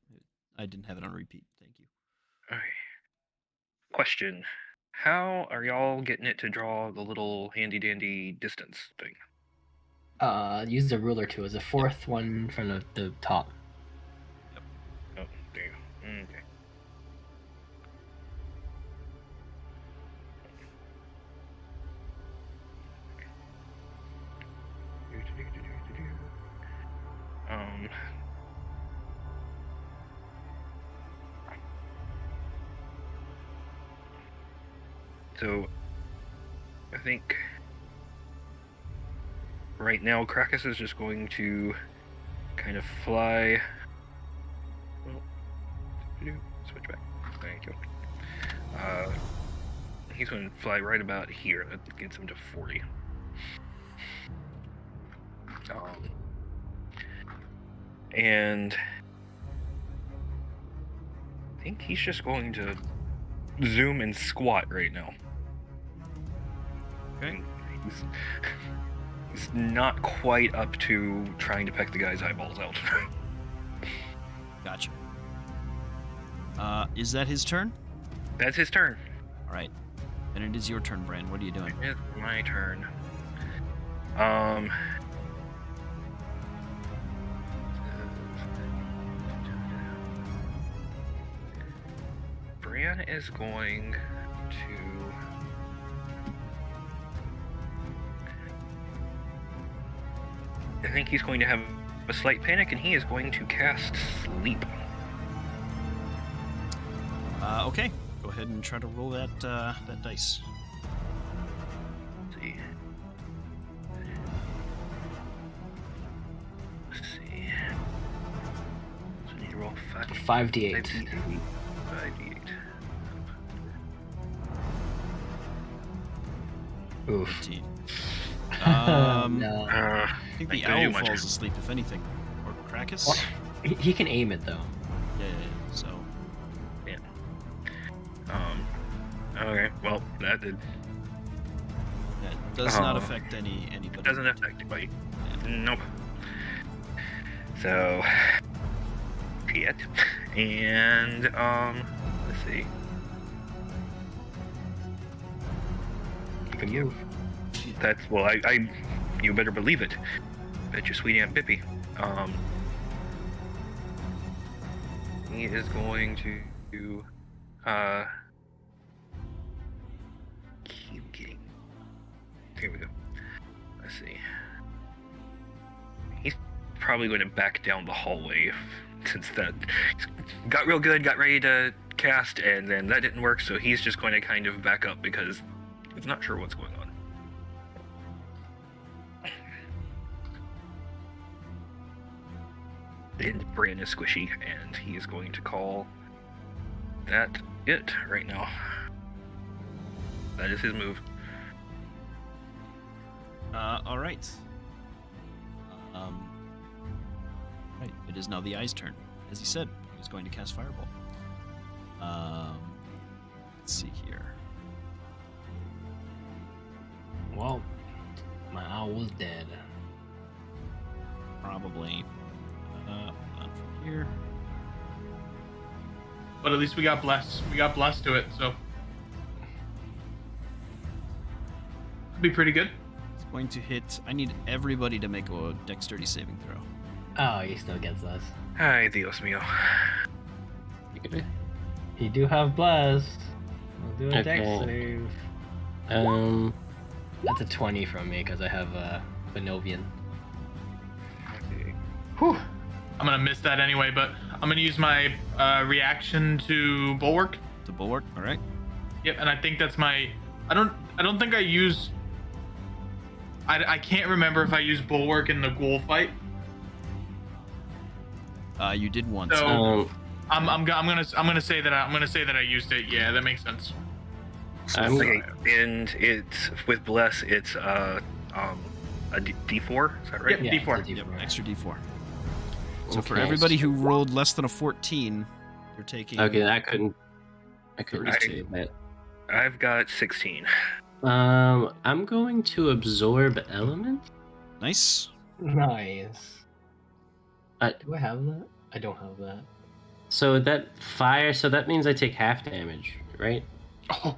I didn't have it on repeat. Thank you. Okay. Question: how are y'all getting it to draw the little handy dandy distance thing? Use the ruler too as the fourth one from the top. Oh, damn. Okay. So, I think right now Krakus is just going to kind of fly. Switch back. Thank you. He's going to fly right about here. That gets him to 40. And I think he's just going to zoom and squat right now. Okay. He's not quite up to trying to peck the guy's eyeballs out. Gotcha. Is that his turn? That's his turn. All right. Then it is your turn, Bran. What are you doing? It's my turn. Um. Brian is going to. I think he's going to have a slight panic, and he is going to cast Sleep. Okay. Go ahead and try to roll that dice. Let's see. Let's see. So I need to roll 5d8. 5d8. Oof. 15. No. I think the Not gonna do owl much. falls asleep, if anything. Or Krakus? What? He can aim it though. Yeah. So, Okay, well, that did. that does not affect anybody. It doesn't affect anybody. Nope. So, shit. And, let's see. He can move. That's, well, I you better believe it. Bet your sweet Aunt Bippy. He is going to, keep getting. Here we go. Let's see. He's probably going to back down the hallway since that got real good, got ready to cast, and then that didn't work, so he's just going to kind of back up because he's not sure what's going on. And Brian is squishy, and he is going to call that it right now. That is his move. All right. Right. It is now the eye's turn. As he said, he was going to cast Fireball. Let's see here. Well, my owl was dead. Probably. On from here. But at least we got blessed. We got blessed to it, so could be pretty good. It's going to hit. I need everybody to make a dexterity saving throw. Oh, he still gets us. Ay, Dios mío. You do have bless. We'll do a dex Okay. save. That's a 20 from me because I have Benovian. Whew. I'm gonna miss that anyway, but I'm gonna use my reaction to Bulwark. The bulwark. All right. Yep, and I think that's my. I don't think I use. I can't remember if I used Bulwark in the ghoul fight. You did once. So I'm gonna say that I used it. Yeah, that makes sense. Okay, and it's with bless. It's a D4. Is that right? Yep. Yeah, D4. it's a Yep. D4. Extra D4. So for Okay, everybody who rolled less than a 14, you're taking. Okay, I couldn't I- say that. I've got 16. I'm going to absorb element. Nice. Nice. I- Do I have that? I don't have that. So that fire. So that means I take half damage, right? Oh,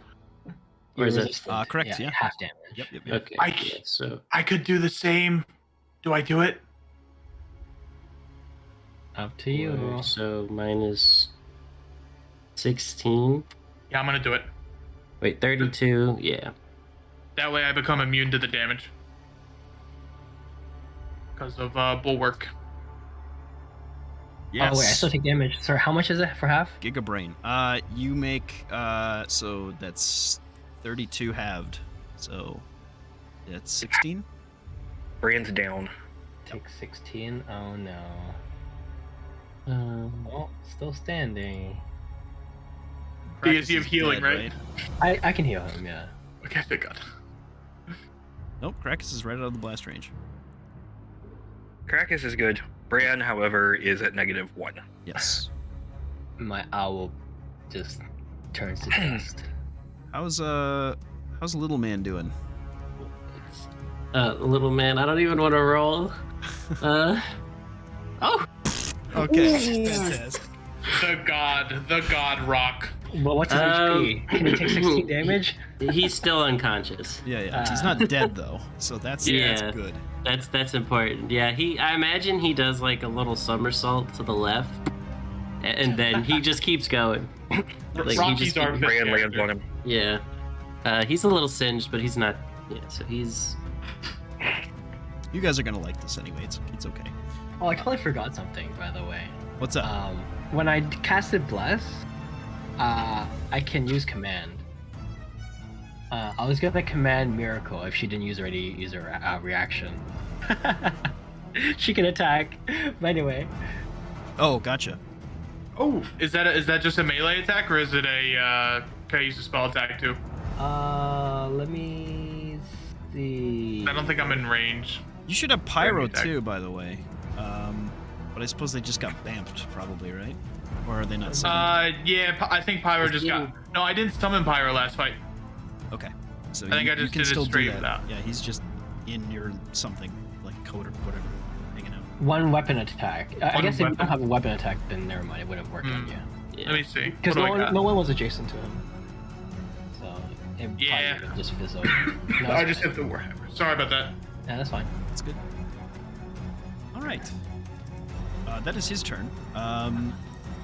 Or is You're it- resistant. correct, yeah. Half damage. Yep. Okay. I- Yeah, so I could do the same. Do I do it? Up to you. So minus 16. Yeah, I'm gonna do it. Wait, 32. Yeah. That way I become immune to the damage. Because of Bulwark. Yes. Oh wait, I still take damage. Sorry, how much is it for half? Gigabrain. You make so that's 32 halved. So that's 16. Brian's down. Take 16. Oh no. Um, Well, still standing. Because you Krakus have is healing, dead, right? I can heal him. Yeah. Okay, thank God. Nope. Krakus is right out of the blast range. Krakus is good. Brian, however, is at -1. Yes. My owl just turns to dust. How's little man doing? little man, I don't even want to roll. Oh, Okay. Fantastic. The god rock. Well, what's his HP? Can he take 16 damage? He's still unconscious. Yeah. He's not dead though, so that's good. That's important. Yeah, I imagine he does like a little somersault to the left, and then he just keeps going. Rocky's our fifth Ran lands character. on him. Yeah, he's a little singed, but he's not. Yeah, so he's. You guys are gonna like this anyway. It's okay. Oh, I totally forgot something, by the way. What's up? When I casted Bless, I can use command. I was gonna command Miracle if she didn't use her reaction. She can attack. But anyway, Oh, gotcha. Oh, is that just a melee attack, or is it a can I use a spell attack too? let me see. I don't think I'm in range. You should have Pyro Attack. too, by the way. But I suppose they just got bamped, probably, right? Or are they not summoned? Yeah, I think Pyro Just just got. getting- No, I didn't summon Pyro last fight. Okay. So I think you, I just you can did it still do straight that. without. Yeah, he's just in your something, like code or whatever, hanging out. One weapon attack. I One guess if you weapon. don't have a weapon attack, then never mind. It would have worked on Hmm. you. Yeah. Let me see. Because What do I got? no one was adjacent to him. So it Yeah. probably would just fizzled. No, I it's just fine. hit the Warhammer. Sorry about that. Yeah, that's fine. That's good. All right. That is his turn.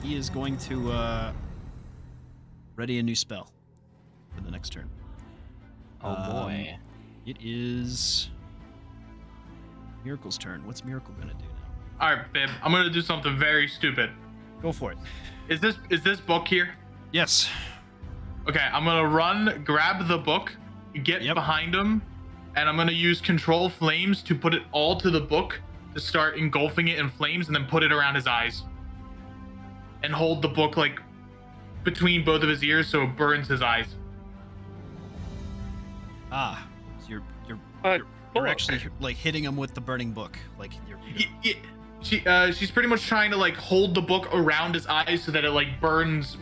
He is going to ready a new spell for the next turn. Oh boy. It is Miracle's turn. What's Miracle gonna do now? All right, Bib. I'm gonna do something very stupid. Go for it. Is this book here? Yes. Okay, I'm gonna grab the book, get Yep. behind him, and I'm gonna use Control Flames to put it all to the book to start engulfing it in flames, and then put it around his eyes, and hold the book like between both of his ears so it burns his eyes. Ah, so you're Book. actually like hitting him with the burning book, like you're. She's pretty much trying to like hold the book around his eyes so that it like burns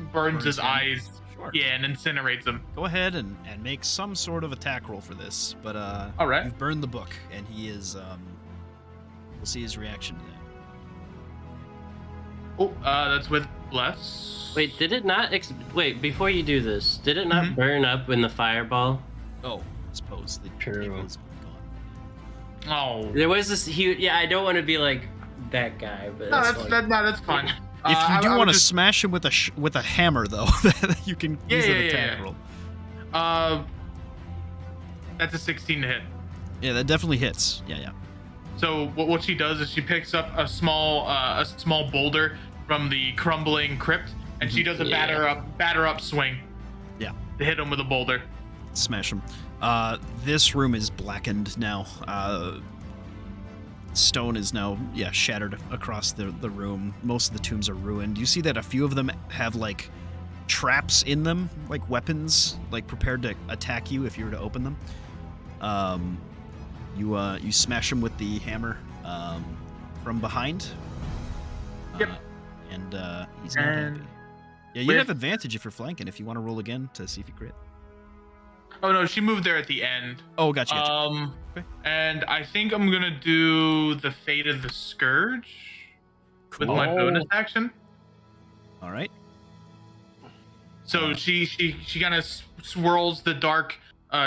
his him. eyes. Sure. Yeah, and incinerates him. Go ahead and make some sort of attack roll for this, but All right. you've burned the book, and he is we'll see his reaction to that. Oh, that's with Bless. Wait, did it not? Wait, before you do this, did it not Mhm. burn up in the fireball? Oh, I suppose the True. table is gone. Oh. There was this huge. Yeah, I don't want to be like that guy, but No, it's like- that's fine. If you I do would want to just- smash him with a hammer, though, you can Yeah, use yeah, an yeah, attack yeah. roll. That's a 16 to hit. Yeah, that definitely hits. Yeah. So what she does is she picks up a small boulder from the crumbling crypt, and she does a Yeah. batter up swing. Yeah. To hit him with a boulder. Smash him. This room is blackened now. Stone is now, shattered across the room. Most of the tombs are ruined. You see that a few of them have, like, traps in them, like weapons, like, prepared to attack you if you were to open them. You smash him with the hammer from behind. Yep. And he's not And happy. Yeah, you with- have advantage if you're flanking, if you want to roll again to see if you crit. Oh no, she moved there at the end. Oh, gotcha. Okay. And I think I'm gonna do the Fate of the Scourge with Cool. my bonus action. All right. So she kind of swirls the dark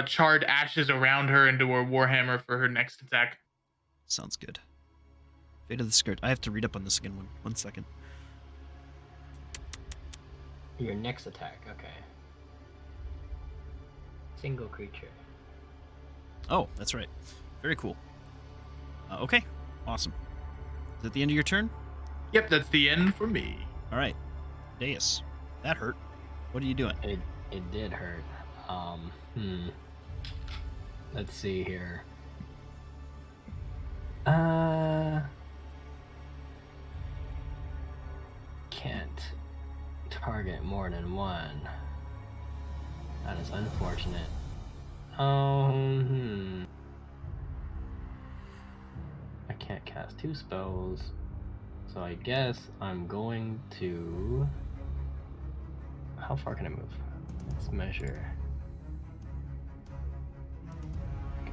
charred ashes around her into her warhammer for her next attack. Sounds good. Fate of the Skirt. I have to read up on this again. One second. Your next attack. Okay. Single creature. Oh, that's right. Very cool. Okay. Awesome. Is that the end of your turn? Yep, that's the end for me. All right. Deus. That hurt. What are you doing? It did hurt. Let's see here. Can't target more than one. That is unfortunate. I can't cast two spells, so I guess I'm going to. How far can I move? Let's measure.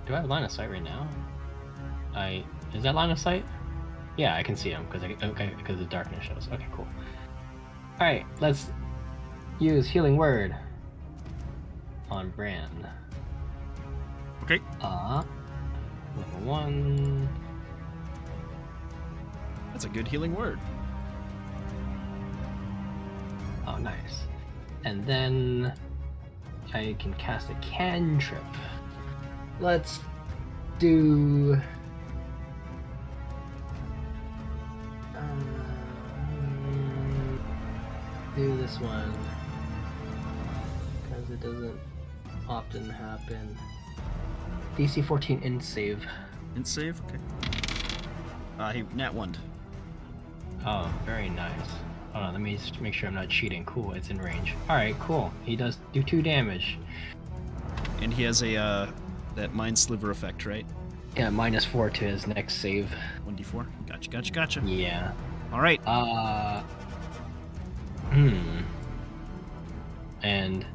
Do I have line of sight right now? Is that line of sight? Yeah, I can see him because the darkness shows. Okay, cool. Alright, let's use Healing Word on Brand. Okay. Level 1. That's a good healing word. Oh, nice. And then I can cast a cantrip. Let's do. Do this one because it doesn't often happen. DC 14 in save. Int save? Okay. He nat 1'd. Oh, very nice. Hold on, let me just make sure I'm not cheating. Cool, it's in range. Alright, cool. He does do 2 damage. And he has a, that Mind Sliver effect, right? Yeah, -4 to his next save. 1d4? Gotcha. Yeah. Alright. And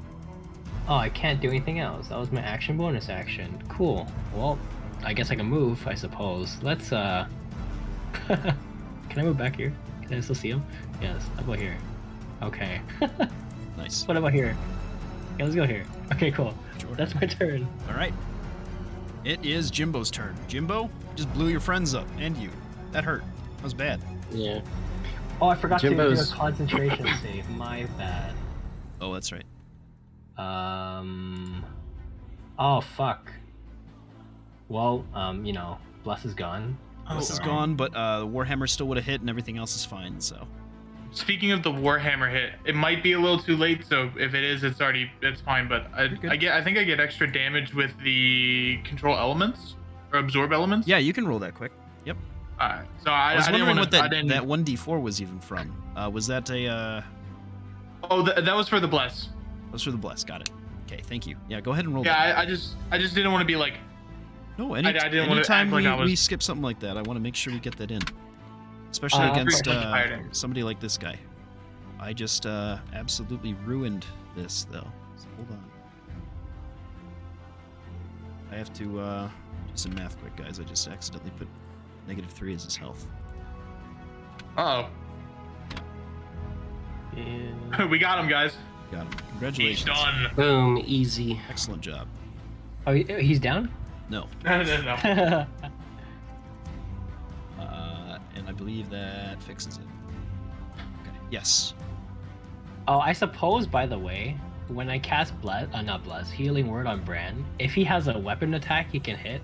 oh, I can't do anything else. That was my action bonus action. Cool. Well, I guess I can move, I suppose. Let's can I move back here? Can I still see him? Yes. How about here? Okay. Nice. What about here? Yeah, let's go here. Okay, cool. Sure. That's my turn. Alright. It is Jimbo's turn. Jimbo just blew your friends up, and you. That hurt. That was bad. Yeah. Oh, I forgot to do a Jimbo's- concentration save. My bad. Oh, that's right. Oh, fuck. Well, Bless is gone. This is Sorry. gone, but Warhammer still would have hit, and everything else is fine, so. Speaking of the Warhammer hit, it might be a little too late. So if it is, it's fine. But I think I get extra damage with the control elements or absorb elements. Yeah, you can roll that quick. Yep. Alright. So I was didn't wondering want what to. that 1d4 was even from. Was that a, Oh, that was for the bless. that was for the bless, got it. Okay, thank you. Yeah, go ahead and roll Yeah, that. I just didn't want to be like. No, I didn't wanna anytime act like I we was- skip something like that, I want to make sure we get that in. Especially I against appreciate the fighting. somebody like this guy. I just absolutely ruined this, though. So hold on. I have to do some math quick, guys. I just accidentally put -3 as his health. Oh, Yeah. we got him, guys. Got him. He's Congratulations. done. Boom. Easy. Excellent job. Oh, he's down? No. No. And I believe that fixes it. Okay. Yes. Oh, I suppose, by the way, when I cast Healing Word on Bran, if he has a weapon attack he can hit,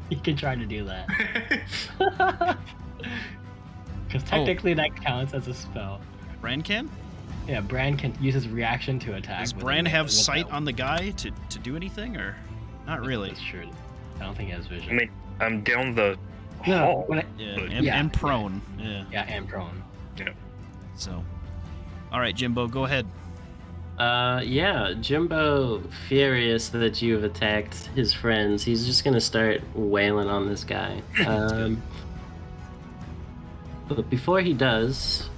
he can try to do that. Because technically that counts as a spell. Bran can? Yeah, Bran can use his reaction to attack. Does with Bran a- have with sight that on the guy to do anything, or not really? That's true. I don't think he has vision. I mean, I'm down the no, hall. when I- Yeah, But- and, Yeah. and prone. Yeah. yeah, and prone. So, all right, Jimbo, go ahead. Yeah, Jimbo, furious that you've attacked his friends, he's just gonna start wailing on this guy. But before he does,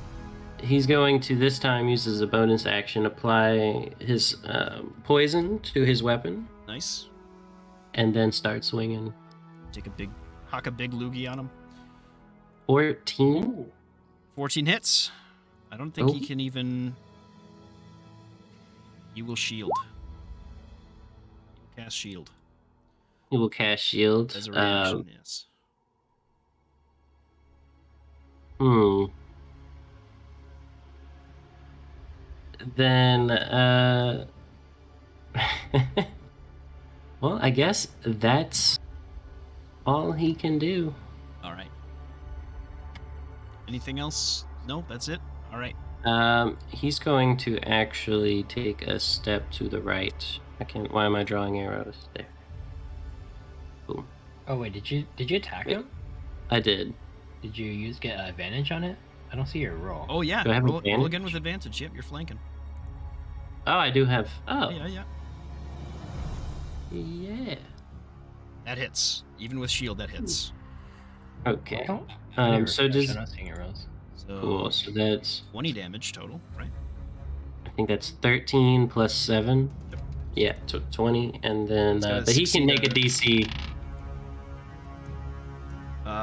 he's going to this time use as a bonus action apply his poison to his weapon, Nice. and then start swinging. Hock a big loogie on him. 14. 14 hits. I don't think he Oh. can even. He will shield. He will cast shield He will cast shield. as a reaction. Yes. Then, well, I guess that's all he can do. All right. Anything else? No, that's it. All right. He's going to actually take a step to the right. I can't. Why am I drawing arrows there? Boom. Oh wait, did you attack him? I did. Did you get advantage on it? I don't see your roll. Oh yeah. Do I have Roll advantage? again with advantage. Yep, you're flanking. Oh, I do have. Oh, Yeah. yeah. That hits. Even with shield, that hits. Okay. I never So refreshed, does I'm not seeing your rolls. So cool. So that's 20 damage total, right? I think that's 13 plus 7. Yep. Yeah, 20, and then It's gotta but he can make a succeed DC.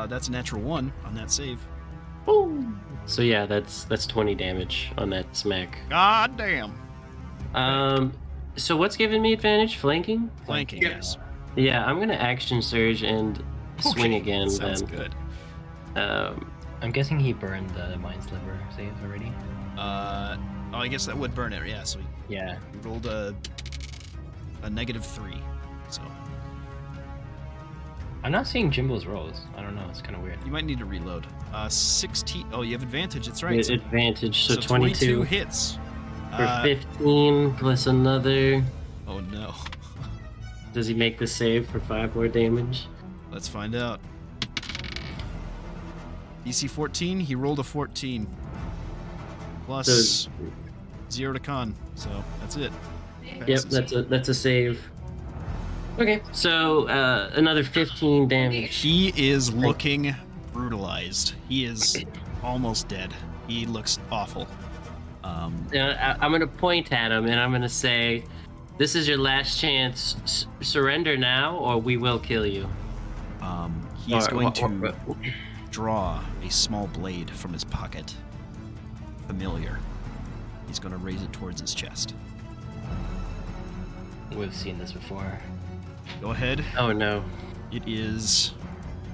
That's a natural 1 on that save. Boom. So yeah, that's 20 damage on that smack. God damn. So what's giving me advantage? Flanking? Flanking, Yeah. yes. Yeah, I'm gonna action surge and swing Okay, again. Sounds then. good. I'm guessing he burned the Mind Sliver save already. Oh, I guess that would burn it. Yeah, so Yeah. he rolled a -3. So I'm not seeing Jimbo's rolls. I don't know. It's kind of weird. you might need to reload. 16. Oh, you have advantage. That's right. Advantage, so 22 22 hits. for 15 plus another. Oh no. Does he make the save for 5 more damage? Let's find out. DC 14. He rolled a 14. Plus So- 0 to con. So that's it. Yep, that's a save. Okay, so another 15 damage. He is looking brutalized. He is almost dead. He looks awful. I'm gonna point at him and I'm gonna say, "This is your last chance. Surrender now, or we will kill you." He is Or- going or- to draw a small blade from his pocket. Familiar. He's going to raise it towards his chest. We've seen this before. Go ahead. Oh no. It is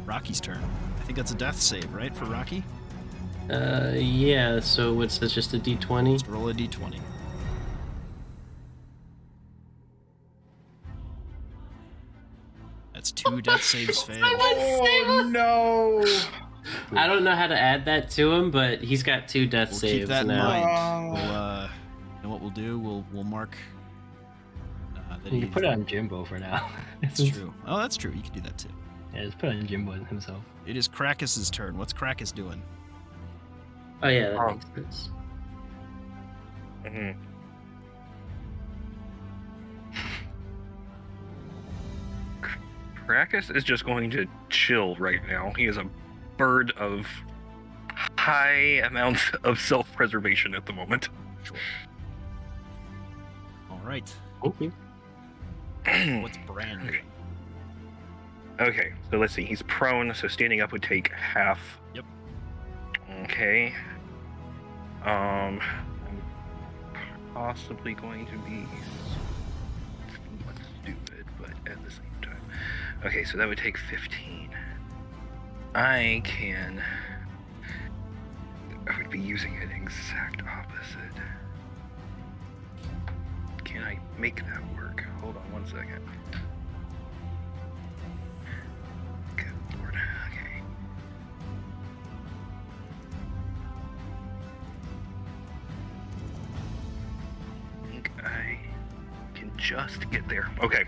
Rocky's turn. I think that's a death save, right, for Rocky? Yeah. So what's this? Just a D20? Let's roll a d20. That's 2 death saves failed. Oh no! I don't know how to add that to him, but he's got 2 death We'll saves keep that in now. mind. We'll, you know what we'll do? We'll mark that You he. can put it on Jimbo for now. That's true. Oh, that's true. You can do that too. Yeah, just put it on Jimbo himself. It is Krakus's turn. What's Krakus doing? Oh yeah, that Oh. makes sense. Mhm. Krakus is just going to chill right now. He is a bird of high amounts of self-preservation at the moment. Sure. All right. Thank you. What's Bran doing? Okay, so let's see. He's prone, so standing up would take half. Yep. Okay. I'm possibly going to be somewhat stupid, but at the same time. Okay, so that would take 15. I would be using an exact opposite. Can I make that work? Hold on one second. Good lord. Okay. I think I can just get there. Okay.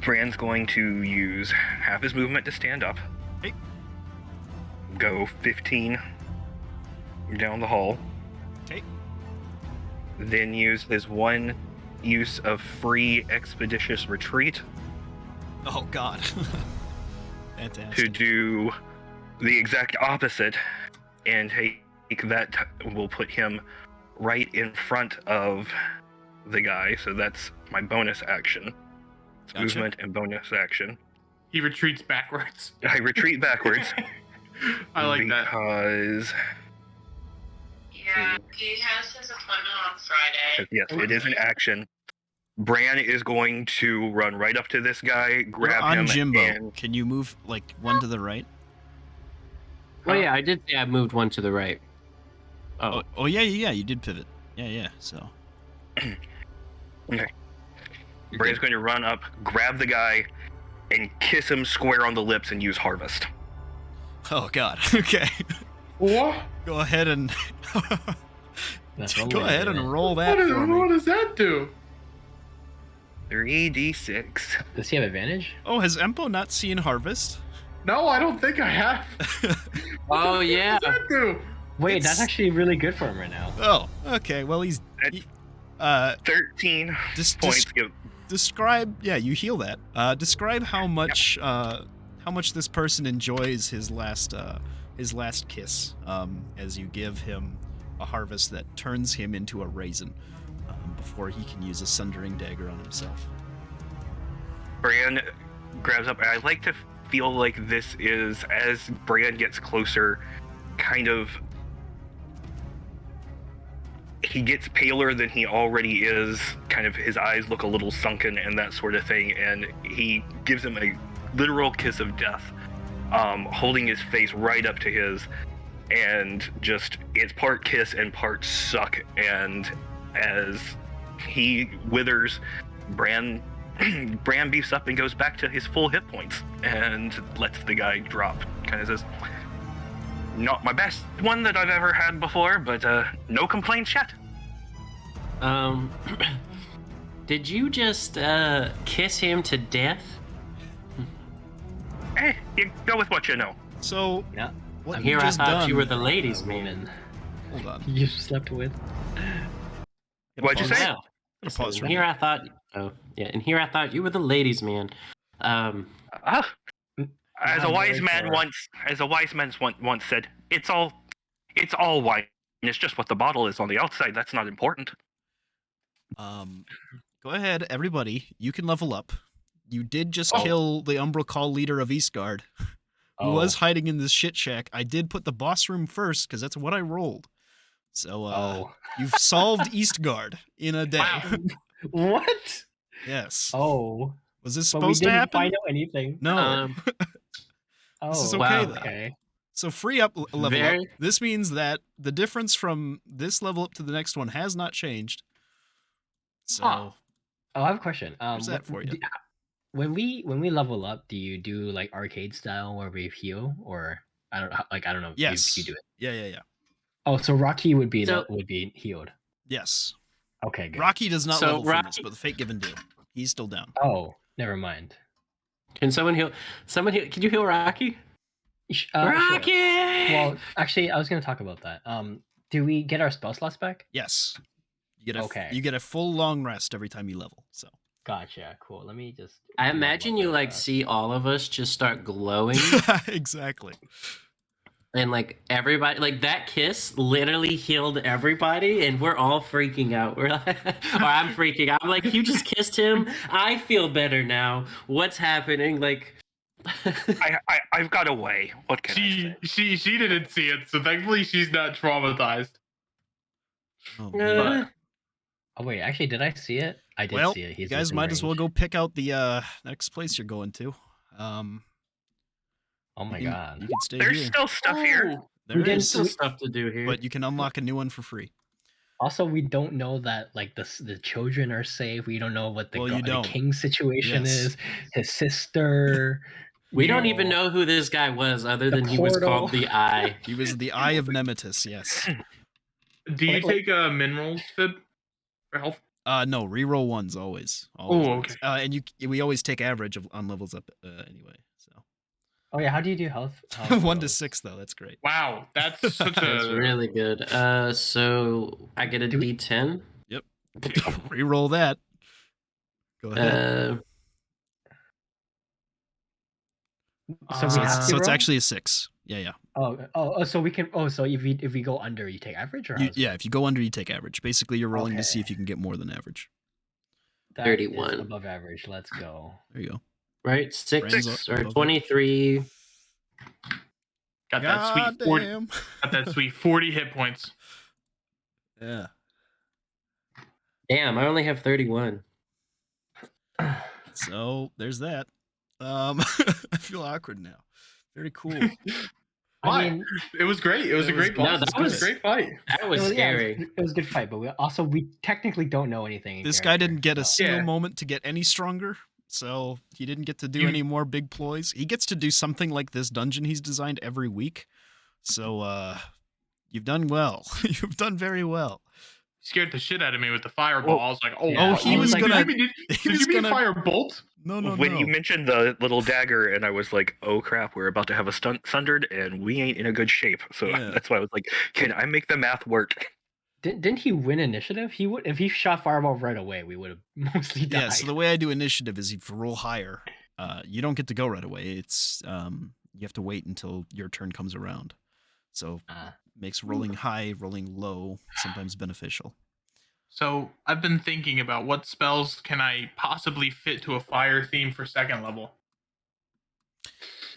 Bran's going to use half his movement to stand up. Hey. Go 15 down the hall. Okay. Then use his one use of free expeditious retreat Oh God. to Fantastic. do the exact opposite and take that will put him right in front of the guy. So that's my bonus action. It's Gotcha. movement and bonus action. He retreats backwards. I retreat backwards I like that. because Yeah, he has his appointment on Friday. yes, it is an action. Bran is going to run right up to this guy, You're grab on him, Jimbo. and Can you move like one to the right? Oh yeah, I did say I moved one to the right. Oh yeah, you did pivot. Yeah. So. Okay. You're Bran's good. going to run up, grab the guy, and kiss him square on the lips and use Harvest. Oh God. Okay. What? Go ahead and. That's one Go way to ahead do and it. roll that What, for what me. does that do? 3d6. Does he have advantage? Oh, has Empo not seen Harvest? No, I don't think I have. Oh yeah. What does that do? Wait, It's- that's actually really good for him right now. Oh, okay. Well, he, 13 just points. Give, describe. Yeah, you heal that. Describe how much this person enjoys his last kiss. As you give him a harvest that turns him into a raisin, before he can use a sundering dagger on himself. Bran grabs up, and I like to feel like this is, as Bran gets closer, kind of, he gets paler than he already is, kind of his eyes look a little sunken and that sort of thing, and he gives him a literal kiss of death, holding his face right up to his, and just, it's part kiss and part suck, and as he withers, Bran beefs up and goes back to his full hit points and lets the guy drop. Kind of says, not my best one that I've ever had before, but no complaints yet. Did you just kiss him to death? You go with what you know. So, Yeah. what I'm you here. I just thought done? you were the ladies' man. Hold on. You slept with. What'd you say? Wow. Gonna pause for a Here minute. I thought. Oh, yeah. And here I thought you were the ladies' man. As a wise man once said, it's all wine. It's just what the bottle is on the outside. That's not important. Go ahead, everybody. You can level up. You did just Oh. kill the Umbral Call leader of Eastguard, who was hiding in this shit shack. I did put the boss room first because that's what I rolled. So, you've solved Eastguard in a day. Wow. What? Yes. Oh. Was this But we supposed to didn't happen? find out anything. No. Oh, This is okay, wow. though. okay. So free up level up. Very- This means that the difference from this level up to the next one has not changed. So Huh. Oh, I have a question. There's that for you. When we level up, do you do like arcade style where we heal, or I don't know if yes, you do it. Yeah. Oh, so Rocky would be So- would be healed. Yes. Okay, good. Rocky does not So level from this, Rocky- but the Fate Given do. He's still down. Oh, never mind. Can someone heal? Can you heal Rocky? Sure. Rocky. Well, actually, I was going to talk about that. Do we get our spell slots back? Yes. You get Okay. you get a full long rest every time you level. So Gotcha. Cool. Let me just. I imagine you like see. see all of us just start glowing, exactly. and like everybody, like that kiss literally healed everybody, and we're all freaking out. We're like, or I'm freaking out. I'm like, you just kissed him. I feel better now. What's happening? Like, I've got a way. What can I say? She didn't see it, so thankfully she's not traumatized. Oh, uh, man. Oh wait, actually, did I see it? I did Well, see it. you He's guys within might as well range. go pick out the next place you're going to. Oh my you can- god. You can stay There's here. still stuff here. oh, There we didn't- is, still stuff to do here. but you can unlock a new one for free. Also, we don't know that like the children are safe. We don't know what the, Well, you the don't. king situation Yes. is. His sister. We you don't even know who this guy was, other than he was portal. called the Eye. He was the Eye of Nemesis. Yes. Do you Like- take minerals, Fib, for health? No, reroll ones always. Oh, okay. And we always take average on levels up anyway. So Oh yeah, how do you do health? 1 to rolls? 6 though. That's great. Wow, that's such That's a really good. So I get a Do we- D10. Reroll that. Go ahead. So we have so it's roll? actually a 6. Yeah. Oh, so we can. Oh, so if we go under, you take average, or how's it? Yeah, if you go under, you take average. Basically, you're rolling to see Okay. if you can get more than average. That is 31. above average. Let's go. There you go. Right? 6 Brand's or above 23. got that sweet 40, Goddamn. got that sweet 40 hit points. Yeah. Damn, I only have 31. So there's that. I feel awkward now. Very cool. Why? I mean, It was great. It was It a was great good. boss. No, It that was was- a great fight. That was yeah, scary. it was a good fight, but we technically don't know anything. in This guy character, didn't get a so- single Yeah. moment to get any stronger, so he didn't get to do You- any more big ploys. He gets to do something like this dungeon he's designed every week. So you've done well. You've done very well. Scared the shit out of me with the fireball. I was like, oh, Yeah. Oh, he was did gonna- You mean, he did was you mean gonna- firebolt? No. When you mentioned the little dagger, and I was like, "Oh crap, we're about to have a sundered, and we ain't in a good shape." So Yeah. that's why I was like, "Can I make the math work?" Didn't he win initiative? He would if he shot fireball right away. We would have mostly died. Yeah, so the way I do initiative is if you roll higher, you don't get to go right away. It's you have to wait until your turn comes around. So makes rolling high, rolling low sometimes beneficial. So I've been thinking about what spells can I possibly fit to a fire theme for second level.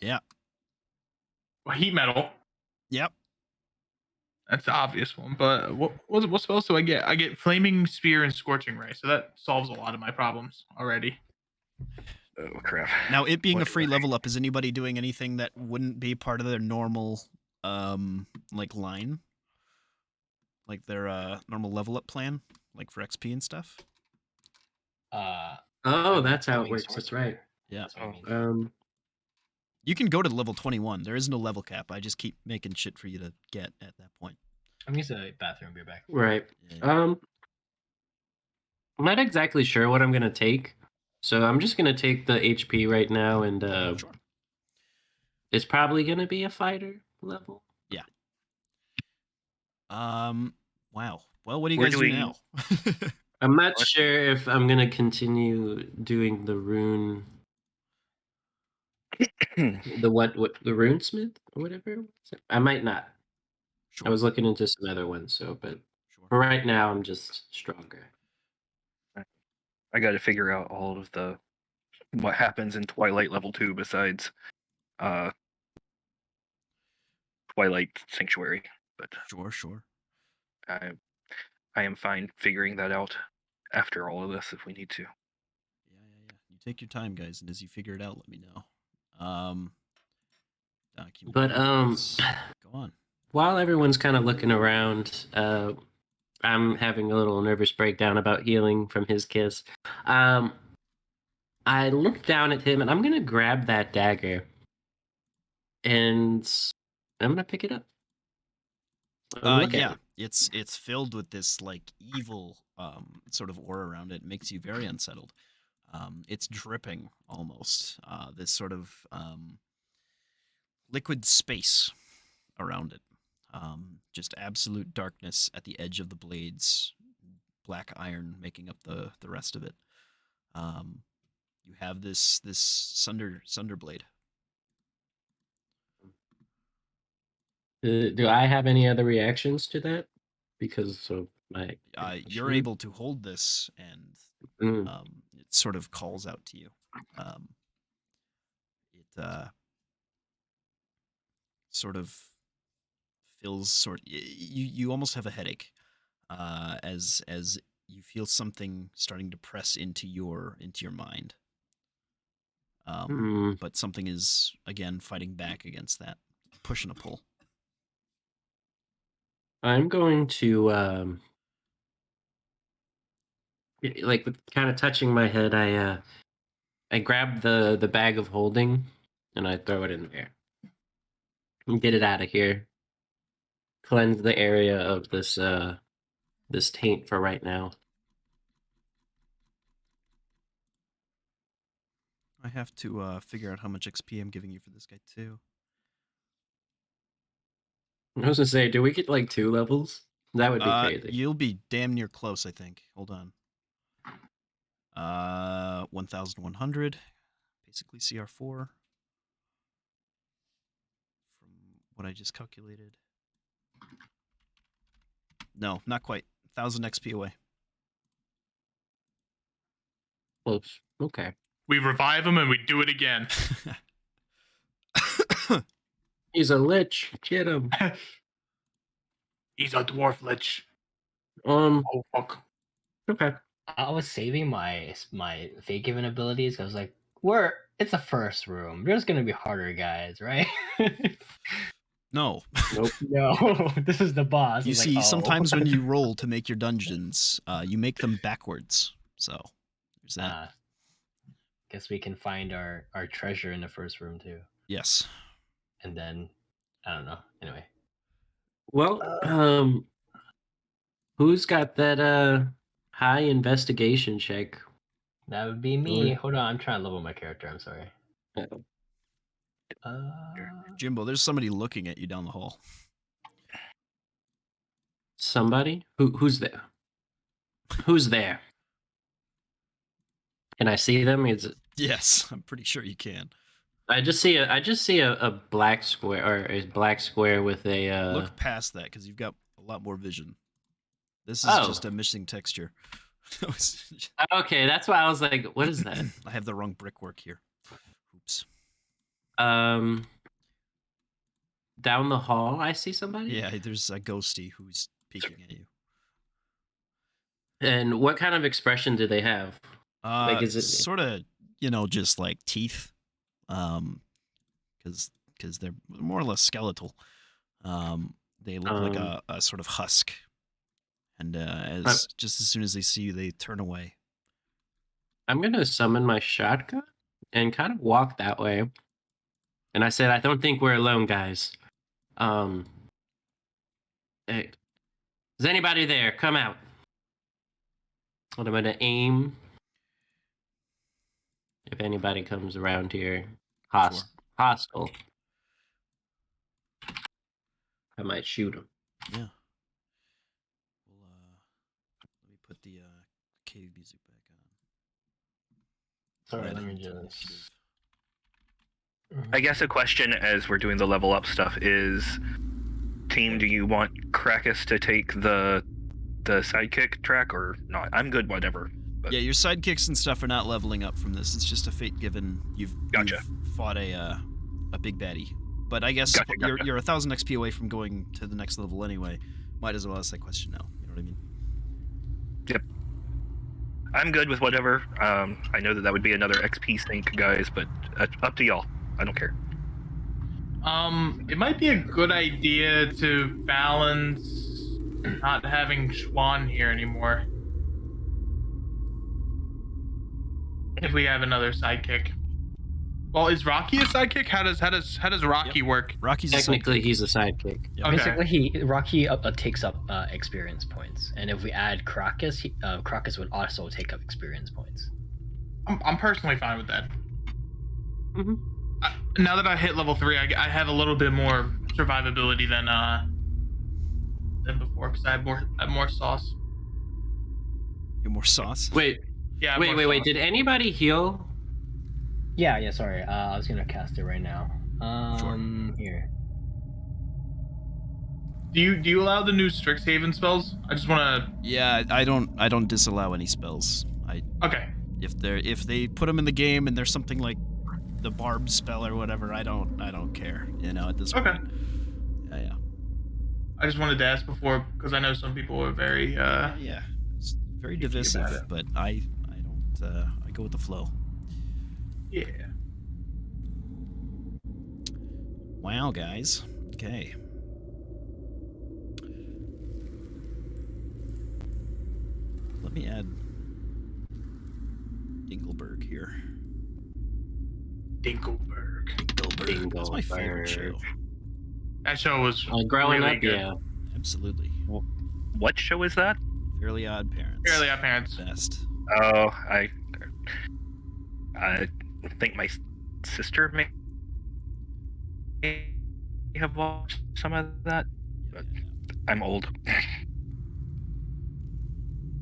Yeah. Well, heat metal. Yep. That's the obvious one. But what spells do I get? I get flaming spear and scorching ray. So that solves a lot of my problems already. Oh crap. Now, it being a What- free level up, is anybody doing anything that wouldn't be part of their normal, like line, like their normal level up plan, like for XP and stuff? Uh, Oh, I mean, that's how it flaming works. That's sorcerer. right. Yeah. That's what I mean. You can go to level 21. There is no level cap. I just keep making shit for you to get at that point. I'm using the bathroom. Be back. Right. Yeah. I'm not exactly sure what I'm gonna take, so I'm just gonna take the HP right now, and Sure. it's probably gonna be a fighter level. Wow. Well, what do you We're guys do doing- now? I'm not What? sure if I'm gonna continue doing the rune, the runesmith or whatever. I might not. Sure. I was looking into some other ones, but Sure. for right now, I'm just stronger. I got to figure out all of the what happens in Twilight level 2 besides Twilight Sanctuary, but Sure. I am fine figuring that out after all of this if we need to. Yeah. You take your time, guys, and as you figure it out, let me know. Document. But details. Go on. while everyone's kind of looking around, I'm having a little nervous breakdown about healing from his kiss. I look down at him and I'm gonna grab that dagger and I'm gonna pick it up. Look at it. It's filled with this like evil sort of aura around it. It makes you very unsettled. It's dripping almost. This sort of liquid space around it. Just absolute darkness at the edge of the blades, black iron making up the rest of it. You have this sunder blade. Do I have any other reactions to that? Because of my. You're able to hold this, and it sort of calls out to you. It sort of feels you almost have a headache as you feel something starting to press into your mind. But something is again fighting back against that push and a pull. I'm going to like with kind of touching my head. I grab the bag of holding and I throw it in there. And get it out of here. Cleanse the area of this this taint for right now. I have to figure out how much XP I'm giving you for this guy too. I was gonna say, do we get like 2 levels? That would be crazy. You'll be damn near close, I think. Hold on. 1,100. Basically CR4. From what I just calculated. No, not quite. 1,000 XP away. Close. Okay. We revive him and we do it again. He's a lich. Get him. He's a dwarf lich. Oh fuck. Okay. I was saving my fate given abilities. I was like, it's a first room. There's gonna be harder guys, right? No. Nope. No, this is the boss. I You was like, see, oh. sometimes when you roll to make your dungeons, you make them backwards. So there's that. Guess we can find our treasure in the first room too. Yes. And then I don't know. Anyway. Well, who's got that high investigation check? That would be me. Hold on, I'm trying to level my character. I'm sorry. Jimbo, there's somebody looking at you down the hall. Somebody? Who's there? Who's there? Can I see them? Yes, I'm pretty sure you can. I just see a black square or a black square with a Look past that because you've got a lot more vision. This is just a missing texture. Okay, that's why I was like, what is that? I have the wrong brickwork here. Oops. Down the hall, I see somebody. Yeah, there's a ghosty who's peeking at you. And what kind of expression do they have? Like, is it sort of, just like teeth, because they're more or less skeletal. They look like a sort of husk, and just as soon as they see you, they turn away. I'm gonna summon my shotgun and kind of walk that way. And I said, I don't think we're alone, guys. Hey, is anybody there? Come out. And I'm gonna aim. If anybody comes around here, hostile, I might shoot him. Yeah. Well, let me put the cave music back on. Sorry, Right let me into just. initiative. I guess a question as we're doing the level up stuff is, team, do you want Krakus to take the sidekick track or not? I'm good, whatever. But Yeah, your sidekicks and stuff are not leveling up from this. It's just a fate given. You've fought a big baddie. But I guess Gotcha. you're 1,000 XP away from going to the next level anyway. Might as well ask that question now. You know what I mean? Yep. I'm good with whatever. I know that would be another XP sink, guys, but up to y'all. I don't care. It might be a good idea to balance not having Schwan here anymore. If we have another sidekick. Well, is Rocky a sidekick? How does Rocky work? Rocky's Technically, he's a sidekick. Yep. Okay. Basically, Rocky takes up experience points, and if we add Krakus, Krakus would also take up experience points. I'm personally fine with that. Mm-hmm. Now that I hit level 3, I have a little bit more survivability than before because I have more sauce. You're more sauce. Wait. Yeah. Wait. Did anybody heal? Yeah. Sorry, I was gonna cast it right now. Here. Do you allow the new Strixhaven spells? I just want to. Yeah, I don't disallow any spells. Okay. If they put them in the game and there's something like the barb spell or whatever, I don't care. At this point. Okay. Yeah. I just wanted to ask before because I know some people are very. Yeah. It's very Picky divisive, about it. but I don't. I go with the flow. Yeah. Wow, guys. Okay. Let me add Dingleberg here. Dinkelberg. That's my favorite show. Dingleberg. That show was Growing really up, good. yeah. Absolutely. What show is that? Fairly Odd Parents. Fairly Odd Parents. Best. Oh, I think my sister may have watched some of that, but I'm old.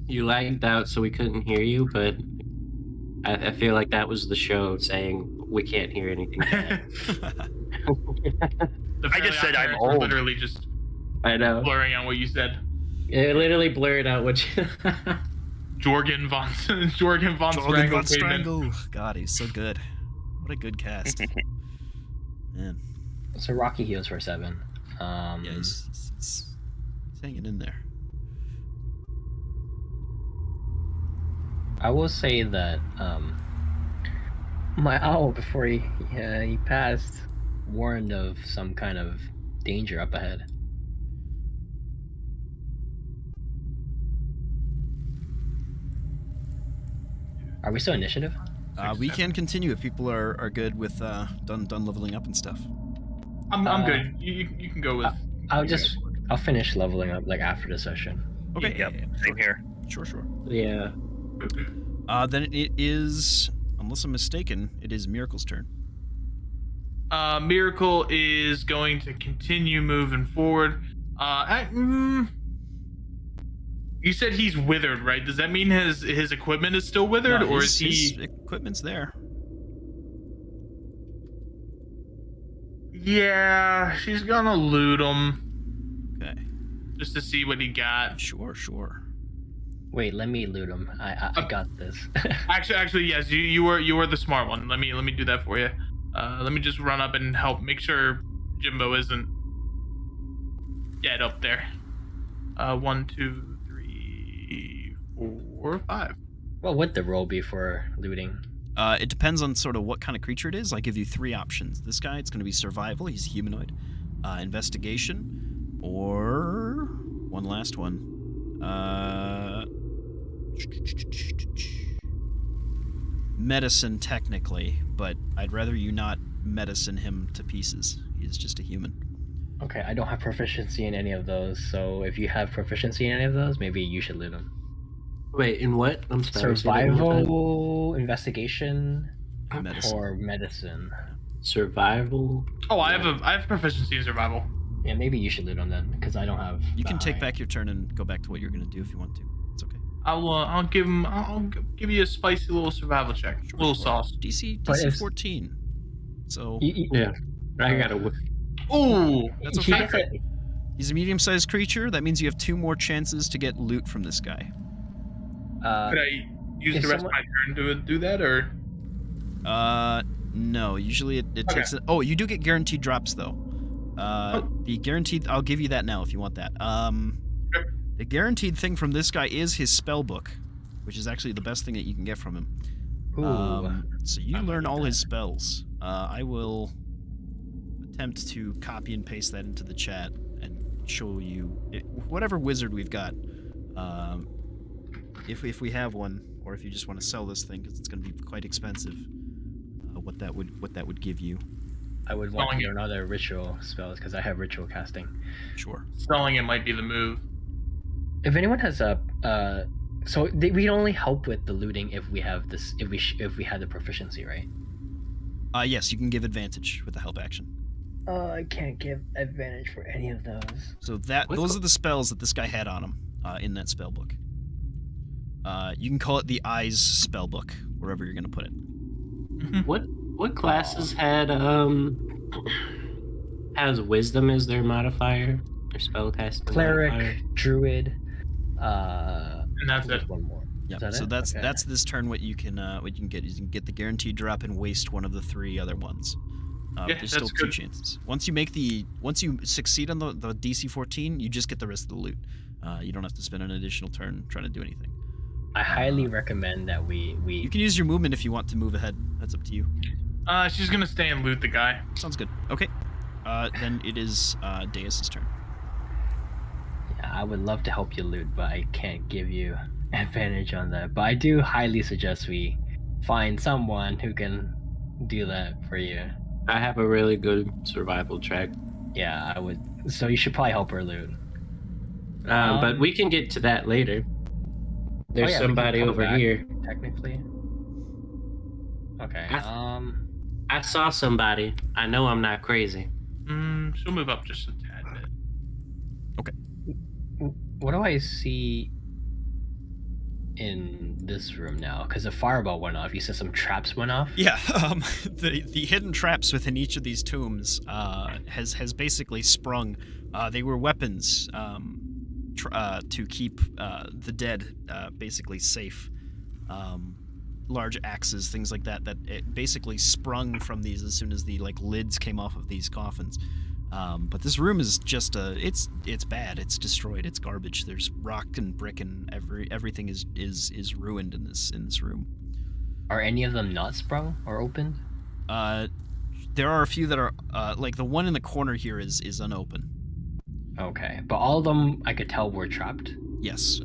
You lagged out, so we couldn't hear you, but I feel like that was the show saying we can't hear anything. The I Fairly just Odd said I'm Parents were old. Literally just I know. blurring out what you said. It literally blurred out what you... Jorgen von Jorgen von Strangle. came in. Strangle. God, he's so good. What a good cast. Man. So Rocky heals for 7. Yeah, he's hanging in there. I will say that my owl before he passed warned of some kind of danger up ahead. Are we still initiative? We can continue if people are good with done leveling up and stuff. I'm good. You can go with. I'll finish leveling up like after the session. Okay. Yep, same here. Sure. Yeah. Then it is, unless I'm mistaken, it is Miracle's turn. Miracle is going to continue moving forward. You said he's withered, right? Does that mean his equipment is still withered, No, or his is he? equipment's there. Yeah, she's gonna loot him Okay. just to see what he got. Sure. Wait, let me loot him. I got this. Actually, yes. You were the smart one. Let me do that for you. Let me just run up and help make sure Jimbo isn't dead up there. 1, 2, 3, 4, 5. What would the roll be for looting? It depends on sort of what kind of creature it is. I give you 3 options. This guy, it's going to be survival. He's humanoid. Investigation, or one last one. Medicine, technically, but I'd rather you not medicine him to pieces. He's just a human. Okay, I don't have proficiency in any of those, so if you have proficiency in any of those, maybe you should loot them. Wait, in what? I'm sorry. say that one more time. Survival, investigation, Medicine. or medicine. Survival. Oh, I have proficiency in survival. Yeah, maybe you should loot them then, because I don't have. You can take high. back your turn and go back to what you're going to do if you want to. It's okay. I'll give you a spicy little survival check, Sure, little sure. sauce. DC But it's- 14. So Yeah, I got a. Ooh, that's He okay. gets a- He's a medium-sized creature. That means you have 2 more chances to get loot from this guy. could I use if the rest of my turn to do that, or? No. Usually it Okay. takes. Oh, you do get guaranteed drops though. The guaranteed. I'll give you that now if you want that. Sure. The guaranteed thing from this guy is his spell book, which is actually the best thing that you can get from him. Ooh. So you I might learn need all his that. spells. I will attempt to copy and paste that into the chat and show you whatever wizard we've got. If we have one, or if you just want to sell this thing because it's going to be quite expensive, what that would give you. I would want Selling to it. learn other ritual spells because I have ritual casting. Sure. Selling it might be the move. If anyone has a, we only help with the looting if we have this, if we had the proficiency, right? Yes, you can give advantage with the help action. I can't give advantage for any of those. So What those the- are the spells that this guy had on him in that spell book. You can call it the Eyes spell book, wherever you're going to put it. What classes has wisdom as their modifier or spellcasting Cleric, modifier? druid, And that's there's it. one more. Yeah. Is that So it? that's Okay. that's this turn. What you can get is you can get the guaranteed drop and waste one of the 3 other ones. Yeah, There's that's still 2 good. chances. Once you succeed on the DC 14, you just get the rest of the loot. You don't have to spend an additional turn trying to do anything. I highly recommend that we You can use your movement if you want to move ahead. That's up to you. She's gonna stay and loot the guy. Sounds good. Okay. Then it is Deus's turn. Yeah, I would love to help you loot, but I can't give you advantage on that. But I do highly suggest we find someone who can do that for you. I have a really good survival check, Yeah, I would. So you should probably help her loot. but we can get to that later. There's yeah, we can somebody come over back. here. Technically. Okay. I saw somebody. I know I'm not crazy. She'll move up just a tad bit. What do I see in this room now? Because the fireball went off. You said some traps went off. Yeah, the hidden traps within each of these tombs has basically sprung. They were weapons to keep the dead basically safe. Large axes, things like that. That it basically sprung from these as soon as the lids came off of these coffins. But this room is just it's bad. It's destroyed. It's garbage. There's rock and brick and everything is ruined in this room. Are any of them not sprung or opened? There are a few that are like the one in the corner here is unopened. Okay, but all of them I could tell were trapped. Yes,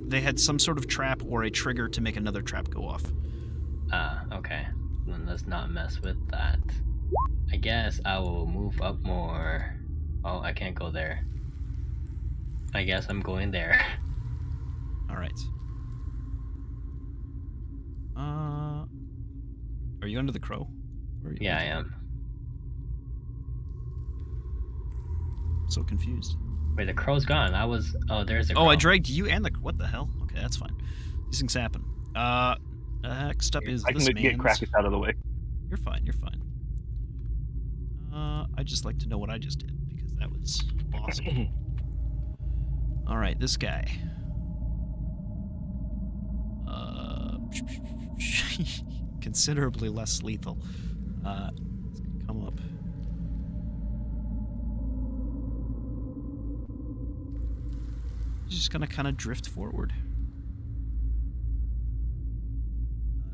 they had some sort of trap or a trigger to make another trap go off. Okay. Then let's not mess with that. I guess I will move up more. Oh, I can't go there. I guess I'm going there. All right. Are you under the crow? Or are you Yeah, I am. So confused. Wait, the crow's gone. Oh, there's a Oh, crow. I dragged you and the. What the hell? Okay, that's fine. These things happen. Next up is I this can get man's. Krakus out of the way. You're fine. You're fine. I'd just like to know what I just did because that was awesome. All right, this guy. Considerably less lethal. just gonna kind of drift forward.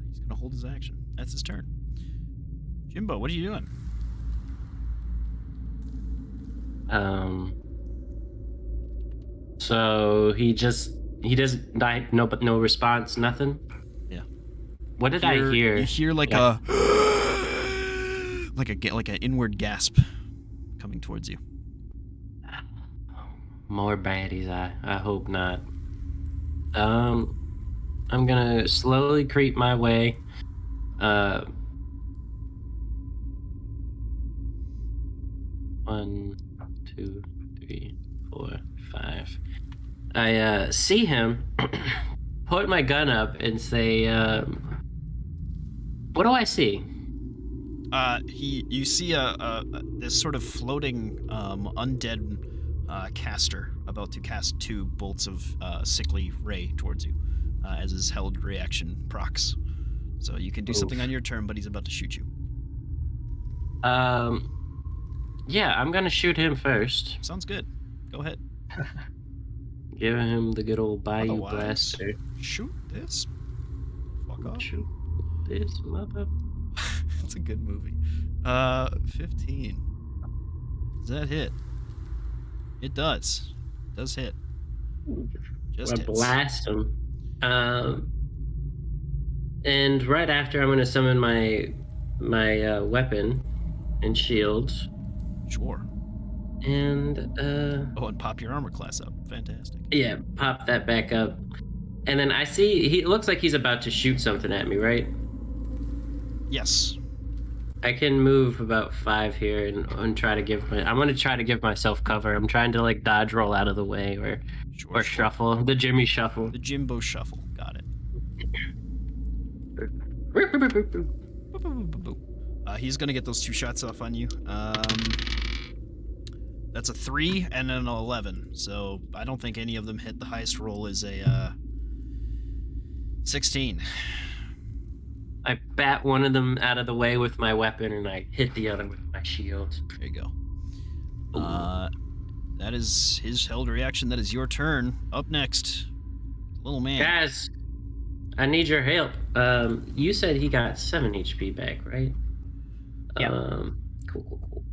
He's gonna hold his action. That's his turn. Jimbo, what are you doing? So he doesn't no response, nothing. Yeah. What did I hear? You hear like Yeah. like an inward gasp coming towards you. More baddies. I hope not. I'm gonna slowly creep my way. 1, 2, 3, 4, 5. I see him, put my gun up, and say, "What do I see?" You see this sort of floating undead caster about to cast 2 bolts of sickly ray towards you as his held reaction procs. So you can do something on your turn, but he's about to shoot you. Yeah, I'm gonna shoot him first. Sounds good. Go ahead. Give him the good old Bayou Otherwise, blaster. shoot this. Fuck off. Shoot this mother. It's a good movie. 15. Does that hit? It does. It does hit. Just I hits. blast him. And right after, I'm gonna summon my weapon and shield. Sure. And and pop your armor class up. Fantastic. yeah, pop that back up. And then I see he looks like he's about to shoot something at me, right? Yes. I can move about 5 here and try to I'm gonna try to give myself cover. I'm trying to like dodge roll out of the way or Sure. shuffle. The Jimmy shuffle. The Jimbo shuffle. Got it. He's gonna get those 2 shots off on you. That's a 3 and an 11. So I don't think any of them hit. The highest roll is a 16. I bat one of them out of the way with my weapon and I hit the other with my shield. There you go. That is his held reaction. That is your turn. Up next, little man. Guys, I need your help. You said he got 7 HP back, right? Yeah. Cool.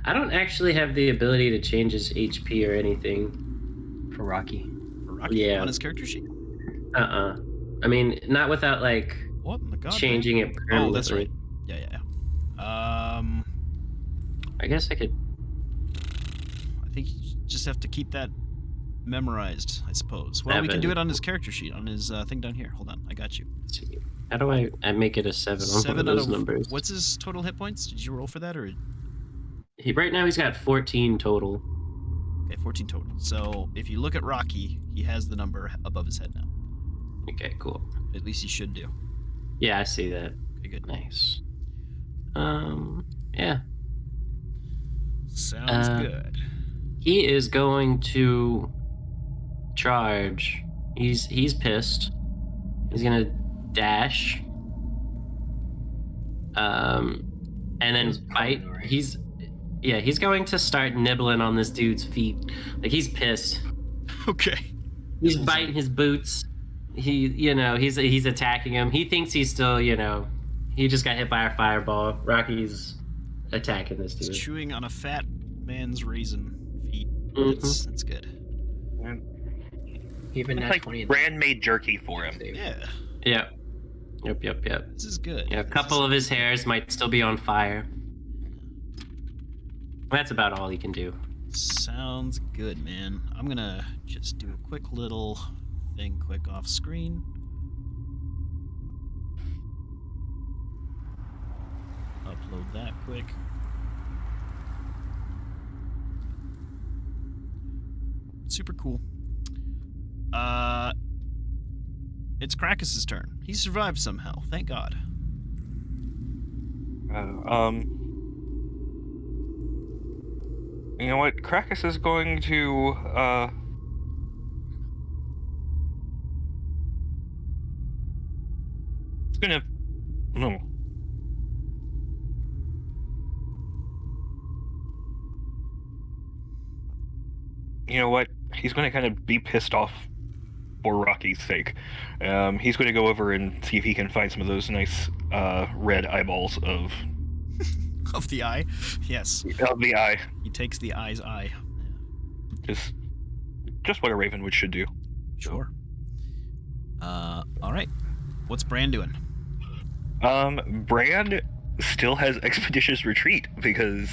I don't actually have the ability to change his HP or anything. For Rocky. Yeah. On his character sheet. I mean, not without like What in the god? changing it permanently. Oh, that's right. Yeah. I guess I could. I think you just have to keep that memorized, I suppose. Well, we can do it on his character sheet, on his thing down here. Hold on, I got you. See. How do I make it a 7 on one 7 of out those of numbers? What's his total hit points? Did you roll for that or? Right now he's got 14 total. Okay, 14 total. So if you look at Rocky, he has the number above his head now. Okay, cool. At least he should do. Yeah, I see that. Okay, good. Nice. Yeah. Sounds good. He is going to charge. He's pissed. He's gonna dash. And then He's bite. probably right. He's going to start nibbling on this dude's feet. Like he's pissed. Okay. He's biting his boots. He's attacking him. He thinks he's still, he just got hit by a fireball. Rocky's attacking this He's dude. chewing on a fat man's raisin feet. Mhm. That's good. Even It's that like 20. brand made jerky for him. Yeah, Yep. this is good. Yeah, a couple of his hairs might still be on fire. That's about all he can do. Sounds good, man. I'm gonna just do a quick little thing quick off screen. Upload that quick. Super cool. It's Krakus's turn. He survived somehow, thank God. You know what? Krakus is going to it's gonna no. You know what? he's going to kind of be pissed off for Rocky's sake. He's going to go over and see if he can find some of those nice red eyeballs of Of the eye? Yes. the eye. He takes the eye's eye. Yeah. Just what a raven should do. Sure. All right. What's Bran doing? Bran still has expeditious retreat because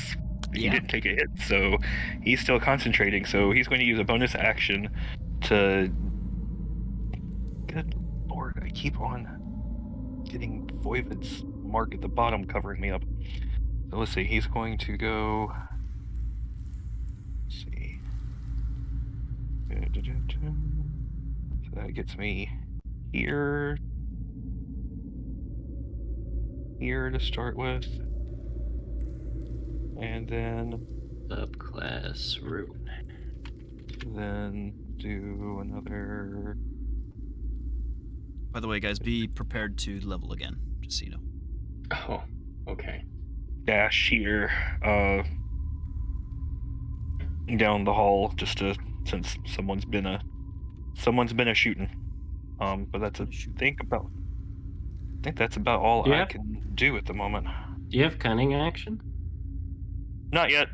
he Yeah. didn't take a hit, so he's still concentrating. So he's going to use a bonus action to. Good lord, I keep on getting Voivod's mark at the bottom covering me up. So let's see, he's going to go. Let's see. So that gets me here. Here to start with. And then Subclass rune. do another. By the way, guys, be prepared to level again, just so you know. Oh, okay. Dash here, down the hall, just to since someone's been a shooting. But that's I think that's about all I Yeah. can do at the moment. Do you have cunning action? Not yet.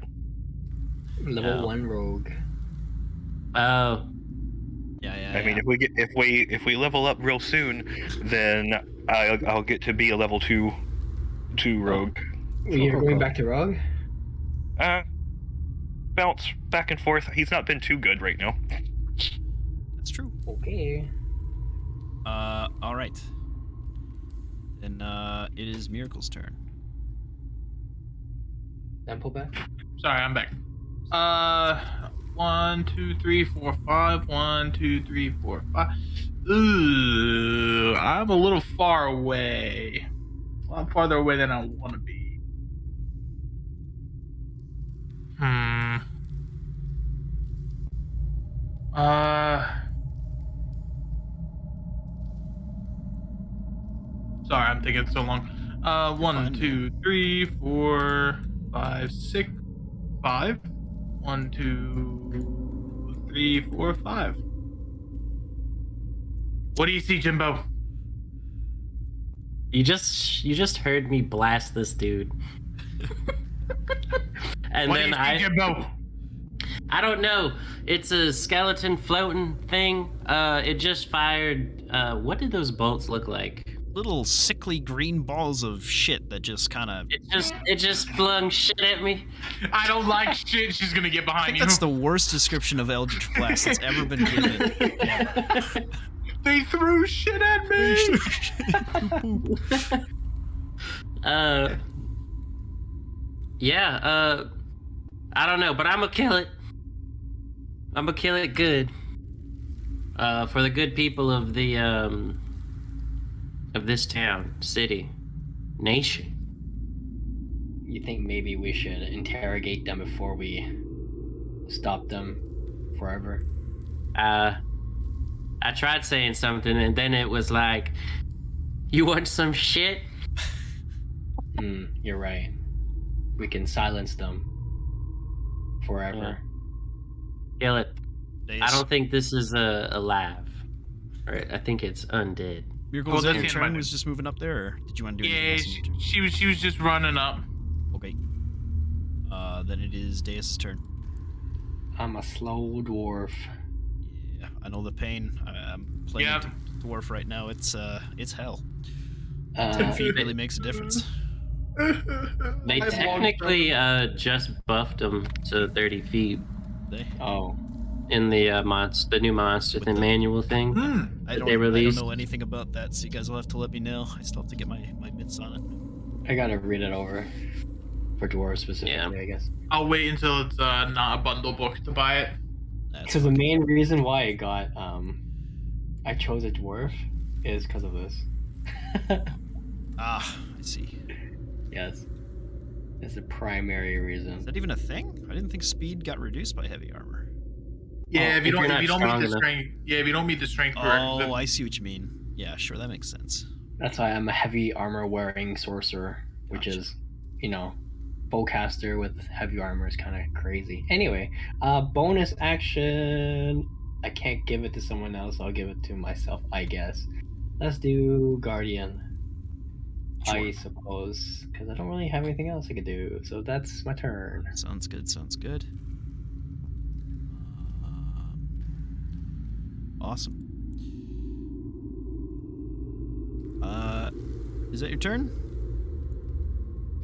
Level No. 1 rogue. Oh, Yeah. I mean, if we level up real soon, then I'll get to be a level 2 rogue. You're going back to rogue? Bounce back and forth. He's not been too good right now. That's true. Okay. All right. Then it is Miracle's turn. Then pull back. Sorry, I'm back. 1, 2, 3, 4, 5. 1, 2, 3, 4, 5. Ooh, I'm a little far away. A lot farther away than I want to be. Sorry, I'm taking so long. 1, 2, 3, 4, 5, 6, 5. 1, 2, 3, 4, 5. What do you see, Jimbo? you just heard me blast this dude. And What do then you see, Jimbo? I don't know. It's a skeleton floating thing. It just fired. What did those bolts look like? Little sickly green balls of shit that just kind of. It just flung shit at me. I don't like shit. She's gonna get I behind think you. that's the worst description of Eldritch Blast that's ever been given. Yeah. They threw shit at me. Yeah. I don't know, but I'm gonna kill it. I'm gonna kill it good. For the good people of the of this town, city, nation. You think maybe we should interrogate them before we stop them forever? I tried saying something, and then it was like, "You want some shit?" You're right. We can silence them forever. Kill it. I don't think this is alive. Right? I think it's undead. Miracle, Well, was that that's your the turn? end. Was just moving up there, or did you want to do Yeah, anything else? In your turn? she was just running up. Okay. Then it is Deus' turn. I'm a slow dwarf. Yeah, I know the pain. I'm playing Yeah. dwarf right now. It's hell. 10 Uh, feet really makes a difference. They I've technically just buffed them to 30 feet They. oh, in the the new monster With thing the- manual thing. I that don't, they I released. don't know anything about that, so you guys will have to let me know. I still have to get my mitts on it. I gotta read it over. For dwarves specifically, Yeah. I guess. I'll wait until it's not a bundle book to buy it. That's Because the main reason why I chose a dwarf is because of this. I see. Yes. It's the primary Is reason. that even a thing? I didn't think speed got reduced by heavy armor. Yeah, Oh, if you if don't you're not meet strong the enough. strength. Yeah, if you don't meet the strength Oh, prerequisite. I see what you mean. Yeah, sure, that makes sense. That's why I'm a heavy armor wearing sorcerer, which Gotcha. is, bowcaster with heavy armor is kind of crazy. Anyway, bonus action. I can't give it to someone else. I'll give it to myself, I guess. Let's do Guardian. Sure. I suppose, because I don't really have anything else I could do. So that's my turn. Sounds good. Sounds good. Awesome. Is that your turn?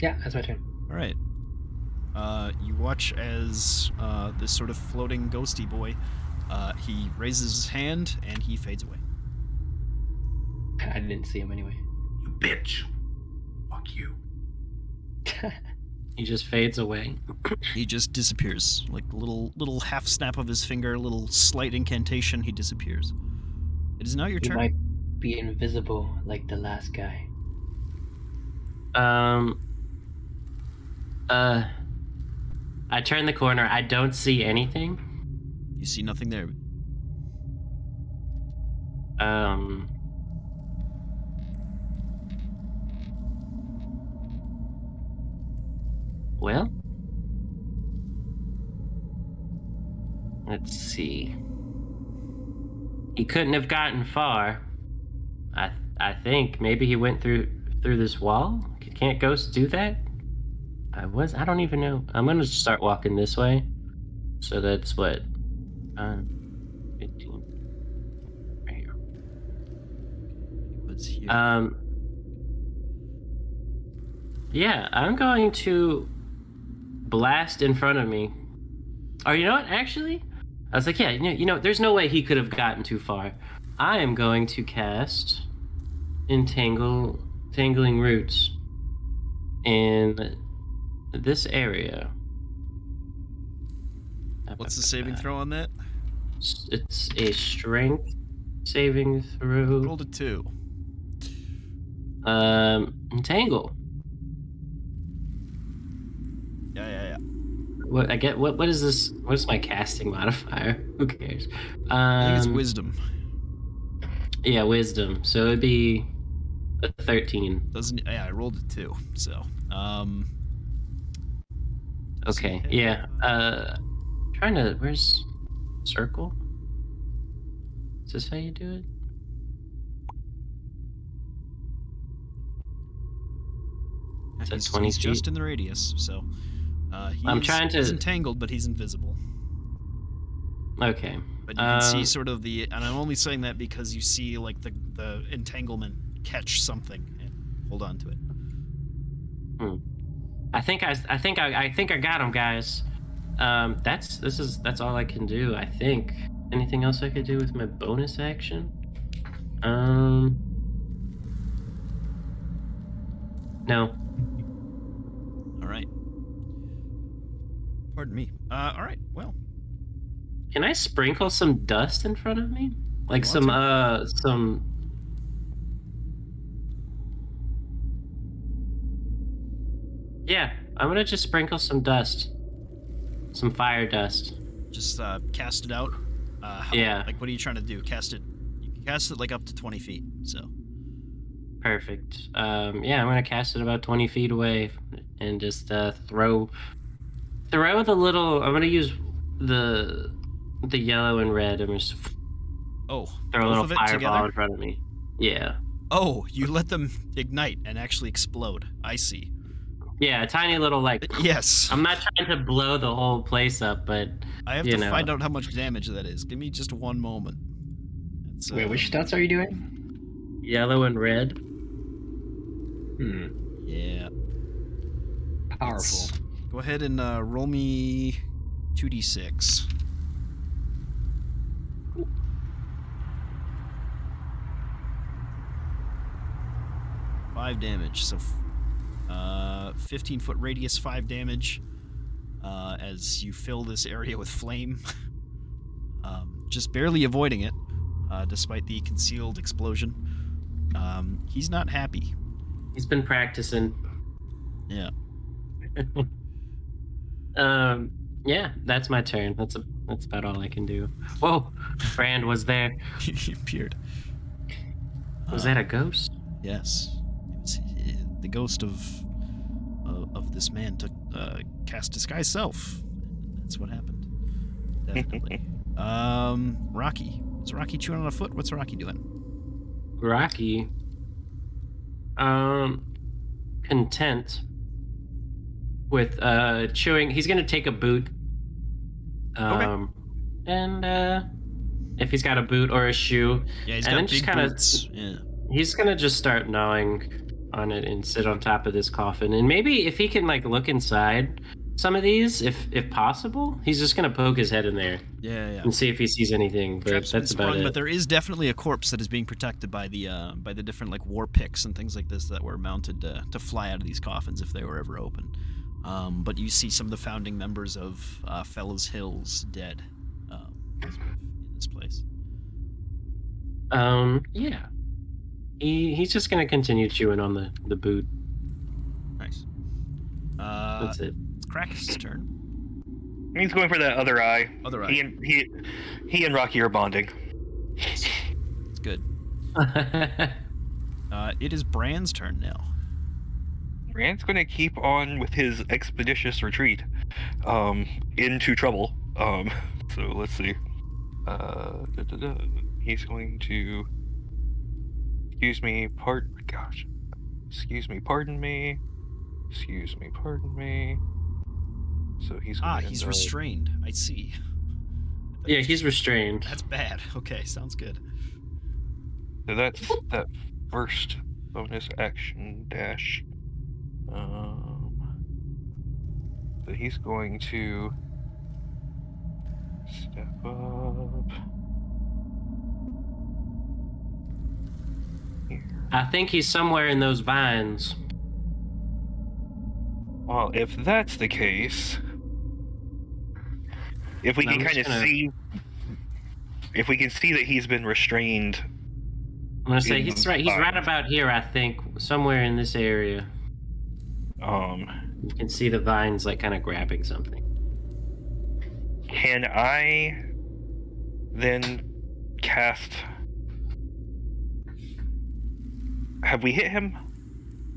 Yeah, that's my turn. All right. You watch as this sort of floating ghosty boy, he raises his hand and he fades away. I didn't see him anyway. You bitch. Fuck you. He just fades away. He just disappears, like a little half snap of his finger, a little slight incantation. He disappears. It is now your You turn. might be invisible like the last guy. I turn the corner. I don't see anything. You see nothing there. Well, let's see. He couldn't have gotten far. I think maybe he went through this wall. Can't ghosts do that? I don't even know. I'm gonna start walking this way. So that's what 15 right here. He was here. Yeah, I'm going to blast in front of me. Or you know what? Actually, I was like, yeah, you know, there's no way he could have gotten too far. I am going to cast Tangling Roots in this area. What's the saving throw on that? It's a strength saving throw. Rolled a 2. Entangle. Yeah. What I get? What is this? What is my casting modifier? Who cares? I think it's wisdom. Yeah, wisdom. So it'd be a 13. Doesn't? Yeah, I rolled a 2. So, Okay. Yeah. Trying to. Where's circle? Is this how you do it? Is that 20 he's feet? just in the radius, so he's entangled, but he's invisible. Okay. But you can see sort of and I'm only saying that because you see like the entanglement catch something and hold on to it. I think I got him, guys. That's all I can do. I think. Anything else I could do with my bonus action? No. All right. Pardon me. All right. Well, Can I sprinkle some dust in front of me? Like You want some. Yeah, I'm gonna just sprinkle some dust. Some fire dust. just cast it out. Yeah. Like, what are you trying to do? Cast it. You can cast it like up to 20 feet. So. Perfect. Yeah, I'm gonna cast it about 20 feet away and just throw the little. I'm gonna use the yellow and red. I'm just Oh. throw a both little of it fireball together? in front of me. Yeah. Oh, you let them ignite and actually explode. I see. Yeah, a tiny little like. Yes. I'm not trying to blow the whole place up, but I have you to know. find out how much damage that is. Give me just one moment. It's, Wait, which stats are you doing? Yellow and red. Yeah. Powerful. Go ahead and roll me 2d6. Five damage. So, 15-foot radius, 5 damage. As you fill this area with flame, just barely avoiding it, despite the concealed explosion. He's not happy. He's been practicing. Yeah. Yeah, that's my turn. That's about all I can do. Whoa, Brand was there. He appeared. Was that a ghost? Yes. It was the ghost of of this man to cast disguise self. That's what happened. Definitely. Rocky. Is Rocky chewing on a foot? What's Rocky doing? Rocky. Content with chewing. He's gonna take a boot. Okay. And if he's got a boot or a shoe, Yeah, he's and then got just big kind boots. of Yeah. he's gonna just start gnawing on it and sit on top of this coffin. And maybe if he can like look inside some of these, if possible, he's just gonna poke his head in there Yeah. and see if he sees anything. But Traps been that's about sprung, it. but there is definitely a corpse that is being protected by the different like war picks and things like this that were mounted to fly out of these coffins if they were ever open. But you see some of the founding members of Fellows Hills dead in this place. Yeah. He's just gonna continue chewing on the boot. Nice. That's it. It's Krakus' turn. He's going for that other eye. Other eye. He and Rocky are bonding. It's good. It is Bran's turn now. Rand's going to keep on with his expeditious retreat into trouble. So let's see. He's going to. Excuse me, pardon me. So he's going to he's restrained. I see. Yeah, he's restrained. That's bad. Okay, sounds good. So that's that first bonus action dash. So he's going to step up. Here. I think he's somewhere in those vines. Well, if that's the case, if we I'm can just kind of gonna- see, if we can see that he's been restrained. I'm gonna say In he's right. He's right vines. about here. I think somewhere in this area. You can see the vines like kind of grabbing something. Can I then cast? Have we hit him?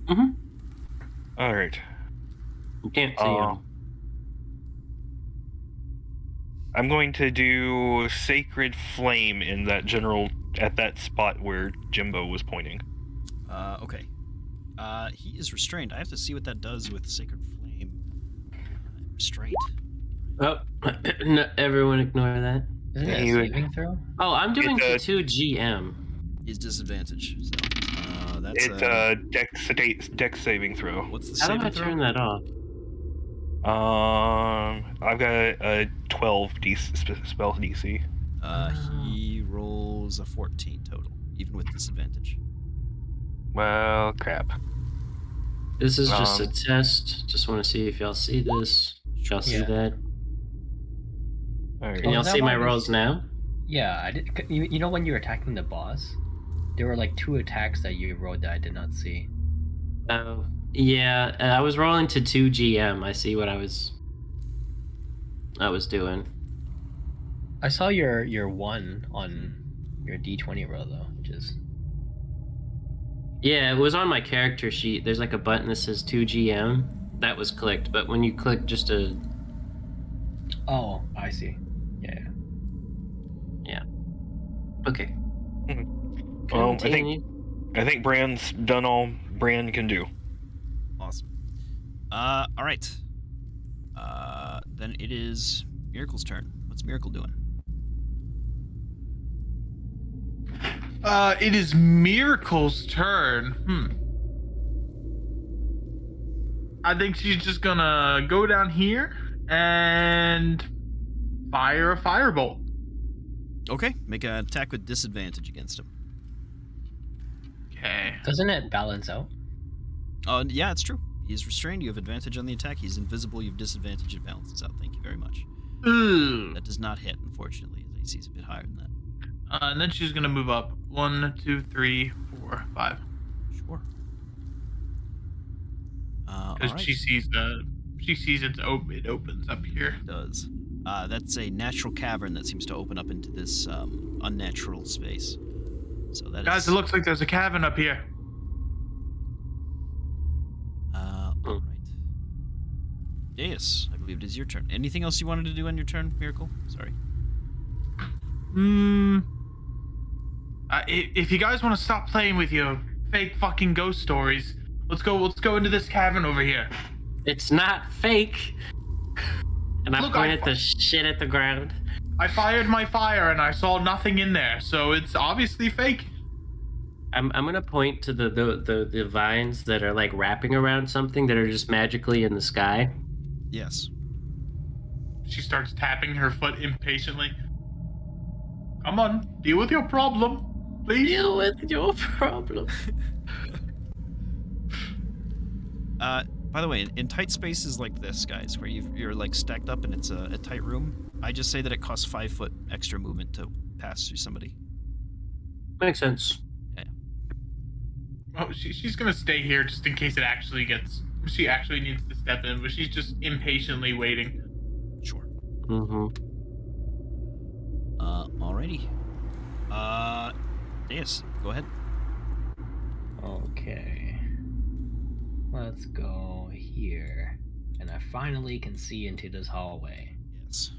Mm-hmm. All right. You can't see him. I'm going to do Sacred Flame in that at that spot where Jimbo was pointing. Okay. He is restrained. I have to see what that does with Sacred Flame. Restraint. Oh, no, everyone ignore that. Isn't it a You- saving throw? Oh, I'm doing It's the 2 GM. Is disadvantage. So, that's It's a dex saving throw. What's the How do saving I throw? turn that off? I've got a 12 spell DC. He rolls a 14 total, even with disadvantage. Well, crap. This is just a Um, test. Just want to see if y'all see this. Y'all see Yeah. that? All right. Can y'all that see my one is- rolls now? Yeah, I did. You know when you were attacking the boss, there were like 2 attacks that you rolled that I did not see. Oh, yeah. I was rolling to 2 GM. I see what I was doing. I saw your 1 on your D20 roll though, which is Yeah, it was on my character sheet. There's like a button that says 2 GM. That was clicked, but when you click just a... oh, I see. Yeah. Okay. Well, Continue. I think Bran's done all Bran can do. Awesome. All right. Then it is Miracle's turn. What's Miracle doing? It is Miracle's turn. I think she's just gonna go down here and fire a firebolt. Okay, make an attack with disadvantage against him. Okay. Doesn't it balance out? Yeah, it's true. He's restrained. You have advantage on the attack. He's invisible. You have disadvantage. It balances out. Thank you very much. Ugh. That does not hit, unfortunately. His AC is a bit higher than that. And then she's gonna move up. 1, 2, 3, 4, 5. Sure. Because alright. she sees it opens up here. It does. That's a natural cavern that seems to open up into this unnatural space. So that Guys, is. it looks like there's a cabin up here. All right. Yes, I believe it is your turn. Anything else you wanted to do on your turn, Miracle? Sorry. If you guys want to stop playing with your fake fucking ghost stories, let's go into this cavern over here. It's not fake. And I Look, pointed the shit at the ground. I fired my fire and I saw nothing in there, so it's obviously fake. I'm gonna point to the vines that are like wrapping around something that are just magically in the sky. Yes. She starts tapping her foot impatiently. Come on, deal with your problem, please. Deal with your problem. By the way, in tight spaces like this, guys, where you're like stacked up and it's a tight room, I just say that it costs 5 foot extra movement to pass through somebody. Makes sense. Yeah. Oh, she's gonna stay here just in case she actually needs to step in, but she's just impatiently waiting. Sure. Mm-hmm. Alrighty. Yes, go ahead. Okay. Let's go here. And I finally can see into this hallway. Yes.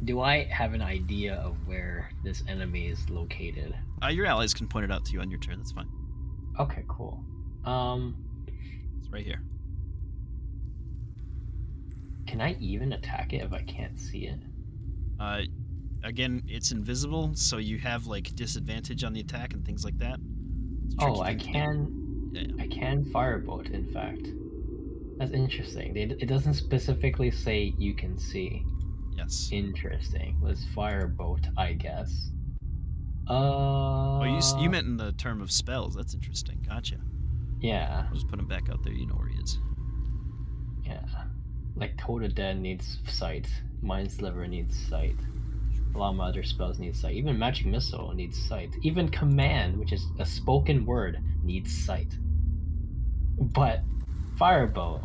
Do I have an idea of where this enemy is located? Your allies can point it out to you on your turn. That's fine. Okay, cool. It's right here. Can I even attack it if I can't see it? Again, it's invisible, so you have like disadvantage on the attack and things like that. It's a Oh, tricky I thing to do. can. Yeah. I can firebolt. In fact, that's interesting. It doesn't specifically say you can see. Yes. Interesting. Let's firebolt, I guess. Oh, you meant in the term of spells. That's interesting. Gotcha. Yeah. I'll just put him back out there. You know where he is. Yeah. Like Total Dead needs sight. Mind Sliver needs sight. A lot of my other spells need sight. Even Magic Missile needs sight. Even Command, which is a spoken word, needs sight. But Firebolt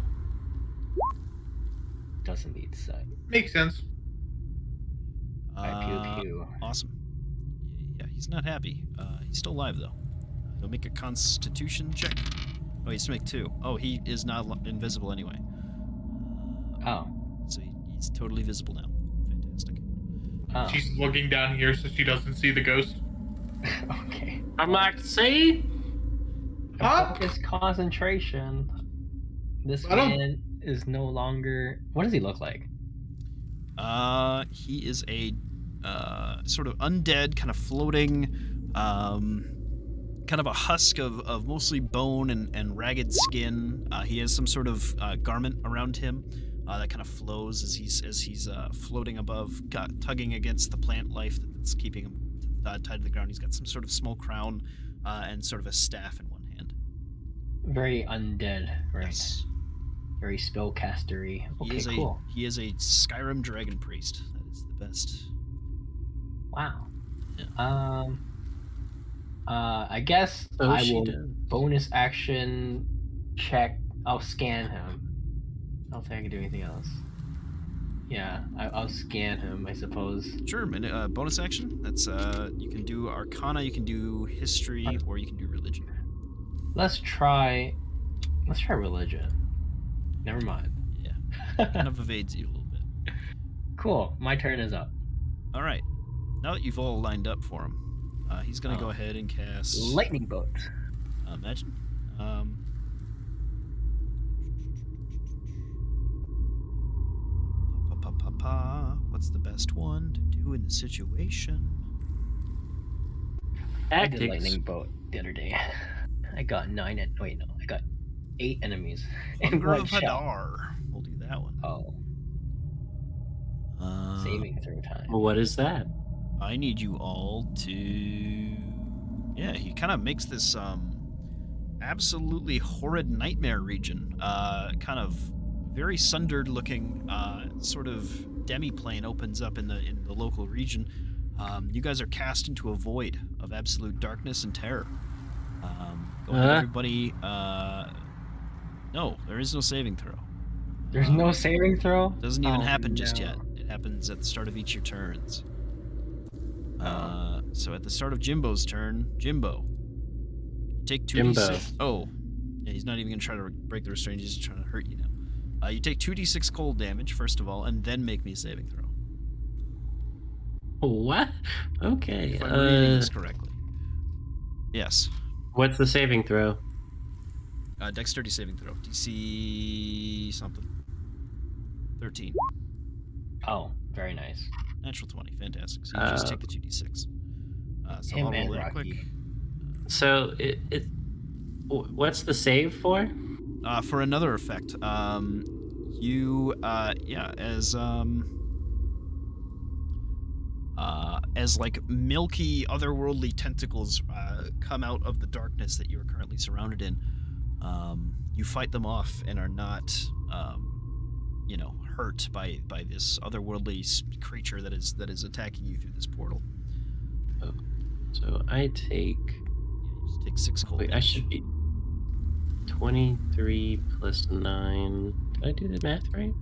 doesn't need sight. Makes sense. Pew pew. Awesome. Yeah, he's not happy. He's still alive though. He'll make a Constitution check. Oh, he has to make 2. Oh, he is not invisible anyway. Oh. So he's totally visible now. Fantastic. Oh. She's looking down here so she doesn't see the ghost. Okay. I'm like, see? Focus concentration. This I don't- man is no longer. What does he look like? He is a sort of undead, kind of floating, kind of a husk of mostly bone and ragged skin. He has some sort of garment around him that kind of flows as he's floating above, tugging against the plant life that's keeping him tied to the ground. He's got some sort of small crown and sort of a staff in one hand. Very undead, right? Yes. Very spellcastery. Okay, cool. He is a Skyrim dragon priest. That is the best. Wow. Yeah. I guess Oh, I she will does. bonus action check. I'll scan him. I don't think I can do anything else. Yeah, I'll scan him, I suppose. Sure, bonus action. That's you can do Arcana, you can do History, or you can do Religion. Let's try religion. Never mind. Yeah, kind of evades you a little bit. Cool. My turn is up. All right, now that you've all lined up for him, he's gonna go ahead and cast Lightning bolt. Imagine. What's the best one to do in the situation? I did Tactics. lightning bolt the other day. I got 9 and wait no, I got 8 enemies in Hunger one of shot. Hadar. We'll do that one. Oh, saving throw time. Well, what is that? I need you all to. Yeah, he kind of makes this absolutely horrid nightmare region. Kind of very sundered looking sort of demi-plane opens up in the local region. You guys are cast into a void of absolute darkness and terror. Go ahead, everybody. No, there is no saving throw. There's no saving throw? Doesn't even Oh, happen just no. yet. It happens at the start of each of your turns. So at the start of Jimbo's turn, Jimbo, take 2d6. Jimbo. Oh, yeah, he's not even gonna try to break the restraint. He's just trying to hurt you now. You take 2d6 cold damage first of all, and then make me a saving throw. What? Okay. If I'm reading this correctly. Yes. What's the saving throw? Dexterity saving throw. DC something. 13. Oh, very nice. Natural 20. Fantastic. So you just take the 2d6. So Him I'll roll and that Rocky. quick. So what's the save for? For another effect, as like milky otherworldly tentacles come out of the darkness that you are currently surrounded in, you fight them off and are not, hurt by this otherworldly creature that is attacking you through this portal. Oh, so I take. You just take 6 cold Wait, I damage. should be 23 plus 9. Did I do the math right?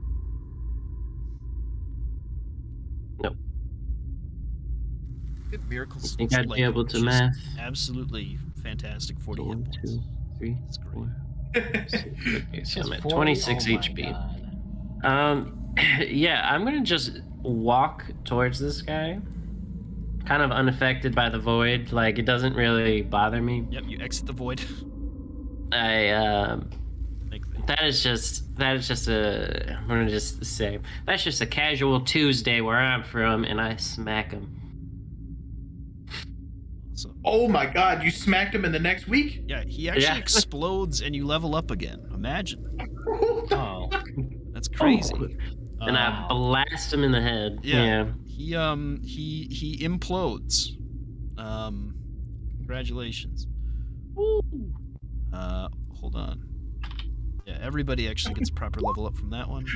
Nope. Good miracles. I think I'd be able to just math. Absolutely fantastic. 40 hit 1, points. 2, 3, That's great. 4, 5, 6. Okay, so I'm at 40? 26 Oh my HP. God. Yeah, I'm gonna just walk towards this guy, kind of unaffected by the void. Like, it doesn't really bother me. Yep, you exit the void. I'm gonna just say that's just a casual Tuesday where I'm from, and I smack him. So, Oh my god, you smacked him in the next week? yeah, he actually Yeah. explodes and you level up again. Imagine. Oh, That's crazy. And I blast him in the head. Yeah. He implodes. Congratulations. Hold on. Yeah, everybody actually gets a proper level up from that one.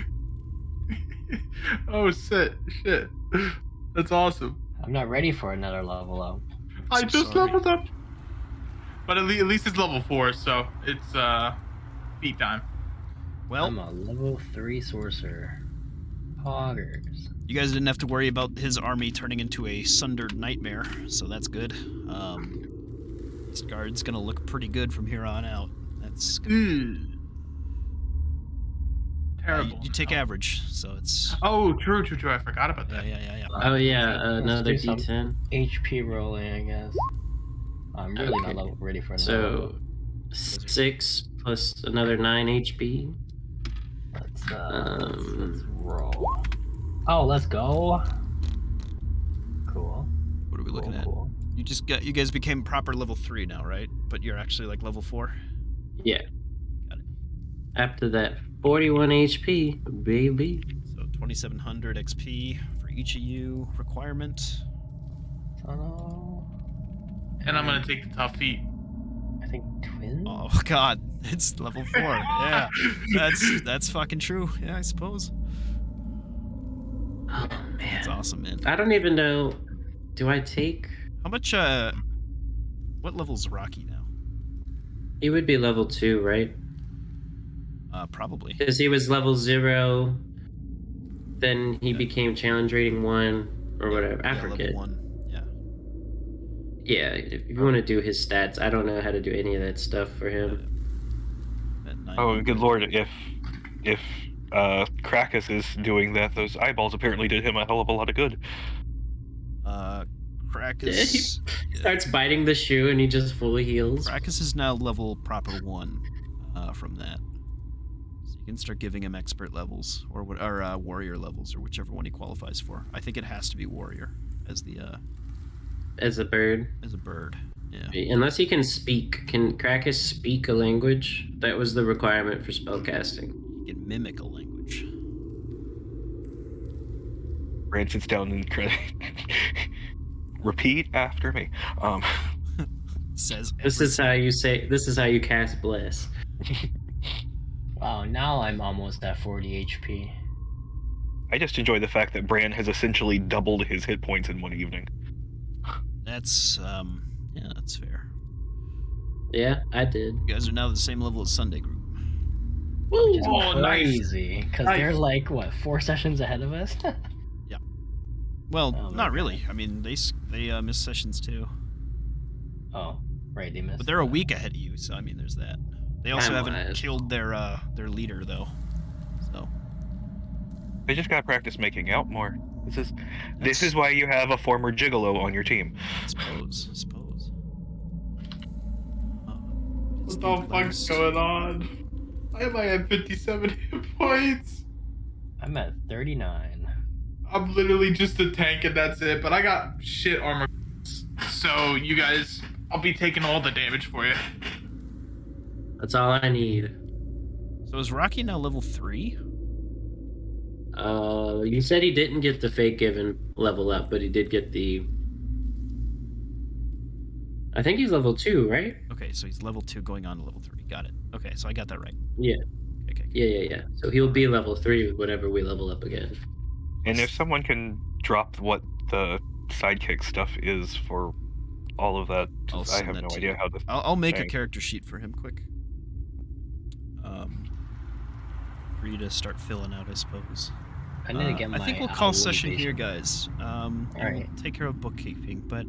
Oh shit. That's awesome. I'm not ready for another level up. I So just sorry. leveled up. But at least it's level 4, so it's feat time. Well, I'm a level 3 sorcerer. Poggers. you guys didn't have to worry about his army turning into a sundered nightmare, so that's good. This guard's gonna look pretty good from here on out. That's gonna Terrible. you take average, so it's Oh, true. I forgot about that. yeah. Oh yeah, Let's another do some D10. HP rolling, I guess. I'm really Okay. not ready for another. So 6 plus another 9 HP. Let's roll. Oh, let's go. Cool. what are we looking at? Cool. You guys became proper level 3 now, right? But you're actually like level 4. Yeah. Got it. After that, 41 HP, baby. So 2700 XP for each of you. Requirement. Oh, And I'm gonna take the tough feat. I think twins. Oh god, it's level 4. Yeah, that's fucking true. Yeah, I suppose. Oh That's man. awesome, man. I don't even know. Do I take? How much? What level's Rocky now? He would be level 2, right? Probably. Because he was level 0. Then he became challenge rating 1 or whatever. I Yeah, forget. Level 1. Yeah. Yeah, if you want to do his stats, I don't know how to do any of that stuff for him. At 900. Oh, good lord! If Krakus is doing that, those eyeballs apparently did him a hell of a lot of good. Krakus. He starts biting the shoe and he just fully heals. Krakus is now level proper 1. From that, so you can start giving him expert levels or warrior levels or whichever one he qualifies for. I think it has to be warrior as the As a bird. as a bird. Yeah. Unless he can speak. Can Krakus speak a language? That was the requirement for spellcasting. He can mimic a language. Brand sits down and repeat after me. Says This is how you cast bless. Wow, now I'm almost at 40 HP. I just enjoy the fact that Bran has essentially doubled his hit points in one evening. That's yeah, that's fair. Yeah, I did. You guys are now the same level as Sunday Group. Which is Oh, nice. crazy, because they're like, what, 4 sessions ahead of us? Well, Oh, not okay. really. I mean, they miss sessions too, Oh, right, they missed. but they're a week ahead of you. So I mean, there's that. They also haven't Time-wise. killed their leader though. So They just gotta practice making out more. This That's- is why you have a former gigolo on your team. Suppose. What the fuck's going on? Why am I at 57 hit points? I'm at 39. I'm literally just a tank and that's it, but I got shit armor. So you guys, I'll be taking all the damage for you. That's all I need. So is Rocky now level 3? You said he didn't get the fake given level up, but he did get the. I think he's level 2, right? Okay, so he's level 2 going on to level 3. Got it. Okay, so I got that right. Yeah. Okay. Yeah. So he'll be level 3 whenever we level up again. And if someone can drop what the sidekick stuff is for all of that, I'll I send have that no to idea you. how this. I'll make a thing- character sheet for him quick. For you to start filling out, I suppose. I need to get my. I think we'll call woolly session base. here, guys. And we'll Alright. take care of bookkeeping, but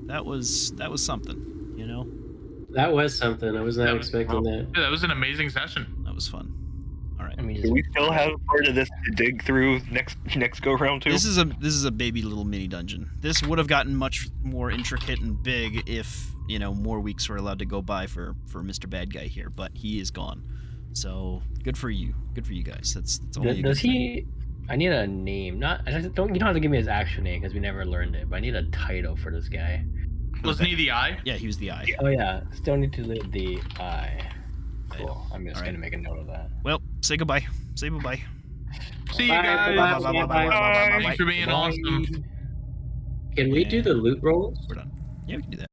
that was something, you know. That was something. I was not That was- expecting that. Yeah, that was an amazing session. That was fun. All right. I mean, Do we still have part of this to dig through next go round too? This is a baby little mini dungeon. This would have gotten much more intricate and big if, you know, more weeks were allowed to go by for Mr. Bad Guy here, but he is gone. So good for you. Good for you guys. That's only a Does good thing. he? I need a name. Not. I just don't. You don't have to give me his actual name because we never learned it. But I need a title for this guy. Wasn't he the eye? Yeah, he was the eye. Oh yeah. Still need to live the eye. Cool. I'm just Alright. gonna make a note of that. Well, say goodbye. Say bye-bye. See you Bye, guys. bye, bye, bye, Thanks for being awesome. Can we do the loot rolls? We're done. Yeah, we can do that.